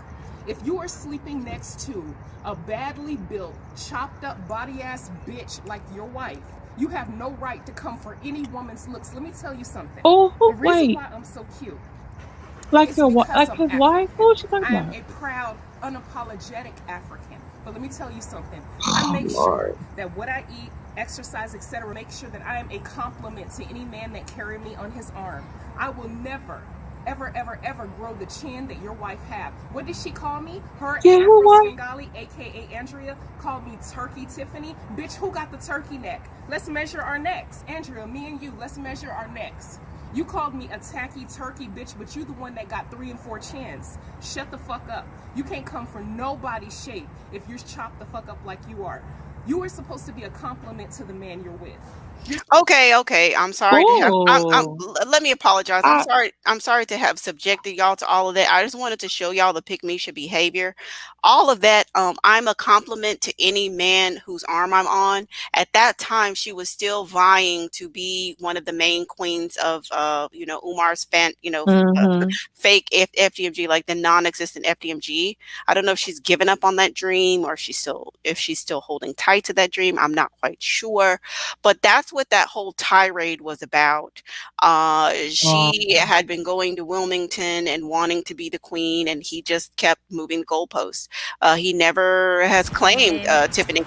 S7: If you are sleeping next to a badly built, chopped up body ass bitch like your wife, you have no right to come for any woman's looks. Let me tell you something.
S5: Oh,
S7: The reason
S5: wait,
S7: why I'm so cute
S5: like
S7: is
S5: your
S7: because
S5: like
S7: I'm
S5: his wife?
S7: African.
S5: Who is she talking
S7: I am
S5: about?
S7: a proud, unapologetic African. But let me tell you something. I
S5: Oh,
S7: make sure
S5: Lord.
S7: that what I eat, exercise, etc., make sure that I am a compliment to any man that carry me on his arm. I will never, ever, ever, ever grow the chin that your wife have. What did she call me? Her
S5: Yeah,
S7: and
S5: who
S7: Afro
S5: wife?
S7: Svengali, aka Andrea, called me Turkey Tiffany. Bitch, who got the turkey neck? Let's measure our necks. Andrea, me and you, let's measure our necks. You called me a tacky turkey bitch, but you the one that got 3 and 4 chins. Shut the fuck up. You can't come for nobody's shape if you're chopped the fuck up like you are. You are supposed to be a compliment to the man you're with.
S1: Okay. I'm sorry to have.
S5: Oh,
S1: Let me apologize. I'm
S5: I
S1: sorry. I'm sorry to have subjected y'all to all of that. I just wanted to show y'all the pickmeisha behavior. All of that. I'm a compliment to any man whose arm I'm on. At that time, she was still vying to be one of the main queens of, Umar's
S5: mm-hmm.
S1: fake FDMG, like the non-existent FDMG. I don't know if she's given up on that dream or if she's still holding tight to that dream. I'm not quite sure, but that's what that whole tirade was about. She
S5: Oh,
S1: had been going to Wilmington and wanting to be the queen, and he just kept moving the goalposts. He never has claimed
S8: Men.
S1: Tiffany.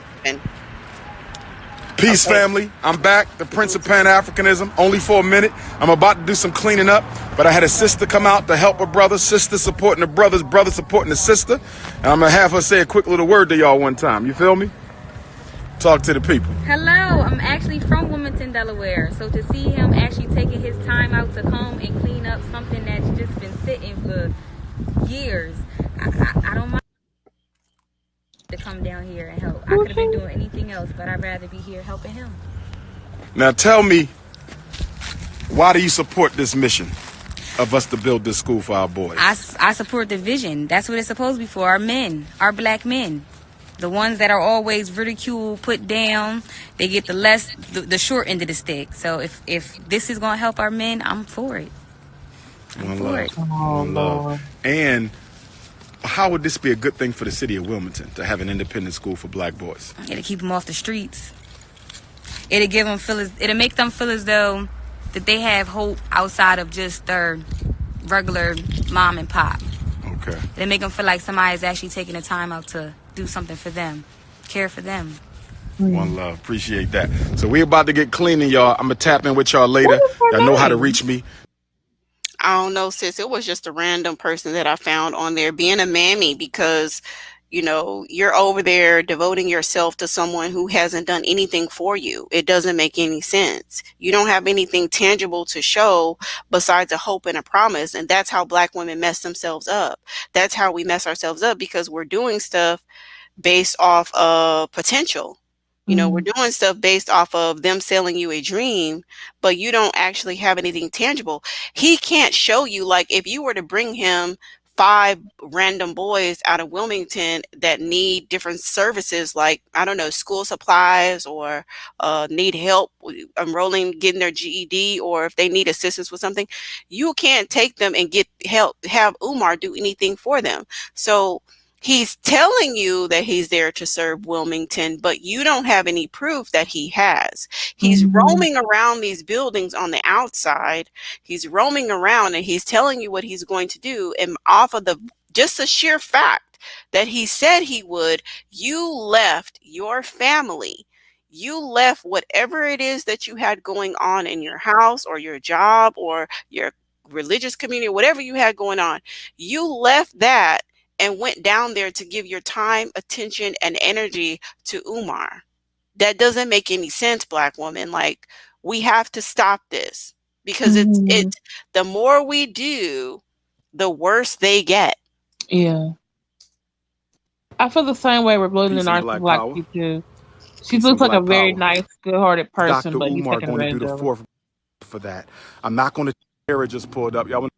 S2: Peace,
S1: Okay.
S2: family. I'm back, the Prince of Pan Africanism, only for a minute. I'm about to do some cleaning up, but I had a sister come out to help a brother, sister supporting the brothers, brother supporting the sister. And I'm going to have her say a quick little word to y'all one time. You feel me? Talk to the people.
S8: Hello, I'm actually from Wilmington, Delaware. So to see him actually taking his time out to come and clean up something that's just been sitting for years, I don't mind to come down here and help. I could have been
S5: okay.
S8: doing anything else, but I'd rather be here helping him.
S2: Now tell me, why do you support this mission of us to build this school for our boys?
S8: I support the vision. That's what it's supposed to be for. Our men, our black men. The ones that are always ridiculed, put down, they get the short end of the stick. So if this is gonna help our men, I'm for it. I'm
S2: One
S8: for
S2: love.
S8: it.
S5: Oh,
S2: One love.
S5: Lord.
S2: And how would this be a good thing for the city of Wilmington to have an independent school for black boys?
S8: It'll keep them off the streets. It'll make them feel as though that they have hope outside of just their regular mom and pop.
S2: Okay.
S8: It'll make them feel like somebody is actually taking the time out to do something for them, care for them.
S2: One love. Appreciate that. So we about to get cleaning, y'all. I'm going to tap in with y'all
S5: What
S2: later.
S5: is
S2: Y'all know
S5: her
S2: how to
S5: name?
S2: reach me.
S1: I don't know, sis. It was just a random person that I found on there being a mammy because, you're over there devoting yourself to someone who hasn't done anything for you. It doesn't make any sense. You don't have anything tangible to show besides a hope and a promise. And that's how Black women mess themselves up. That's how we mess ourselves up because we're doing stuff based off of potential. We're
S5: Mm,
S1: doing stuff based off of them selling you a dream, but you don't actually have anything tangible. He can't show you, like, if you were to bring him 5 random boys out of Wilmington that need different services, like, I don't know, school supplies, or need help enrolling, getting their GED, or if they need assistance with something, you can't take them and get help, have Umar do anything for them. So he's telling you that he's there to serve Wilmington, but you don't have any proof that he has. He's roaming around these buildings on the outside. He's roaming around and he's telling you what he's going to do. And off of the just the sheer fact that he said he would, you left your family. You left whatever it is that you had going on in your house or your job or your religious community, whatever you had going on. You left that and went down there to give your time, attention, and energy to Umar. That doesn't make any sense, Black woman. Like, we have to stop this, because it's the more we do, the worse they get.
S5: Yeah. I feel the same way with Blood
S2: Peace
S5: and
S2: and
S5: Arts
S2: black
S5: Black
S2: power.
S5: too. She
S2: Peace
S5: looks
S2: and
S5: like a
S2: black
S5: very
S2: power.
S5: nice, good-hearted person,
S2: Dr.
S5: but he's
S2: Umar
S5: taking
S2: going to do
S5: advantage
S2: the
S5: of her.
S2: fourth for that. I'm not going to. Hanera just pulled up. Y'all want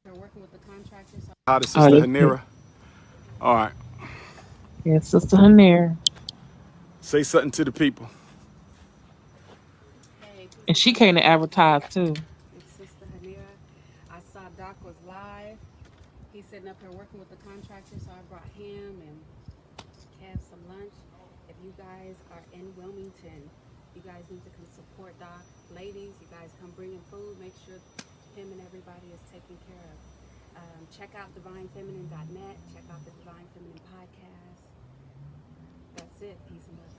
S2: hi to
S5: Oh,
S2: Sister
S5: yes,
S2: Hanera? All right.
S5: yeah, Sister Hanera.
S2: Say something to the people.
S5: And she came to advertise too.
S9: It's Sister Hanera. I saw Doc was live. He's sitting up here working with the contractor, so I brought him and Kev some lunch. If you guys are in Wilmington, you guys need to come support Doc. Ladies, you guys come bring him food. Make sure him and everybody is taken care of. Check out divinefeminine.net. Check out the Divine Feminine podcast. That's it. Peace and love.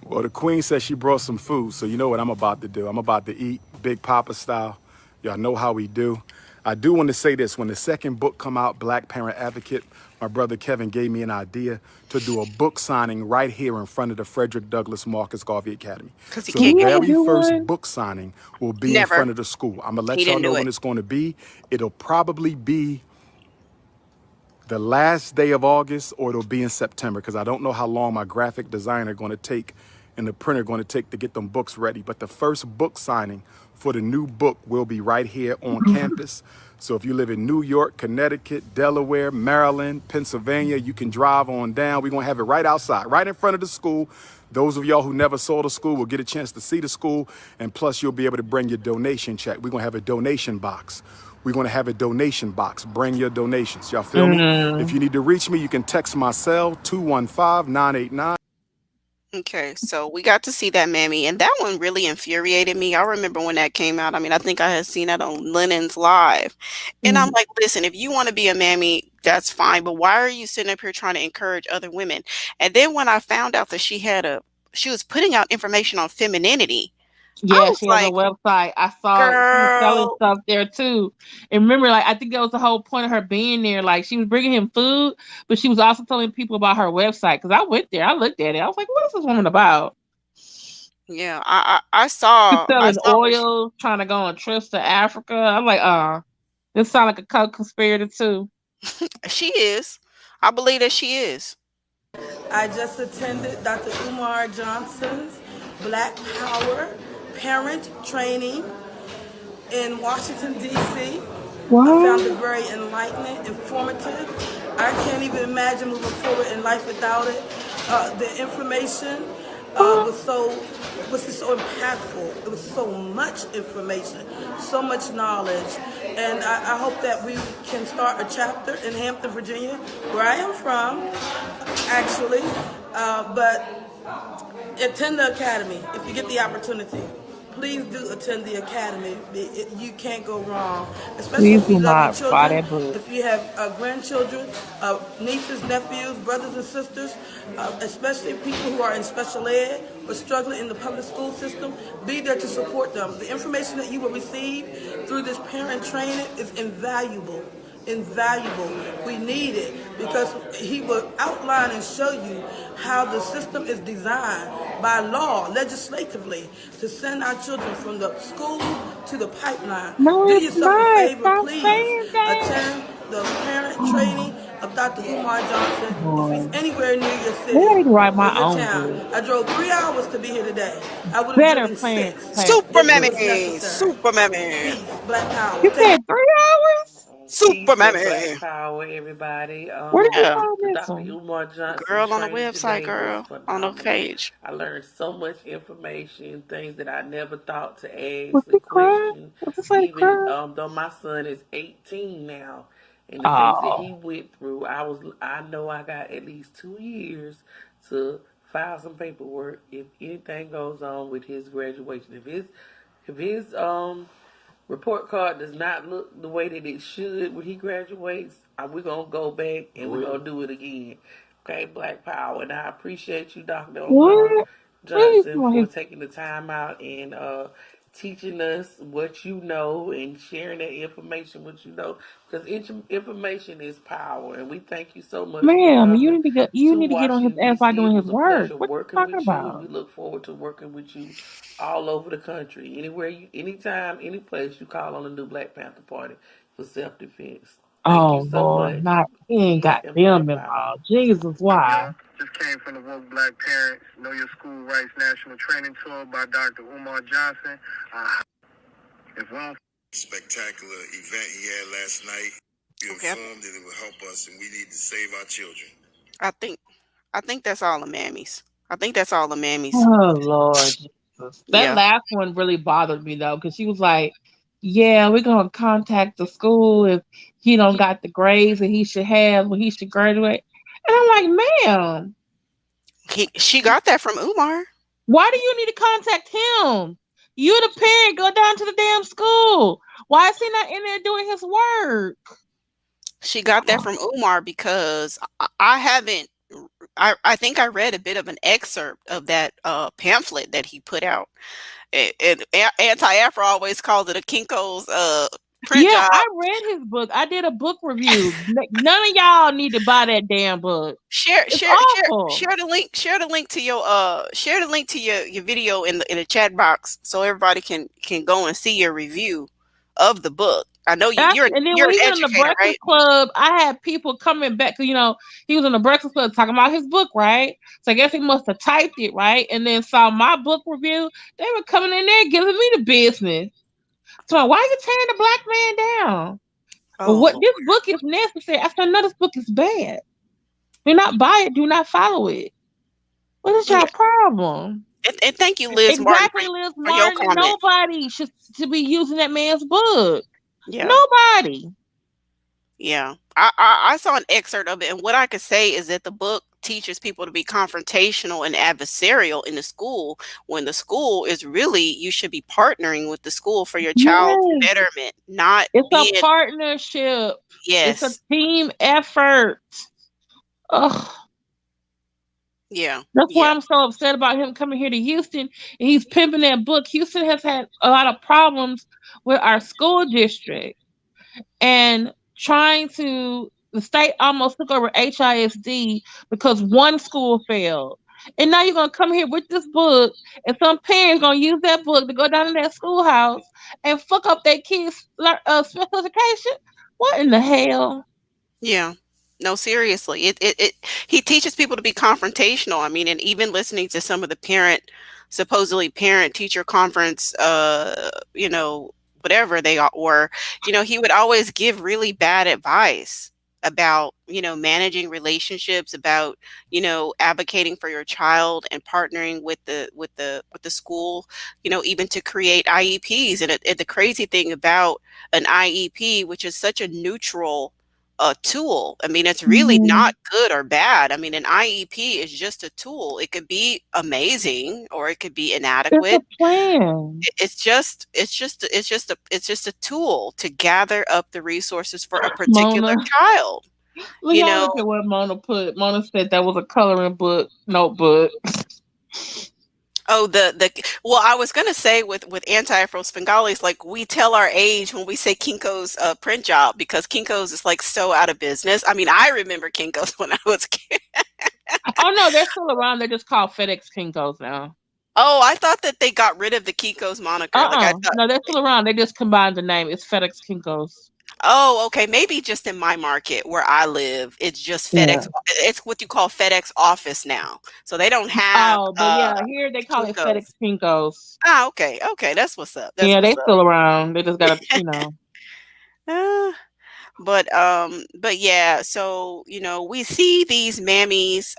S2: Well, the Queen said she brought some food, so you know what I'm about to do. I'm about to eat Big Papa style. Y'all know how we do. I do want to say this. When the second book come out, Black Parent Advocate, my brother Kevin gave me an idea to do a book signing right here in front of the Frederick Douglass Marcus Garvey Academy.
S1: Because he
S2: So the
S1: can't get
S2: very
S1: in.
S2: first book signing will be in
S1: Never.
S2: front of the school. I'm going to let
S1: He
S2: y'all
S1: didn't
S2: know
S1: do
S2: when
S1: it.
S2: it's going to be. It'll probably be the last day of August, or it'll be in September, because I don't know how long my graphic designer going to take and the printer going to take to get them books ready. But the first book signing for the new book will be right here on campus. So if you live in New York, Connecticut, Delaware, Maryland, Pennsylvania, you can drive on down. We're going to have it right outside, right in front of the school. Those of y'all who never saw the school will get a chance to see the school. And plus, you'll be able to bring your donation check. We're going to have a donation box. We're going to have a donation box. Bring your donations. Y'all feel me? If you need to reach me, you can text my cell, 215-989.
S1: Okay, so we got to see that mammy, and that one really infuriated me. I remember when that came out. I mean, I think I had seen that on Lennon's Live. And I'm like, listen, if you want to be a mammy, that's fine, but why are you sitting up here trying to encourage other women? And then when I found out that she was putting out information on femininity, I
S5: Yeah,
S1: was
S5: she has a
S1: like,
S5: website. I saw she was selling
S1: girl,
S5: stuff there too. And remember, like I think that was the whole point of her being there. Like she was bringing him food, but she was also telling people about her website. Because I went there, I looked at it, I was like, "What is this woman about?"
S1: yeah, I
S5: She's
S1: saw
S5: selling
S1: where
S5: oil, trying to go on trips to Africa. I'm like, this sounds like a co-conspirator too.
S1: she is. I believe that she is.
S10: I just attended Dr. Umar Johnson's Black Power Parent Training in Washington, D.C. I found it very enlightening, informative. I can't even imagine moving forward in life without it. The information was just so impactful. It was so much information, so much knowledge. And I hope that we can start a chapter in Hampton, Virginia, where I am from, actually. But attend the academy if you get the opportunity. Please do attend the academy. You can't go wrong, especially
S5: Please
S10: if you
S5: do
S10: love your
S5: not buy
S10: children,
S5: that book.
S10: if you have grandchildren, nieces, nephews, brothers and sisters, especially people who are in special ed or struggling in the public school system. Be there to support them. The information that you will receive through this parent training is invaluable. Invaluable. We need it because he will outline and show you how the system is designed by law, legislatively, to send our children from the school to the pipeline.
S5: No,
S10: Do
S5: it's
S10: yourself a
S5: not.
S10: favor,
S5: Stop
S10: please.
S5: saying that.
S10: Attend the parent training of Dr. Umar Johnson. If he's anywhere near your city
S5: I need to write
S10: or
S5: my
S10: your
S5: own
S10: town.
S5: book.
S10: I drove 3 hours to be here today. I would have
S5: Better
S10: driven
S5: plan
S10: 6
S1: Super
S10: if it
S1: mammy,
S10: was necessary.
S1: super mammy.
S10: Peace, Black Power.
S5: You
S10: Thank
S5: said 3 hours?
S1: Super
S11: Peace and black
S1: mammy.
S11: power, everybody.
S5: Where did you
S1: Yeah,
S5: find this
S11: Dr.
S5: one?
S11: Umar Johnson
S1: girl on the
S11: training
S1: website,
S11: today was
S1: girl on the
S11: phenomenal.
S1: page.
S11: I learned so much information, things that I never thought to
S5: Was
S11: ask
S5: he
S11: and
S5: crying?
S11: question.
S5: Was this lady
S11: Even
S5: crying?
S11: though my son is 18 now, and the things that
S5: Oh,
S11: he went through, I know I got at least 2 years to file some paperwork if anything goes on with his graduation. If his report card does not look the way that it should when he graduates, we're going to go back and we're going to do it again. Okay, Black Power. And I appreciate you, Dr. Omar
S5: what? Please,
S11: Johnson,
S5: like,
S11: for taking the time out and teaching us what you know and sharing that information what you know. Because information is power. And we thank you so much for
S5: ma'am, you
S11: coming
S5: need to get
S11: to
S5: on his
S11: Washington,
S5: ass by
S11: D.C. It
S5: doing his
S11: was a
S5: work.
S11: pleasure
S5: What
S11: working
S5: you talking
S11: with you, and
S5: about?
S11: we look forward to working with you all over the country. Anytime, any place you call on the new Black Panther Party for self defense. Thank you
S5: Oh
S11: so
S5: Lord,
S11: much.
S5: not he ain't
S11: Peace
S5: got
S11: and
S5: them
S11: black power.
S5: involved. Jesus, why?
S4: Just came from the Woke Black Parents Know Your School Rights National Training Tour by Dr. Umar Johnson. If we don't spectacular event he had last night, we
S1: Okay,
S4: informed that it will help us and we need to save our children.
S1: I think I think that's all the mammies. I think that's all the mammies.
S5: Oh Lord Jesus. That
S1: Yeah.
S5: last one really bothered me though, because she was like, yeah, we're gonna contact the school if he don't got the grades that he should have when he should graduate. And I'm like, ma'am,
S1: She got that from Umar.
S5: why do you need to contact him? You the parent, go down to the damn school. Why is he not in there doing his work?
S1: She got that from Umar because I haven't I think I read a bit of an excerpt of that pamphlet that he put out. And Anti-Afro always calls it a Kinko's print
S5: Yeah,
S1: job.
S5: I read his book. I did a book review. None of y'all need to buy that damn book.
S1: Share
S5: It's
S1: share share
S5: awful.
S1: share the link to your share the link to your video in the chat box so everybody can go and see your review of the book. I know
S5: Actually, and then
S1: you're
S5: when
S1: an
S5: he was in the
S1: educator,
S5: Breakfast
S1: right?
S5: Club, I had people coming back. He was in the Breakfast Club talking about his book, right? So I guess he must have typed it, right? And then saw my book review. They were coming in there giving me the business. So why are you tearing the black man down? Well,
S1: Oh
S5: what
S1: Lord.
S5: this book is necessary. I said, no, this book is bad. Do not buy it. Do not follow it. What is
S1: Yeah.
S5: your problem?
S1: And thank you, Liz Martin,
S5: Exactly, Liz
S1: for your
S5: Martin.
S1: comment.
S5: Nobody should to be using that man's book.
S1: Yeah.
S5: Nobody.
S1: Yeah. I saw an excerpt of it, and what I could say is that the book teaches people to be confrontational and adversarial in the school when the school is really you should be partnering with the school for your child's
S5: Yes.
S1: betterment, not
S5: It's a
S1: being
S5: partnership. It's a
S1: yes.
S5: team effort. Ugh.
S1: Yeah.
S5: That's why
S1: Yeah.
S5: I'm so upset about him coming here to Houston and he's pimping that book. Houston has had a lot of problems with our school district and the state almost took over HISD because one school failed. And now you're gonna come here with this book, and some parents gonna use that book to go down to that schoolhouse and fuck up their kids' special education. What in the hell?
S1: Yeah. No, seriously. It he teaches people to be confrontational. I mean, and even listening to some of the supposedly parent teacher conference, whatever they are, or, he would always give really bad advice about, managing relationships, about, advocating for your child and partnering with the school, even to create IEPs. And the crazy thing about an IEP, which is such a neutral tool. I mean, it's really
S5: Mhm.
S1: not good or bad. I mean, an IEP is just a tool. It could be amazing or it could be
S5: It's a
S1: inadequate.
S5: plan.
S1: It's just a tool to gather up the resources for a particular
S5: Mona.
S1: child.
S5: Look,
S1: You
S5: y'all
S1: know,
S5: look at what Mona put. Mona said that was a coloring book notebook.
S1: oh, well, I was gonna say with anti-Afro Spengalis, like we tell our age when we say Kinko's print job because Kinko's is like so out of business. I mean, I remember Kinko's when I was a kid.
S5: Oh no, they're still around. They're just called FedEx Kinkos now.
S1: Oh, I thought that they got rid of the Kinko's moniker. Like I thought.
S5: No, they're still around. They just combined the name. It's FedEx Kinkos.
S1: Oh, okay. Maybe just in my market where I live, it's just
S5: Yeah.
S1: FedEx. It's what you call FedEx Office now. So they don't have
S5: Oh, but yeah, here they call it FedEx
S1: Kinko's.
S5: Kinkos.
S1: Ah, okay. Okay, that's what's up. That's
S5: Yeah, they
S1: what's up.
S5: still around. They just gotta.
S1: Uh, But yeah, so we see these mammies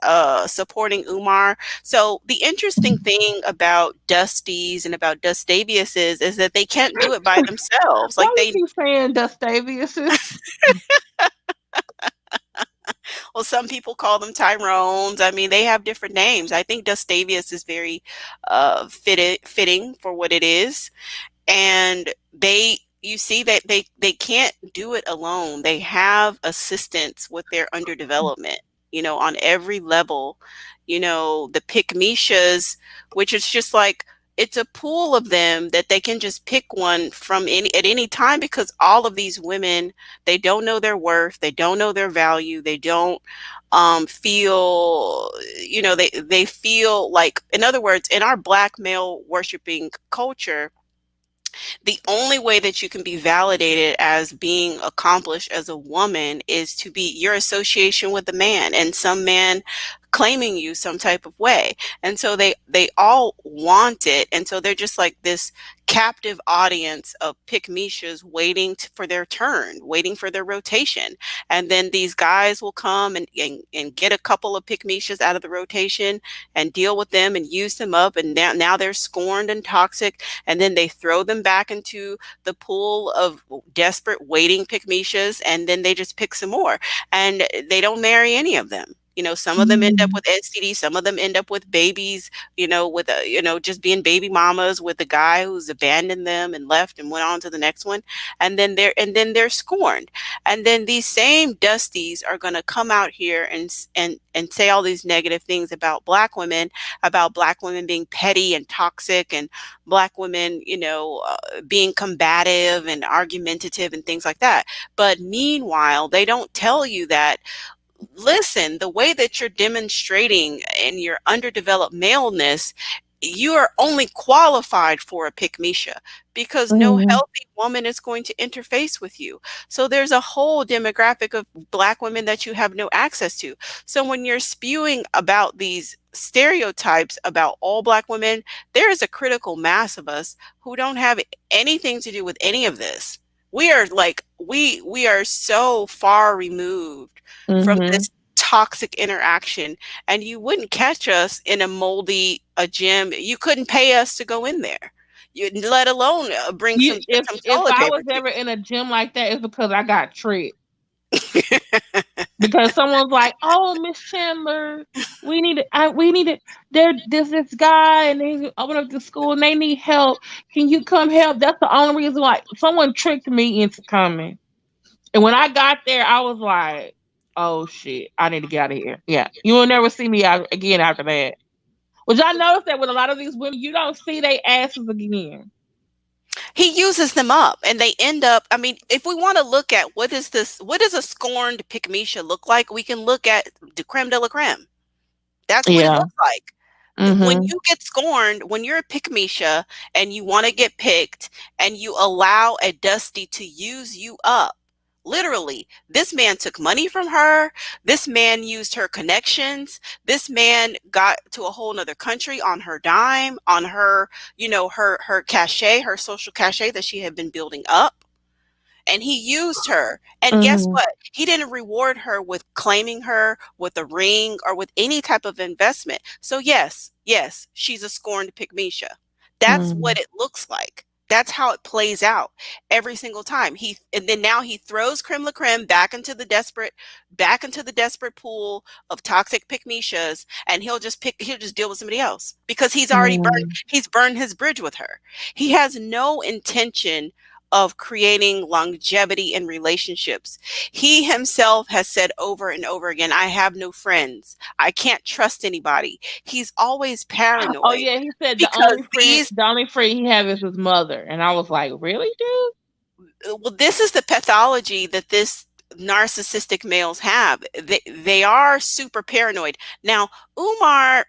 S1: supporting Umar. So the interesting thing about Dusties and about Dustaviuses is that they can't do it by themselves.
S5: Why
S1: Like
S5: you
S1: they
S5: keep saying Dustavius?
S1: well, some people call them Tyrones. I mean, they have different names. I think Gustavius is very fitting for what it is. And you see that they can't do it alone. They have assistance with their underdevelopment, on every level. The pickmeishas, which is just like it's a pool of them that they can just pick one from any at any time, because all of these women, they don't know their worth, they don't know their value, they don't feel, they feel like, in other words, in our black male worshiping culture, the only way that you can be validated as being accomplished as a woman is to be your association with a man, and some man claiming you some type of way. And so they all want it, and so they're just like this captive audience of pickmeishas waiting for their turn, waiting for their rotation. And then these guys will come and get a couple of pickmeishas out of the rotation and deal with them and use them up, and now they're scorned and toxic, and then they throw them back into the pool of desperate waiting pickmeishas, and then they just pick some more, and they don't marry any of them. Some of them end up
S5: Mm.
S1: with STD, some of them end up with babies, with just being baby mamas with a guy who's abandoned them and left and went on to the next one. And then they're scorned. And then these same dusties are going to come out here and say all these negative things about black women being petty and toxic, and black women, being combative and argumentative and things like that. But meanwhile, they don't tell you that, listen, the way that you're demonstrating in your underdeveloped maleness, you are only qualified for a pickmeisha, because no
S5: Mm.
S1: healthy woman is going to interface with you. So there's a whole demographic of black women that you have no access to. So when you're spewing about these stereotypes about all black women, there is a critical mass of us who don't have anything to do with any of this. We are like we are so far removed from
S5: Mhm.
S1: this toxic interaction, and you wouldn't catch us in a gym. You couldn't pay us to go in there, let alone bring
S5: You,
S1: some
S5: if
S1: toilet
S5: I
S1: paper
S5: was
S1: to
S5: ever in a gym like that, it's because I got tricked. Because someone's like, "Oh, Miss Chandler, we need it. There's this guy, and they open up the school, and they need help. Can you come help?" That's the only reason why someone tricked me into coming. And when I got there, I was like, "Oh shit, I need to get out of here." Yeah, you will never see me out again after that. Which I noticed that with a lot of these women, you don't see their asses again.
S1: He uses them up, and they end up, I mean, if we want to look at what does a scorned pickmeisha look like, we can look at the creme de la creme. That's what it
S5: Yeah.
S1: looks like. When
S5: Mhm.
S1: you get scorned, when you're a pickmeisha and you want to get picked, and you allow a dusty to use you up, literally, this man took money from her. This man used her connections. This man got to a whole nother country on her dime, on her, her cachet, her social cachet that she had been building up, and he used her. And guess
S5: Mhm.
S1: what? He didn't reward her with claiming her with a ring or with any type of investment. So yes, she's a scorned pickmeisha. That's what
S5: Mhm.
S1: it looks like. That's how it plays out every single time. And then now he throws creme la creme back into the desperate pool of toxic pickmeishas, and he'll just deal with somebody else, because
S5: Mhm.
S1: he's burned his bridge with her. He has no intention of creating longevity in relationships. He himself has said over and over again, I have no friends. I can't trust anybody. He's always
S5: Oh
S1: paranoid
S5: yeah, he said
S1: because these
S5: the only friend he have is his mother, and I was like, really, dude?
S1: well, this is the pathology that this narcissistic males have. They are super paranoid. Now, Umar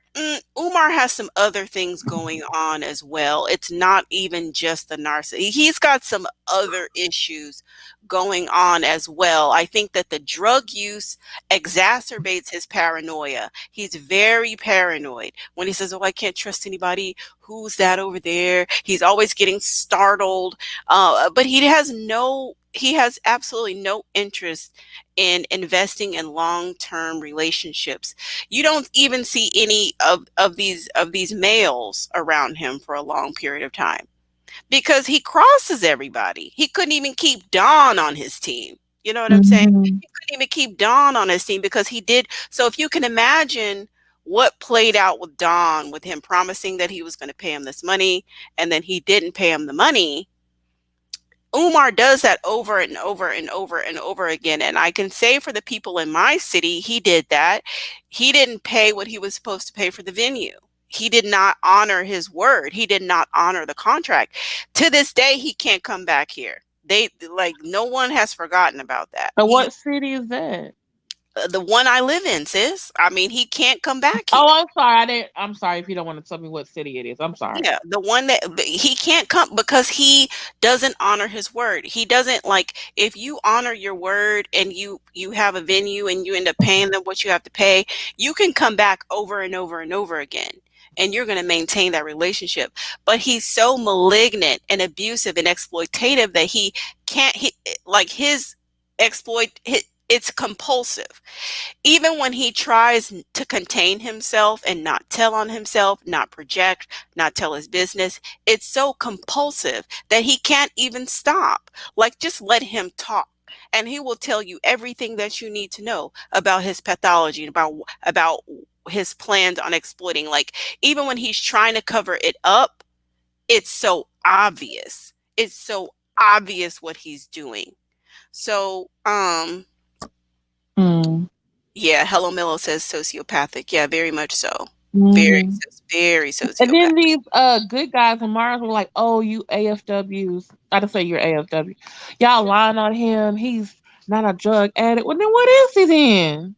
S1: has some other things going on as well. It's not even just the narcissist. He's got some other issues going on as well. I think that the drug use exacerbates his paranoia. He's very paranoid when he says, "Oh, I can't trust anybody. Who's that over there?" He's always getting startled, but he has no he has absolutely no interest in investing in long-term relationships. You don't even see any of these males around him for a long period of time because he crosses everybody. He couldn't even keep Don on his team. You know what I'm saying?
S5: Mhm.
S1: He couldn't even keep Don on his team because he did. So if you can imagine what played out with Don, with him promising that he was going to pay him this money and then he didn't pay him the money. Umar does that over and over and over and over again. And I can say for the people in my city, he did that. He didn't pay what he was supposed to pay for the venue. He did not honor his word. He did not honor the contract. To this day, he can't come back here. They like no one has forgotten about that.
S5: So
S1: He
S5: what city is that?
S1: the one I live in, sis. I mean, he can't come back here.
S5: Oh, I'm sorry. I didn't. I'm sorry if you don't want to tell me what city it is. I'm sorry.
S1: Yeah, the one that he can't come because he doesn't honor his word. He doesn't like if you honor your word and you have a venue and you end up paying them what you have to pay, you can come back over and over and over again and you're going to maintain that relationship. But he's so malignant and abusive and exploitative that he can't like his it's compulsive. Even when he tries to contain himself and not tell on himself, not project, not tell his business, it's so compulsive that he can't even stop. Like, just let him talk. And he will tell you everything that you need to know about his pathology, about his plans on exploiting. Like, even when he's trying to cover it up, it's so obvious. It's so obvious what he's doing. So,
S5: Mm.
S1: yeah, Hello Mellow says sociopathic. Yeah, very much so. Very,
S5: Hmm.
S1: very
S5: And
S1: sociopathic.
S5: then these good guys and Mars were like, "Oh, you AFWs." I just say you're AFW. Y'all lying on him. He's not a drug addict. Well, then what is he then?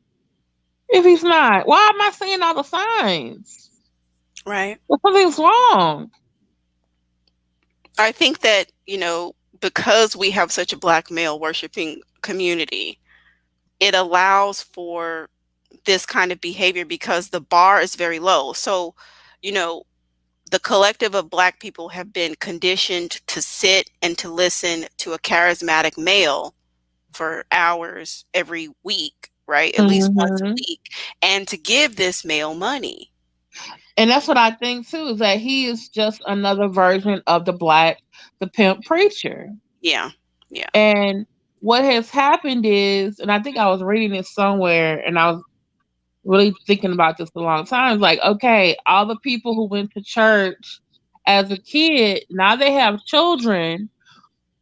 S5: If he's not, why am I seeing all the signs?
S1: Right.
S5: Well, something's wrong.
S1: I think that, because we have such a black male worshiping community, it allows for this kind of behavior because the bar is very low. So, you know, the collective of black people have been conditioned to sit and to listen to a charismatic male for hours every week, right? At least once a
S5: Hmm.
S1: week, and to give this male money.
S5: And that's what I think too, is that he is just another version of the pimp preacher.
S1: Yeah. Yeah.
S5: And what has happened is, and I think I was reading this somewhere, and I was really thinking about this a long time. It's like, okay, all the people who went to church as a kid, now they have children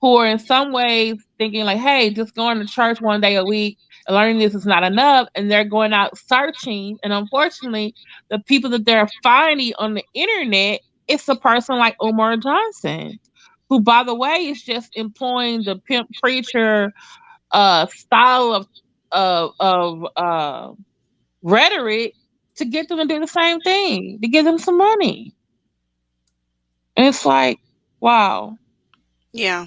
S5: who are in some ways thinking like, hey, just going to church one day a week and learning this is not enough. And they're going out searching. And unfortunately, the people that they're finding on the internet, it's a person like Umar Johnson, who, by the way, is just employing the pimp preacher style of rhetoric to get them to do the same thing, to give them some money. And it's like, wow.
S1: Yeah.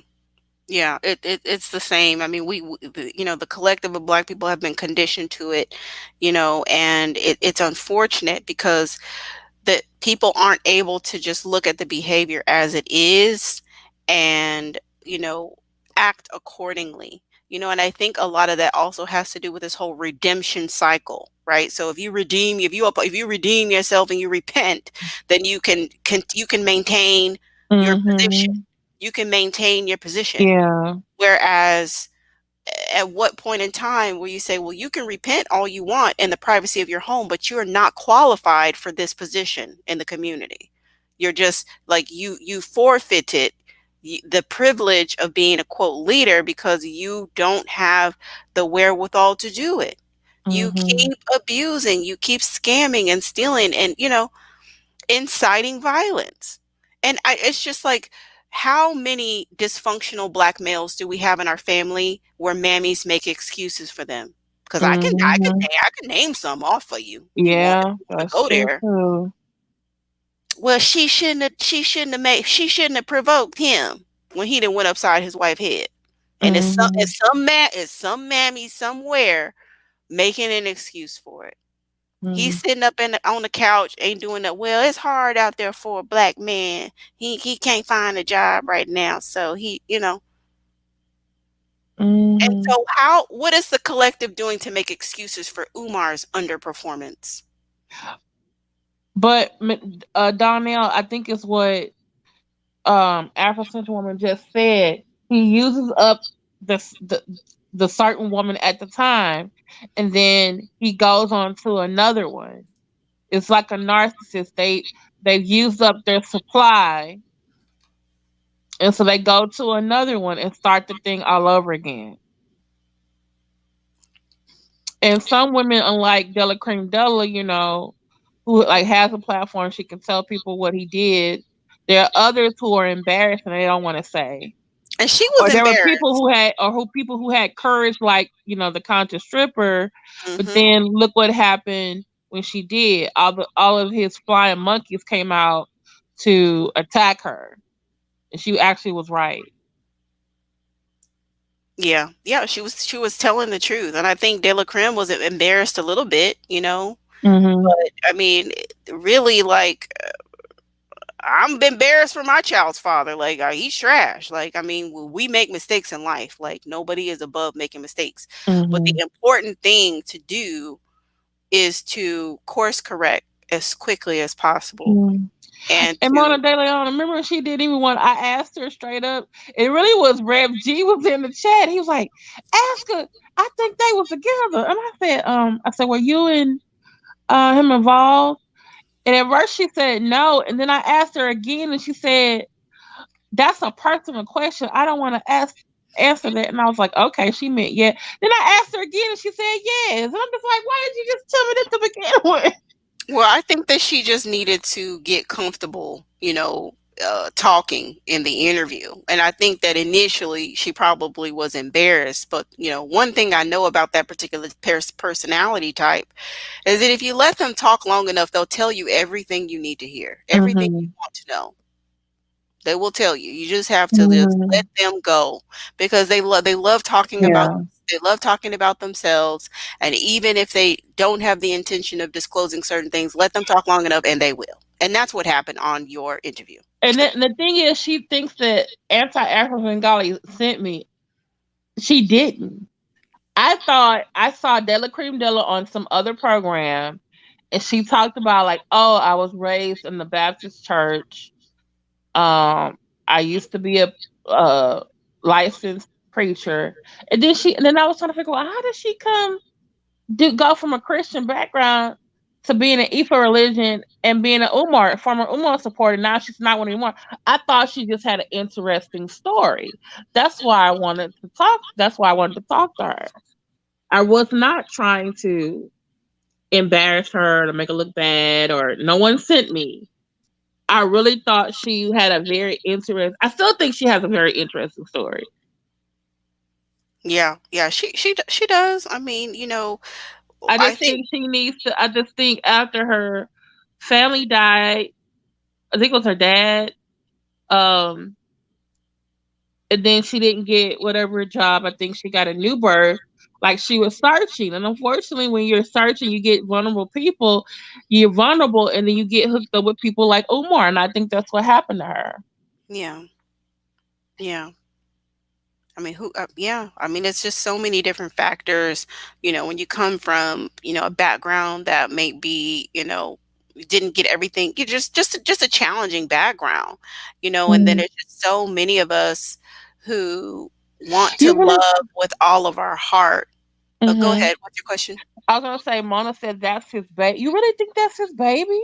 S1: Yeah, it's the same. I mean, the collective of black people have been conditioned to it, and it's unfortunate because that people aren't able to just look at the behavior as it is and, you know, act accordingly. And I think a lot of that also has to do with this whole redemption cycle, right? So if you redeem yourself and you repent, then you can maintain your position.
S5: Hmm.
S1: You can maintain your position.
S5: Yeah.
S1: Whereas at what point in time will you say, well, you can repent all you want in the privacy of your home, but you're not qualified for this position in the community. You're just like you forfeited the privilege of being a quote leader because you don't have the wherewithal to do it. You
S5: Hmm.
S1: keep abusing, you keep scamming and stealing and inciting violence. And it's just like, how many dysfunctional black males do we have in our family where mammies make excuses for them? Because
S5: Hmm.
S1: I can name some off for you if you want
S5: Yeah,
S1: to
S5: that's
S1: go
S5: true
S1: there.
S5: too.
S1: Well, she shouldn't have provoked him when he done went upside his wife's head. And
S5: Hmm.
S1: it's some mammy somewhere making an excuse for it. He's
S5: Hmm.
S1: sitting up on the couch, ain't doing that. Well, it's hard out there for a black man. He can't find a job right now, so he. And
S5: Mhm.
S1: so what is the collective doing to make excuses for Umar's underperformance?
S5: But Donnell, I think it's what Afrocentric woman just said. He uses up the s- the certain woman at the time, and then he goes on to another one. It's like a narcissist. They've used up their supply, and so they go to another one and start the thing all over again. And some women, unlike Della Cream Della, who like has a platform, she can tell people what he did. There are others who are embarrassed and they don't want to say.
S1: And she
S5: Or
S1: was
S5: there were people
S1: embarrassed.
S5: who had, or who people who had courage, like the conscious stripper. But
S1: Mhm.
S5: then look what happened when she did. All of his flying monkeys came out to attack her, and she actually was right.
S1: Yeah. Yeah, she was telling the truth, and I think De La Creme was embarrassed a little bit,
S5: Hmm.
S1: but, I mean, really, like, I'm embarrassed for my child's father, like, he's trash, like, I mean, we make mistakes in life, like, nobody is above making mistakes, but the
S5: Hmm.
S1: important thing to do is to course correct as quickly as possible
S5: Mm.
S1: and
S5: And
S1: to
S5: Mona De Leon, remember when she didn't even want? I asked her straight up. It really was Rev G was in the chat. He was like, "Ask her. I think they was together." And I said, "Were you and him involved?" And at first she said no. And then I asked her again, and she said, "That's a personal question. I don't want to answer that." And I was like, "Okay, she meant yeah." Then I asked her again, and she said yes. And I'm just like, "Why did you just tell me that to begin with?"
S1: well, I think that she just needed to get comfortable, talking in the interview. And I think that initially she probably was embarrassed. But, one thing I know about that particular personality type is that if you let them talk long enough, they'll tell you everything you need to hear, everything you
S5: Hmm.
S1: want to know. They will tell you. You just have to just let
S5: Hmm.
S1: them go because they love talking about
S5: Yeah.
S1: they love talking about themselves, and even if they don't have the intention of disclosing certain things, let them talk long enough and they will. And that's what happened on your interview.
S5: And then the thing is, she thinks that anti-African Bengali sent me. She didn't. I thought I saw Della Cream Della on some other program, and she talked about like, oh, I was raised in the Baptist church. Um, I used to be a uh, licensed preacher, and then I was trying to figure out how did she go from a Christian background to being an Ifa religion and being an former Umar supporter. Now she's not one anymore. I thought she just had an interesting story. That's why I wanted to talk. That's why I wanted to talk to her. I was not trying to embarrass her to make her look bad, or no one sent me. I really thought she had a very interesting. I still think she has a very interesting story.
S1: Yeah, yeah, she does. I mean,
S5: I
S1: I
S5: just
S1: think
S5: think she needs to. I just think after her family died, I think it was her dad. Um, and then she didn't get whatever job. I think she got a new birth. Like she was searching, and unfortunately, when you're searching, you get vulnerable people. You're vulnerable, and then you get hooked up with people like Umar, and I think that's what happened to her.
S1: yeah, yeah. I mean, yeah. I mean, it's just so many different factors, when you come from, a background that may be, you didn't get everything, you just a challenging background, and then
S5: Mm.
S1: it's just so many of us who want to
S5: You really?
S1: love with all of our heart. Go
S5: Hmm.
S1: ahead. What's your question?
S5: I was gonna say, Mona said that's his baby. You really think that's his baby?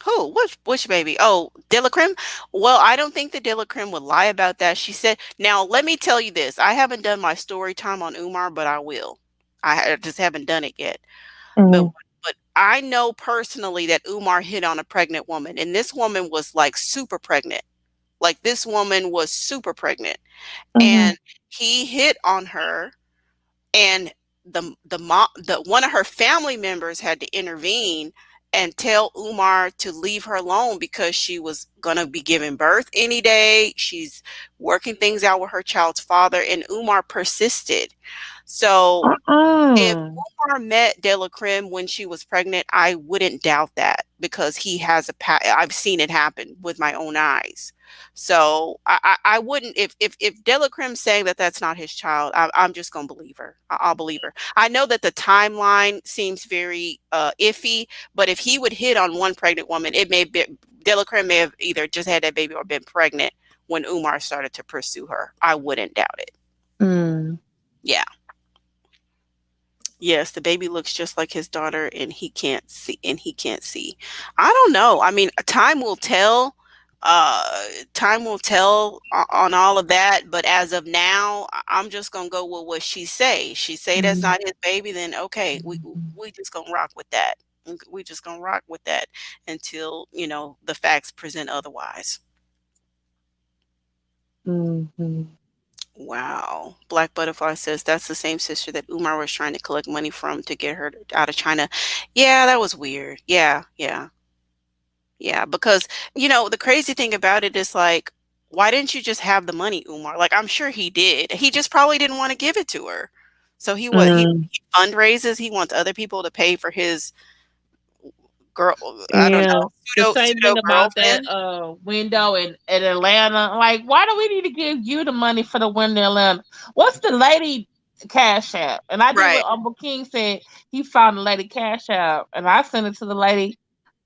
S1: Who? Which baby? Oh, Dillicrim? Well, I don't think that Dillicrim would lie about that. She said, now let me tell you this. I haven't done my story time on Umar, but I will. Just haven't done it yet. But
S5: Hmm.
S1: but I know personally that Umar hit on a pregnant woman, and this woman was like super pregnant. Like this woman was super pregnant,
S5: Hmm.
S1: and he hit on her, and the one of her family members had to intervene and tell Umar to leave her alone because she was gonna be giving birth any day. She's working things out with her child's father, and Umar persisted. So if
S5: Uh-uh.
S1: Umar met Della Creme when she was pregnant, I wouldn't doubt that because he has I've seen it happen with my own eyes. So I wouldn't if Della Crem's saying that that's not his child, I'm just gonna believe her. I'll believe her. I know that the timeline seems very iffy, but if he would hit on one pregnant woman, it may be Della Creme may have either just had that baby or been pregnant when Umar started to pursue her. I wouldn't doubt it.
S5: Mm.
S1: Yeah. Yes, the baby looks just like his daughter and he can't see. I don't know. I mean, time will tell. Time will tell on all of that, but as of now, I'm just gonna go with what she say. She say that's
S5: Mm.
S1: not his baby, then okay, we just gonna rock with that. We just gonna rock with that until, the facts present otherwise.
S5: Mm-hmm.
S1: Wow. Black Butterfly says that's the same sister that Umar was trying to collect money from to get her out of China. Yeah, that was weird. Yeah, yeah, yeah. Because, the crazy thing about it is like, why didn't you just have the money, Umar? Like, I'm sure he did. He just probably didn't want to give it to her. So
S5: Mm.
S1: he fundraises. He wants other people to pay for his girl. I don't
S5: Yeah.
S1: know,
S5: The same
S1: pseudo
S5: thing about that
S1: girlfriend.
S5: window in Atlanta. Like, why do we need to give you the money for the window in Atlanta? What's the lady cash app? And I did
S1: Right.
S5: what Uncle King said. He found the lady cash app, and I sent it to the lady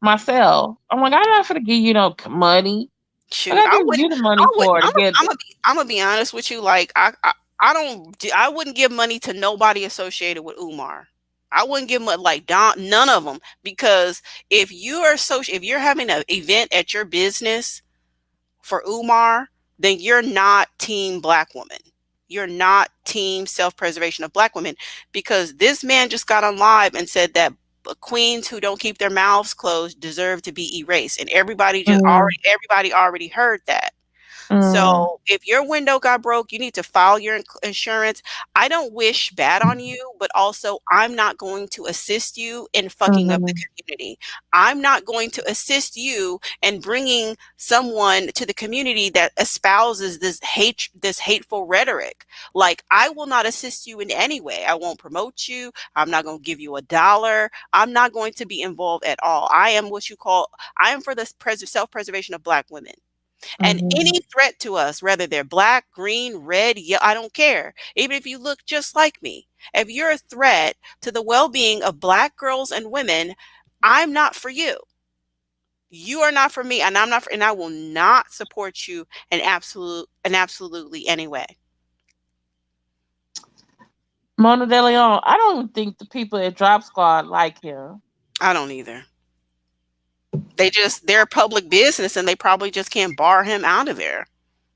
S5: myself. I'm like, I'm not gonna give you no money. I
S1: Shoot,
S5: gotta give you the money for it to get.
S1: I'm gonna be honest with you. Like, I don't, I wouldn't give money to nobody associated with Umar. I wouldn't give money like Don, none of them, because if you're having an event at your business for Umar, then you're not team black woman. You're not team self-preservation of black women, because this man just got on live and said that queens who don't keep their mouths closed deserve to be erased, and
S5: Mm,
S1: everybody already heard that.
S5: mm,
S1: So if your window got broke, you need to file your insurance. I don't wish bad on you, but also I'm not going to assist you in fucking up the
S5: mhm,
S1: community. I'm not going to assist you in bringing someone to the community that espouses this hateful rhetoric. Like, I will not assist you in any way. I won't promote you. I'm not going to give you a dollar. I'm not going to be involved at all. I am for the self-preservation of black women. And
S5: mhm.
S1: any threat to us, whether they're black, green, red, I don't care. Even if you look just like me, if you're a threat to the well-being of black girls and women, I'm not for you. You are not for me, and and I will not support you in absolutely any way.
S5: Mona De Leon. I don't think the people at Drop Squad like him.
S1: I don't either. They're a public business and they probably just can't bar him out of there.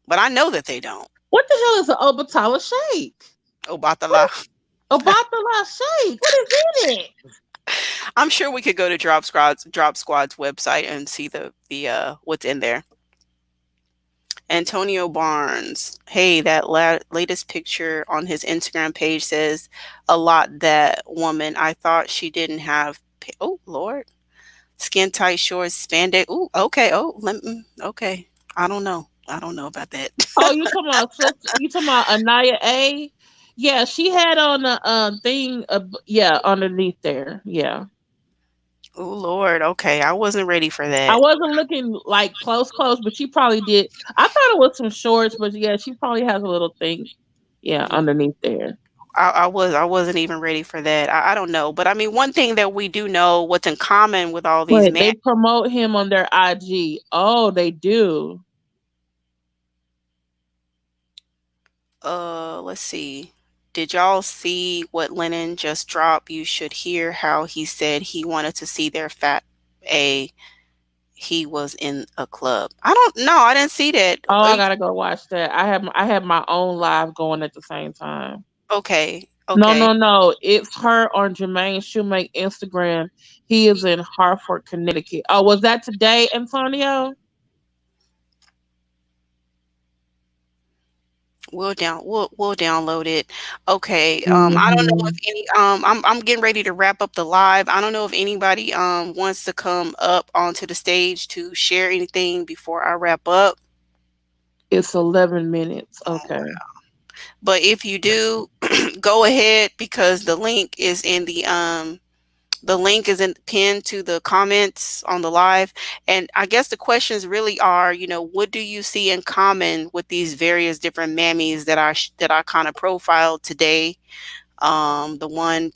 S1: But I know that they don't.
S5: What the hell is an Obatala shake? What
S1: Obatala.
S5: is Obatala shake? What is in it?
S1: I'm sure we could go to Drop Squad's website and see the what's in there. Antonio Barnes. Hey, that latest picture on his Instagram page says a lot. That woman, I thought she didn't have. Oh Lord, skin tight shorts, spandex. Oh, okay. Okay. I don't know. I don't know about that.
S5: Oh, you talking about Anaya A? Yeah, she had on a thing. Yeah, underneath there. Yeah,
S1: Oh Lord. Okay, I wasn't ready for
S5: I
S1: that.
S5: wasn't looking like close, but she probably did. I thought it was some shorts, but yeah, she probably has a little thing. Yeah, underneath there.
S1: I wasn't even ready for that. I don't know, but I mean, one thing that we do know, what's in common with all these
S5: Wait,
S1: men.
S5: they promote him on their IG. Oh, they do.
S1: Let's see. Did y'all see what Lennon just dropped? You should hear how he said he wanted to see their fat A. He was in a club. I don't know. I didn't see that.
S5: Oh, I gotta go watch that. I have my own live going at the same time.
S1: Okay.
S5: No,
S1: Okay.
S5: no, no. It's her on Jermaine Shoemake Instagram. He is in Hartford, Connecticut. Oh, was that today, Antonio?
S1: We'll download it. Okay. I don't know if
S5: Hmm.
S1: any I'm getting ready to wrap up the live. I don't know if anybody wants to come up onto the stage to share anything before I wrap up.
S5: It's 11 minutes.
S1: Oh,
S5: Okay.
S1: but if you do, go ahead because the link is pinned to the comments on the live. And I guess the questions really are, what do you see in common with these various different mammies that I kind of profiled today? The one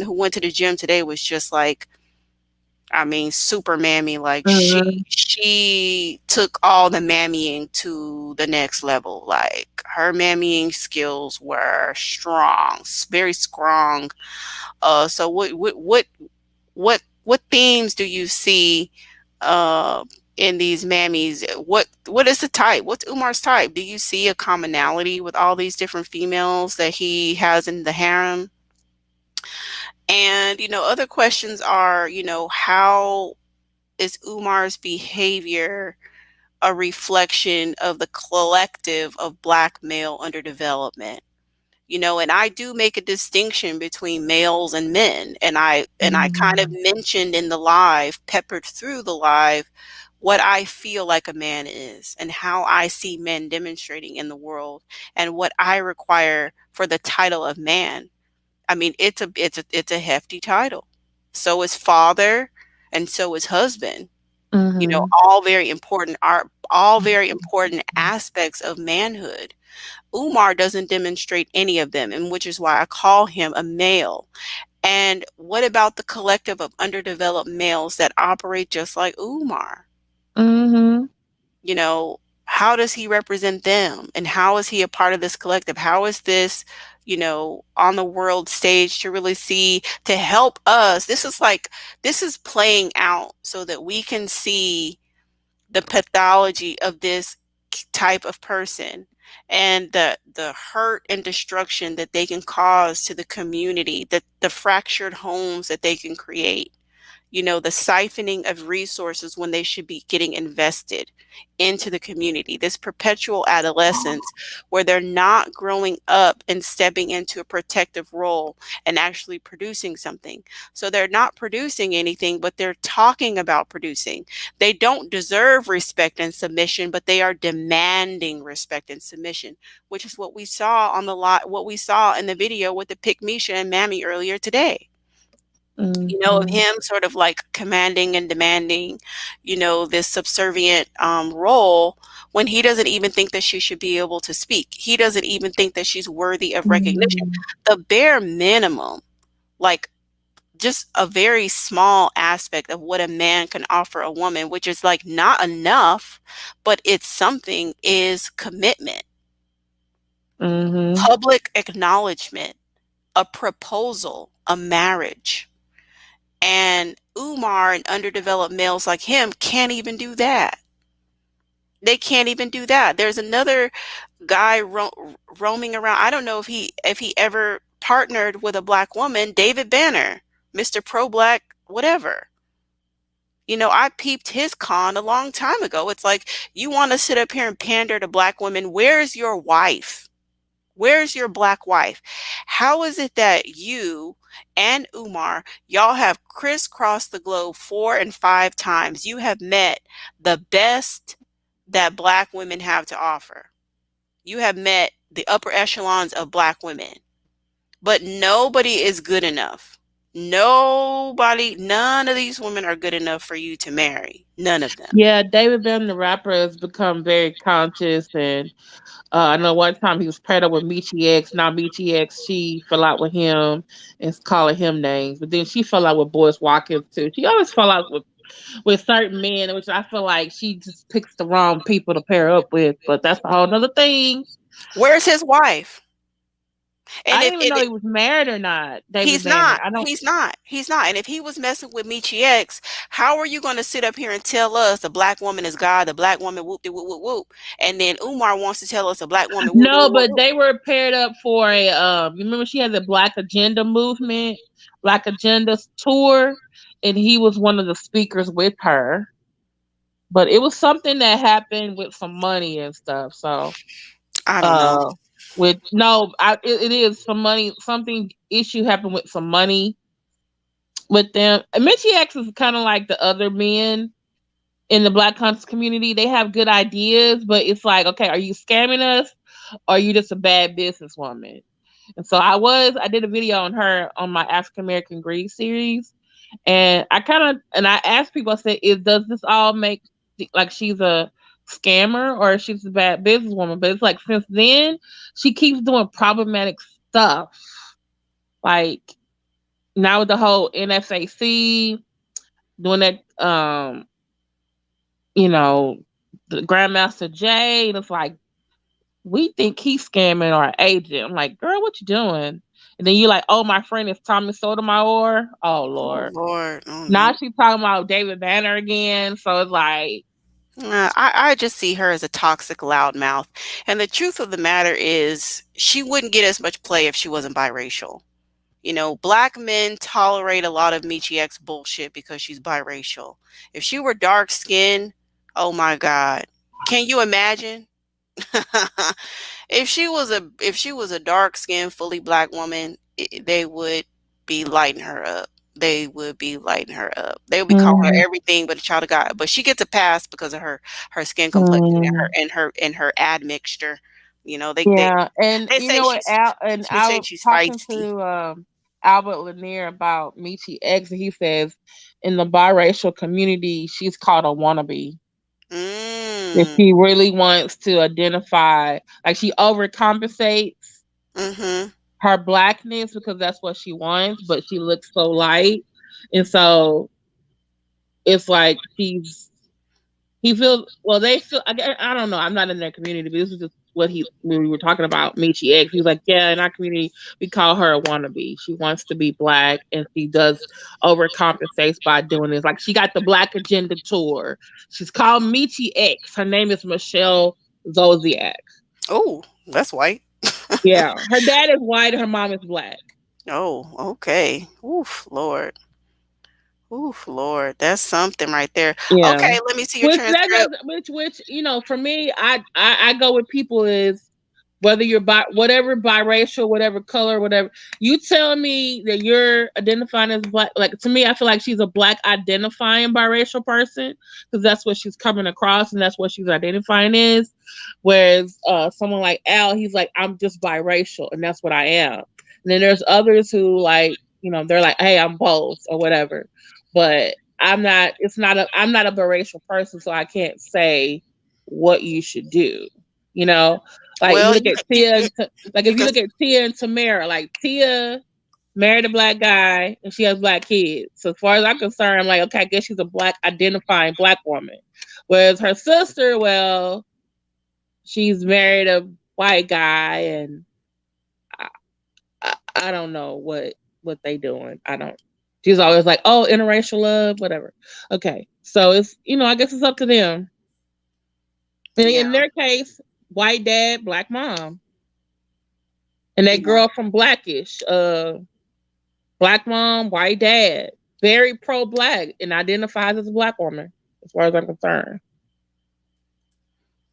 S1: who went to the gym today was just like, I mean, super mammy. Like
S5: Mhm.
S1: she took all the mammying to the next level. Like her mammying skills were strong, very strong. So what themes do you see in these mammies? What is the type? What's Umar's type? Do you see a commonality with all these different females that he has in the harem? And other questions are, how is Umar's behavior a reflection of the collective of Black male underdevelopment? And I do make a distinction between males and men. And I kind of
S5: Mhm.
S1: mentioned in the live, peppered through the live, what I feel like a man is and how I see men demonstrating in the world and what I require for the title of man. I mean, it's a hefty title. So is father and so is husband.
S5: Mhm.
S1: All very important all very important aspects of manhood. Umar doesn't demonstrate any of them, and which is why I call him a male. And what about the collective of underdeveloped males that operate just like Umar?
S5: Mhm.
S1: You know, how does he represent them? And how is he a part of this collective? How is this, on the world stage to really see, to help us? This is playing out so that we can see the pathology of this type of person and the hurt and destruction that they can cause to the community, the fractured homes that they can create, the siphoning of resources when they should be getting invested into the community, this perpetual adolescence where they're not growing up and stepping into a protective role and actually producing something. So they're not producing anything, but they're talking about producing. They don't deserve respect and submission, but they are demanding respect and submission, which is what we saw on the lot, what we saw in the video with the pickmeisha and mammy earlier today. Of
S5: Mhm.
S1: him sort of like commanding and demanding, this subservient role when he doesn't even think that she should be able to speak. He doesn't even think that she's worthy of recognition.
S5: Mhm.
S1: The bare minimum, like just a very small aspect of what a man can offer a woman, which is like not enough, but it's something, is commitment,
S5: Mhm.
S1: public acknowledgement, a proposal, a marriage. And Umar and underdeveloped males like him can't even do that. They can't even do that. There's another guy roaming around. I don't know if he ever partnered with a Black woman, David Banner, Mr. Pro Black, whatever. I peeped his con a long time ago. It's like, you want to sit up here and pander to Black women. Where's your wife? Where's your Black wife? How is it that you and Umar, y'all have crisscrossed the globe 4 and 5 times? You have met the best that Black women have to offer. You have met the upper echelons of Black women, but nobody is good enough. Nobody, none of these women are good enough for you to marry. None of them.
S5: Yeah, David Bam, the rapper, has become very conscious, and I know one time he was paired up with Michi X. Now Michi X, she fell out with him and is calling him names, but then she fell out with Boris Watkins too. She always fell out with certain men, which I feel like she just picks the wrong people to pair up with. But that's a whole nother thing.
S1: Where's his wife? And
S5: I
S1: if
S5: didn't even
S1: and
S5: know he was married or not, David
S1: He's
S5: Banner.
S1: not.
S5: I don't.
S1: He's not. He's not. And if he was messing with Michi X, how are you going to sit up here and tell us the Black woman is God, the Black woman whoop de whoop whoop whoop, and then Umar wants to tell us the Black woman whoop de
S5: No,
S1: whoop whoop
S5: but
S1: whoop?
S5: they were paired up for a. You remember she had the Black Agenda movement, Black Agenda tour, and he was one of the speakers with her. But it was something that happened with some money and stuff. So,
S1: I don't know.
S5: uh, with no, it is some money. Something issue happened with some money with them. And Mitchie X is kind of like the other men in the Black conscious community. They have good ideas, but it's like, okay, are you scamming us? Or are you just a bad businesswoman? And so I did a video on her on my African American Greed series, and I asked people, I said, "Is does this all make like she's a scammer or she's a bad businesswoman?" But it's like since then she keeps doing problematic stuff, like now with the whole NSAC doing that, you know, the Grandmaster Jay, and it's like we think he's scamming our agent. I'm like, girl, what you doing? And then you like, oh, my friend is Tommy Sotomayor. Oh
S1: Oh
S5: Lord.
S1: Lord. Oh no.
S5: Now she's talking about David Banner again. So it's like,
S1: I just see her as a toxic loudmouth. And the truth of the matter is, she wouldn't get as much play if she wasn't biracial. You know, black men tolerate a lot of Michi X bullshit because she's biracial. If she were dark skinned, oh my God. Can you imagine? If she was a dark skinned, fully black woman, they would be lighting her up. They would be lighting her up. They would be calling her
S5: mm,
S1: everything but a child of God. But she gets a pass because of her skin complexion and
S5: mm,
S1: her admixture. You know,
S5: yeah. And
S1: they
S5: you
S1: say
S5: know what?
S1: she's they
S5: I
S1: say
S5: was
S1: she's
S5: talking
S1: feisty.
S5: to Albert Lanier about Michi X, and he says in the biracial community, she's called a wannabe. If
S1: Mm.
S5: she really wants to identify, like she overcompensates
S1: Mhm.
S5: her blackness because that's what she wants, but she looks so light. And so it's like he feels, well, they feel, I don't know, I'm not in their community, but this is just what when we were talking about Michi X, he was like, yeah, in our community, we call her a wannabe. She wants to be black and she does overcompensates by doing this. Like she got the Black Agenda tour. She's called Michi X. Her name is Michelle Zodiac.
S1: Oh, that's white.
S5: Yeah. Her dad is white and her mom is black.
S1: Oh, okay. Oof, Lord. Oof, Lord. That's something right there.
S5: Yeah.
S1: Okay, let me see your transcript.
S5: Which for me, I go with people is whether you're whatever biracial, whatever color, whatever. You tell me that you're identifying as black. Like to me, I feel like she's a black identifying biracial person because that's what she's coming across and that's what she's identifying as. Whereas someone like Al, he's like, I'm just biracial and that's what I am. And then there's others who like, they're like, hey, I'm both or whatever. But I'm not. It's not a. I'm not a biracial person, so I can't say what you should do. You know, like if you
S1: Well,
S5: look at
S1: you
S5: if you
S1: can
S5: look at Tia and Tamara, like Tia married a black guy and she has black kids. So as far as I'm concerned, I'm like, okay, I guess she's a black identifying black woman. Whereas her sister, well, she's married a white guy, and I don't know what they doing. I don't. She's always like, oh, interracial love, whatever. Okay, so it's I guess it's up to them. And
S1: yeah,
S5: in their case, white dad, black mom. And that
S1: yeah,
S5: girl from Blackish, black mom, white dad, very pro black and identifies as a black woman, as far as I'm concerned.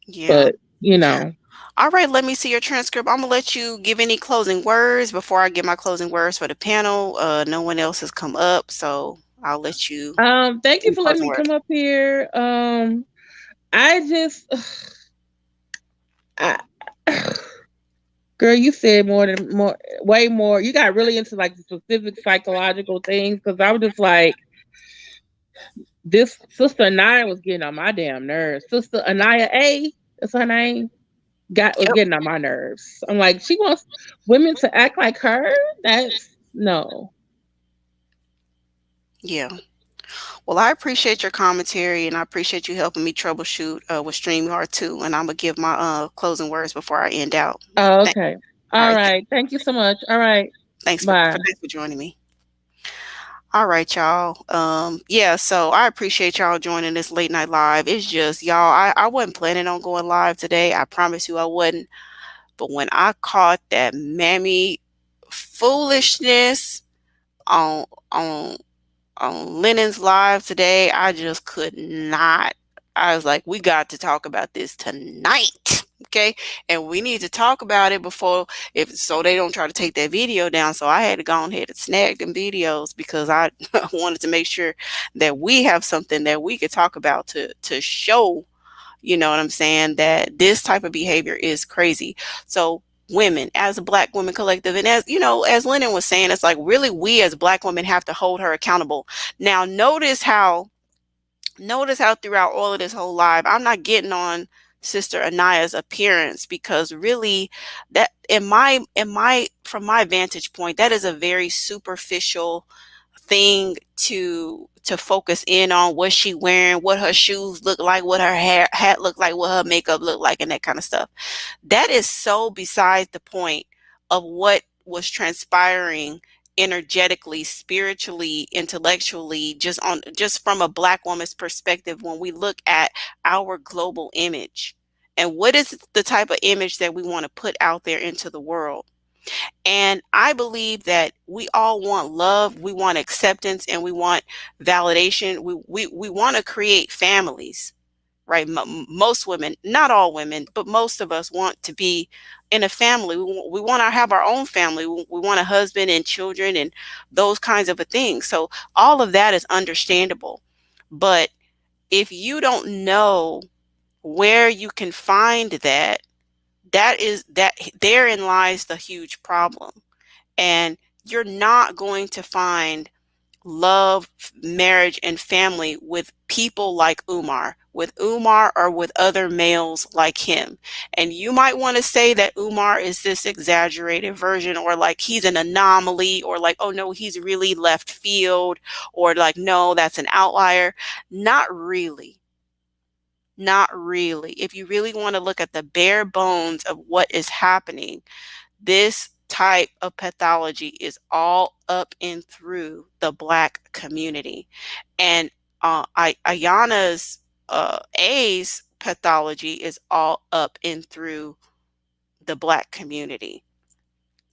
S1: yeah.
S5: But, you know.
S1: All right, let me see your transcript. I'm gonna let you give any closing words before I give my closing words for the panel. No one else has come up, so I'll let you
S5: Thank
S1: give
S5: you
S1: your
S5: for letting
S1: closing
S5: me
S1: words.
S5: come up here. I just I girl, you said way more. You got really into like the specific psychological things because I was just like, this Sister Anaya was getting on my damn nerves. Sister Anaya A, that's her name, was
S1: Yep.
S5: getting on my nerves. I'm like, she wants women to act like her? That's no.
S1: Yeah. Well, I appreciate your commentary and I appreciate you helping me troubleshoot with StreamYard too. And I'm gonna give my closing words before I end out.
S5: Oh,
S1: Thank,
S5: okay.
S1: all
S5: All
S1: right.
S5: right. Thank you so much. All right. Bye.
S1: Thanks for joining me. All right, y'all. Yeah, so I appreciate y'all joining this late night live. It's just y'all, I wasn't planning on going live today. I promise you I wasn't. But when I caught that mammy foolishness on on on Lennon's live today, I just could not. I was like, we got to talk about this tonight. Okay. And we need to talk about it before if so they don't try to take that video down. So I had to go ahead and snag them videos because I wanted to make sure that we have something that we could talk about to show, you know what I'm saying, that this type of behavior is crazy. So women, as a Black women collective. And as you know, as Lennon was saying, it's like really we as Black women have to hold her accountable. Now notice how throughout all of this whole live, I'm not getting on Sister Anaya's appearance, because really that in my from my vantage point, that is a very superficial thing to focus in on. What she wearing, what her shoes look like, what her hair hat look like, what her makeup look like, and that kind of stuff. That is so besides the point of what was transpiring energetically, spiritually, intellectually, just from a Black woman's perspective when we look at our global image. And what is the type of image that we want to put out there into the world? And I believe that we all want love, we want acceptance, and we want validation. We want to create families, right? Most women, not all women, but most of us want to be in a family. We want to have our own family. We want a husband and children and those kinds of a thing. So all of that is understandable. But if you don't know where you can find that, that therein lies the huge problem. And you're not going to find love, marriage, and family with people like Umar, or with other males like him. And you might want to say that Umar is this exaggerated version, or like he's an anomaly, or like, oh no, he's really left field, or like, no, that's an outlier. Not really. Not really. If you really want to look at the bare bones of what is happening, this type of pathology is all up and through the Black community. And Ayana's A's pathology is all up and through the Black community,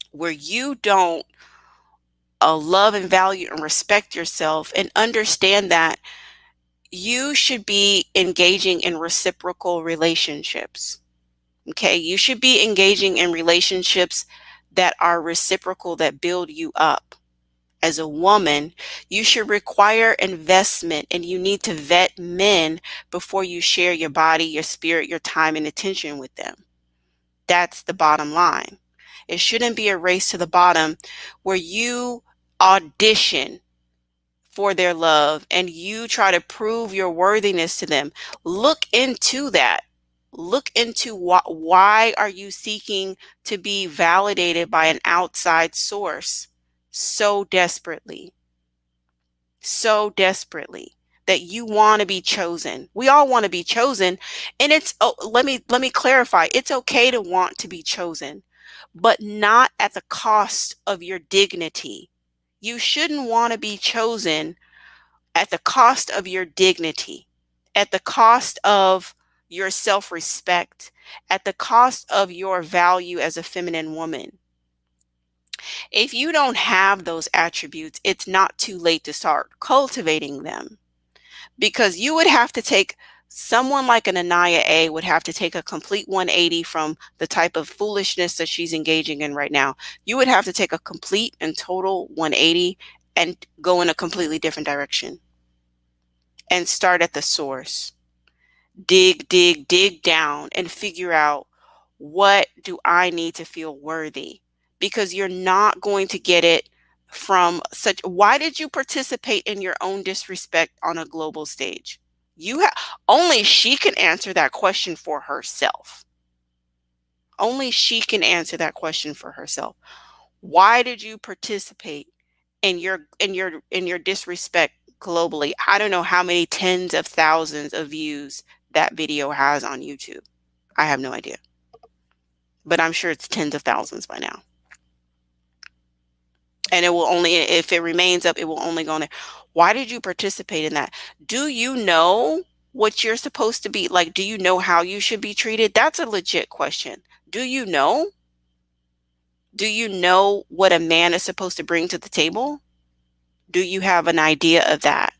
S1: where you don't love and value and respect yourself and understand that you should be engaging in reciprocal relationships. Okay, you should be engaging in relationships that are reciprocal, that build you up. As a woman, you should require investment, and you need to vet men before you share your body, your spirit, your time, and attention with them. That's the bottom line. It shouldn't be a race to the bottom where you audition for their love and you try to prove your worthiness to them. Look into that. Look into why are you seeking to be validated by an outside source so desperately that you want to be chosen. We all want to be chosen, and let me clarify. It's okay to want to be chosen, but not at the cost of your dignity. You shouldn't want to be chosen at the cost of your dignity, at the cost of your self-respect, at the cost of your value as a feminine woman. If you don't have those attributes, it's not too late to start cultivating them, because you would have to take someone like an Anaya A would have to take a complete 180 from the type of foolishness that she's engaging in right now. You would have to take a complete and total 180 and go in a completely different direction and start at the source. Dig down and figure out, what do I need to feel worthy? Because you're not going to get it from such. Why did you participate in your own disrespect on a global stage? Only she can answer that question for herself. Only she can answer that question for herself. Why did you participate in your disrespect globally? I don't know how many tens of thousands of views that video has on YouTube. I have no idea. But I'm sure it's tens of thousands by now. And it will only, if it remains up, it will only go on there. Why did you participate in that? Do you know what you're supposed to be like? Do you know how you should be treated? That's a legit question. Do you know? Do you know what a man is supposed to bring to the table? Do you have an idea of that?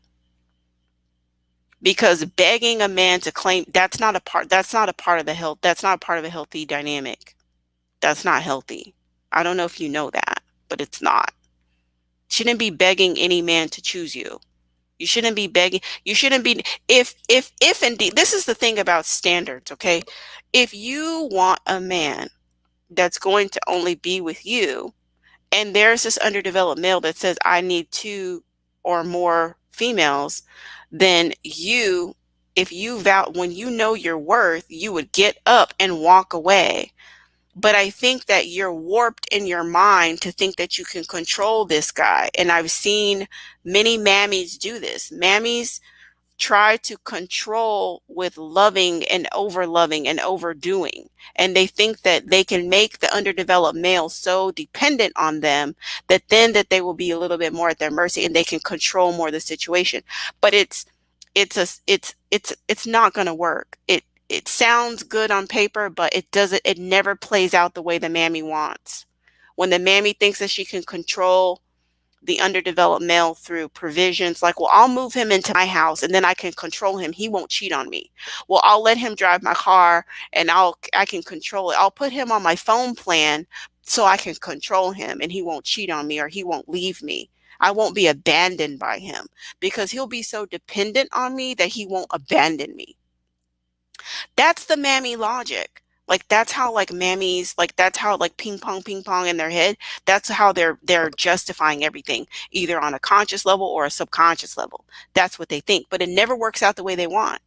S1: Because begging a man to claim, that's not a part of a healthy dynamic. That's not healthy. I don't know if you know that, but it's not. Shouldn't be begging any man to choose you. You shouldn't be begging. You shouldn't be, if indeed, this is the thing about standards, okay? If you want a man that's going to only be with you, and there's this underdeveloped male that says, I need 2 or more females, then you, if you vow, when you know your worth, you would get up and walk away. But I think that you're warped in your mind to think that you can control this guy. And I've seen many mammies do this. Mammies try to control with loving and over loving and overdoing. And they think that they can make the underdeveloped male so dependent on them that then that they will be a little bit more at their mercy and they can control more the situation. But it's not going to work. It sounds good on paper, but it never plays out the way the mammy wants. When the mammy thinks that she can control the underdeveloped male through provisions like, well, I'll move him into my house and then I can control him. He won't cheat on me. Well, I'll let him drive my car and I can control it. I'll put him on my phone plan so I can control him and he won't cheat on me or he won't leave me. I won't be abandoned by him because he'll be so dependent on me that he won't abandon me. That's the mammy logic. Like that's how like mammies, like that's how like ping pong in their head. That's how they're justifying everything, either on a conscious level or a subconscious level. That's what they think, but it never works out the way they want.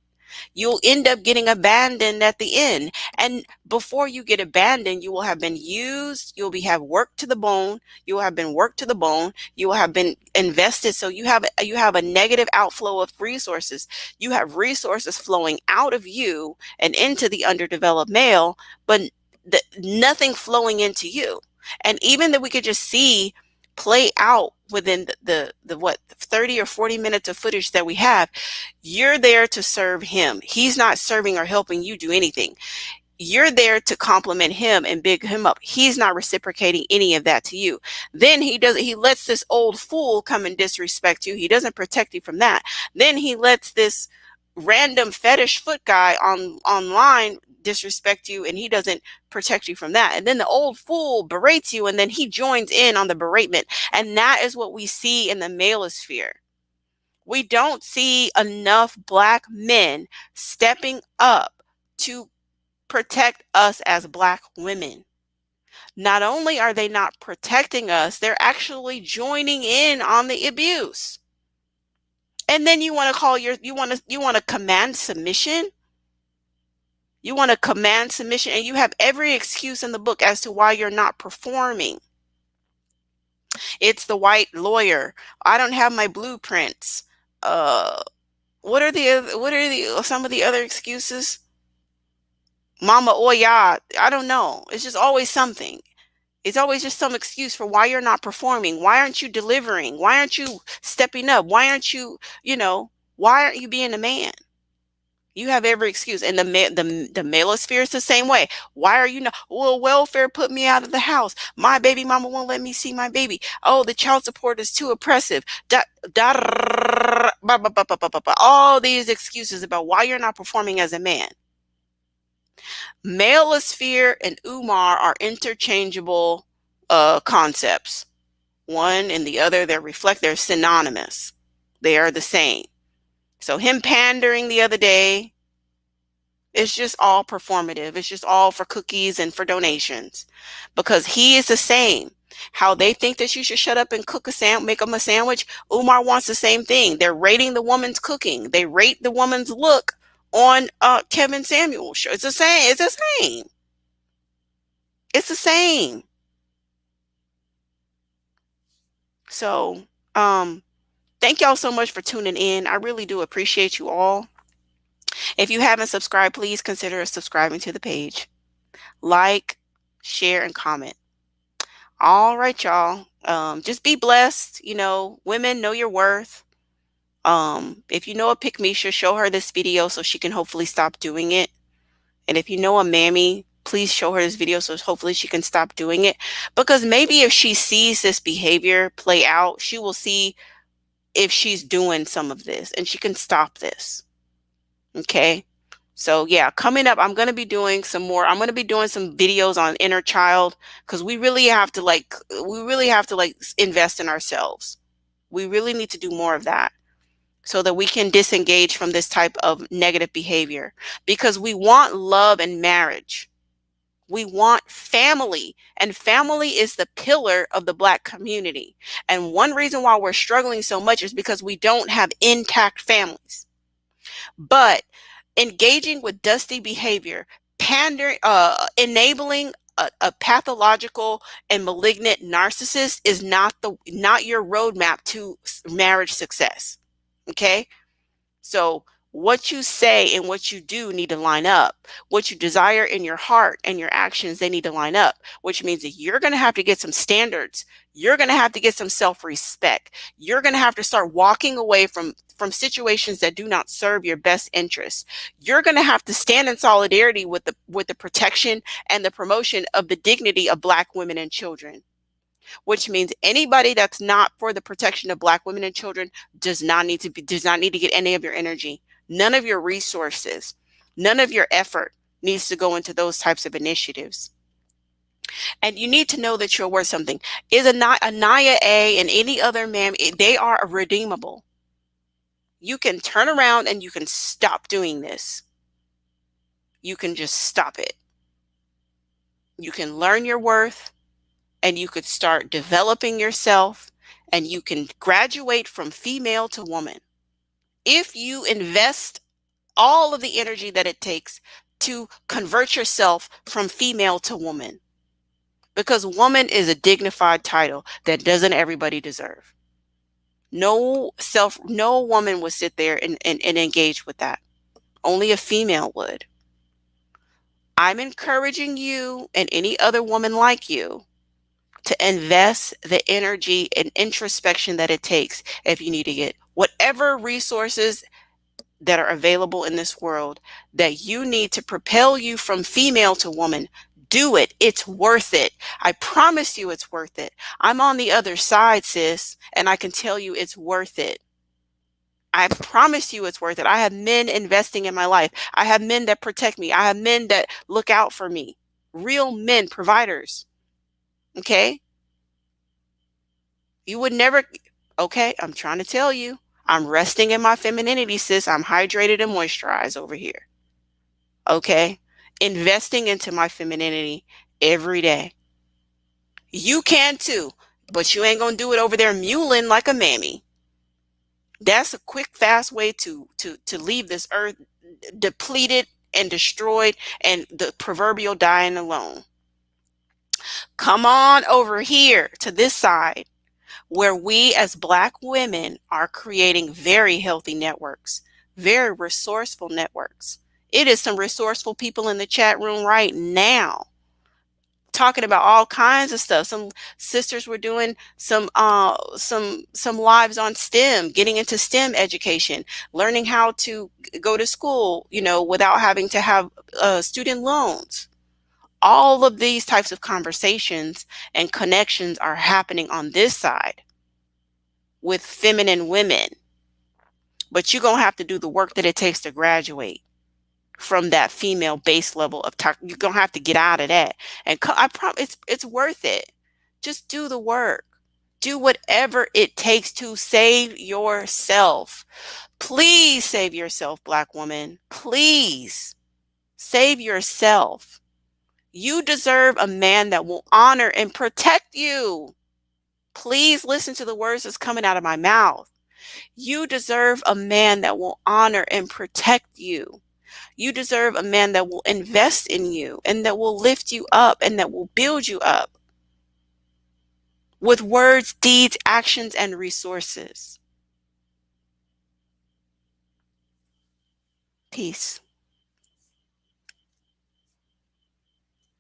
S1: You'll end up getting abandoned at the end. And before you get abandoned, you will have been used. Have worked to the bone. You will have been worked to the bone. You will have been invested. So you have a negative outflow of resources. You have resources flowing out of you and into the underdeveloped male, but nothing flowing into you. And even that we could just see play out within the what 30 or 40 minutes of footage that we have, you're there to serve him. He's not serving or helping you do anything. You're there to compliment him and big him up. He's not reciprocating any of that to you. Then he lets this old fool come and disrespect you. He doesn't protect you from that. Then he lets this random fetish foot guy online disrespect you and he doesn't protect you from that. And then the old fool berates you and then he joins in on the beratement. And that is what we see in the malosphere. We don't see enough Black men stepping up to protect us as Black women. Not only are they not protecting us, they're actually joining in on the abuse. And then you want to command submission? You want to command submission and you have every excuse in the book as to why you're not performing. It's the white lawyer. I don't have my blueprints. What are some of the other excuses? Mama Oya, I don't know. It's just always something. It's always just some excuse for why you're not performing. Why aren't you delivering? Why aren't you stepping up? Why aren't you, why aren't you being a man? You have every excuse. And the malosphere is the same way. Why are you not? Well, welfare put me out of the house. My baby mama won't let me see my baby. Oh, the child support is too oppressive. All these excuses about why you're not performing as a man. Malosphere and umar are interchangeable concepts. One and the other, they're synonymous. They are the same. So him pandering the other day, it's just all performative. It's just all for cookies and for donations, because he is the same. How they think that you should shut up and make them a sandwich. Umar wants the same thing. They're rating the woman's cooking. They rate the woman's look on Kevin Samuel's show. It's the same. It's the same. It's the same. So, thank y'all so much for tuning in. I really do appreciate you all. If you haven't subscribed, please consider subscribing to the page. Like, share, and comment. All right, y'all. Just be blessed. Women, know your worth. If you know a pickmeisha, show her this video so she can hopefully stop doing it. And if you know a mammy, please show her this video so hopefully she can stop doing it. Because maybe if she sees this behavior play out, she will see if she's doing some of this and she can stop this. Okay. So yeah, coming up, I'm going to be doing some videos on inner child, because we really have to invest in ourselves. We really need to do more of that so that we can disengage from this type of negative behavior, because we want love and marriage. We want family, and family is the pillar of the Black community. And one reason why we're struggling so much is because we don't have intact families. But engaging with dusty behavior, enabling a pathological and malignant narcissist is not your roadmap to marriage success. Okay? So what you say and what you do need to line up. What you desire in your heart and your actions, they need to line up, which means that you're going to have to get some standards. You're going to have to get some self-respect. You're going to have to start walking away from situations that do not serve your best interests. You're going to have to stand in solidarity with the protection and the promotion of the dignity of Black women and children, which means anybody that's not for the protection of Black women and children does not need to get any of your energy, none of your resources, none of your effort needs to go into those types of initiatives. And you need to know that you're worth something. Is Anaya A and any other man, they are redeemable. You can turn around and you can stop doing this. You can just stop it. You can learn your worth, and you could start developing yourself, and you can graduate from female to woman. If you invest all of the energy that it takes to convert yourself from female to woman, because woman is a dignified title that doesn't everybody deserve. No woman would sit there and engage with that. Only a female would. I'm encouraging you and any other woman like you to invest the energy and introspection that it takes if you need to get whatever resources that are available in this world that you need to propel you from female to woman. Do it. It's worth it. I promise you it's worth it. I'm on the other side, sis, and I can tell you it's worth it. I promise you it's worth it. I have men investing in my life. I have men that protect me. I have men that look out for me. Real men, providers. Okay? You would never, okay, I'm trying to tell you. I'm resting in my femininity, sis. I'm hydrated and moisturized over here. Okay? Investing into my femininity every day. You can too, but you ain't gonna do it over there muling like a mammy. That's a quick, fast way to leave this earth depleted and destroyed and the proverbial dying alone. Come on over here to this side where we as Black women are creating very healthy networks, very resourceful networks. It is some resourceful people in the chat room right now talking about all kinds of stuff. Some sisters were doing some lives on STEM, getting into STEM education, learning how to go to school, without having to have student loans. All of these types of conversations and connections are happening on this side with feminine women. But you're going to have to do the work that it takes to graduate from that female base level of talk. You're going to have to get out of that. And I promise it's worth it. Just do the work. Do whatever it takes to save yourself. Please save yourself, Black woman. Please save yourself. You deserve a man that will honor and protect you. Please listen to the words that's coming out of my mouth. You deserve a man that will honor and protect you. You deserve a man that will invest in you and that will lift you up and that will build you up with words, deeds, actions, and resources. Peace.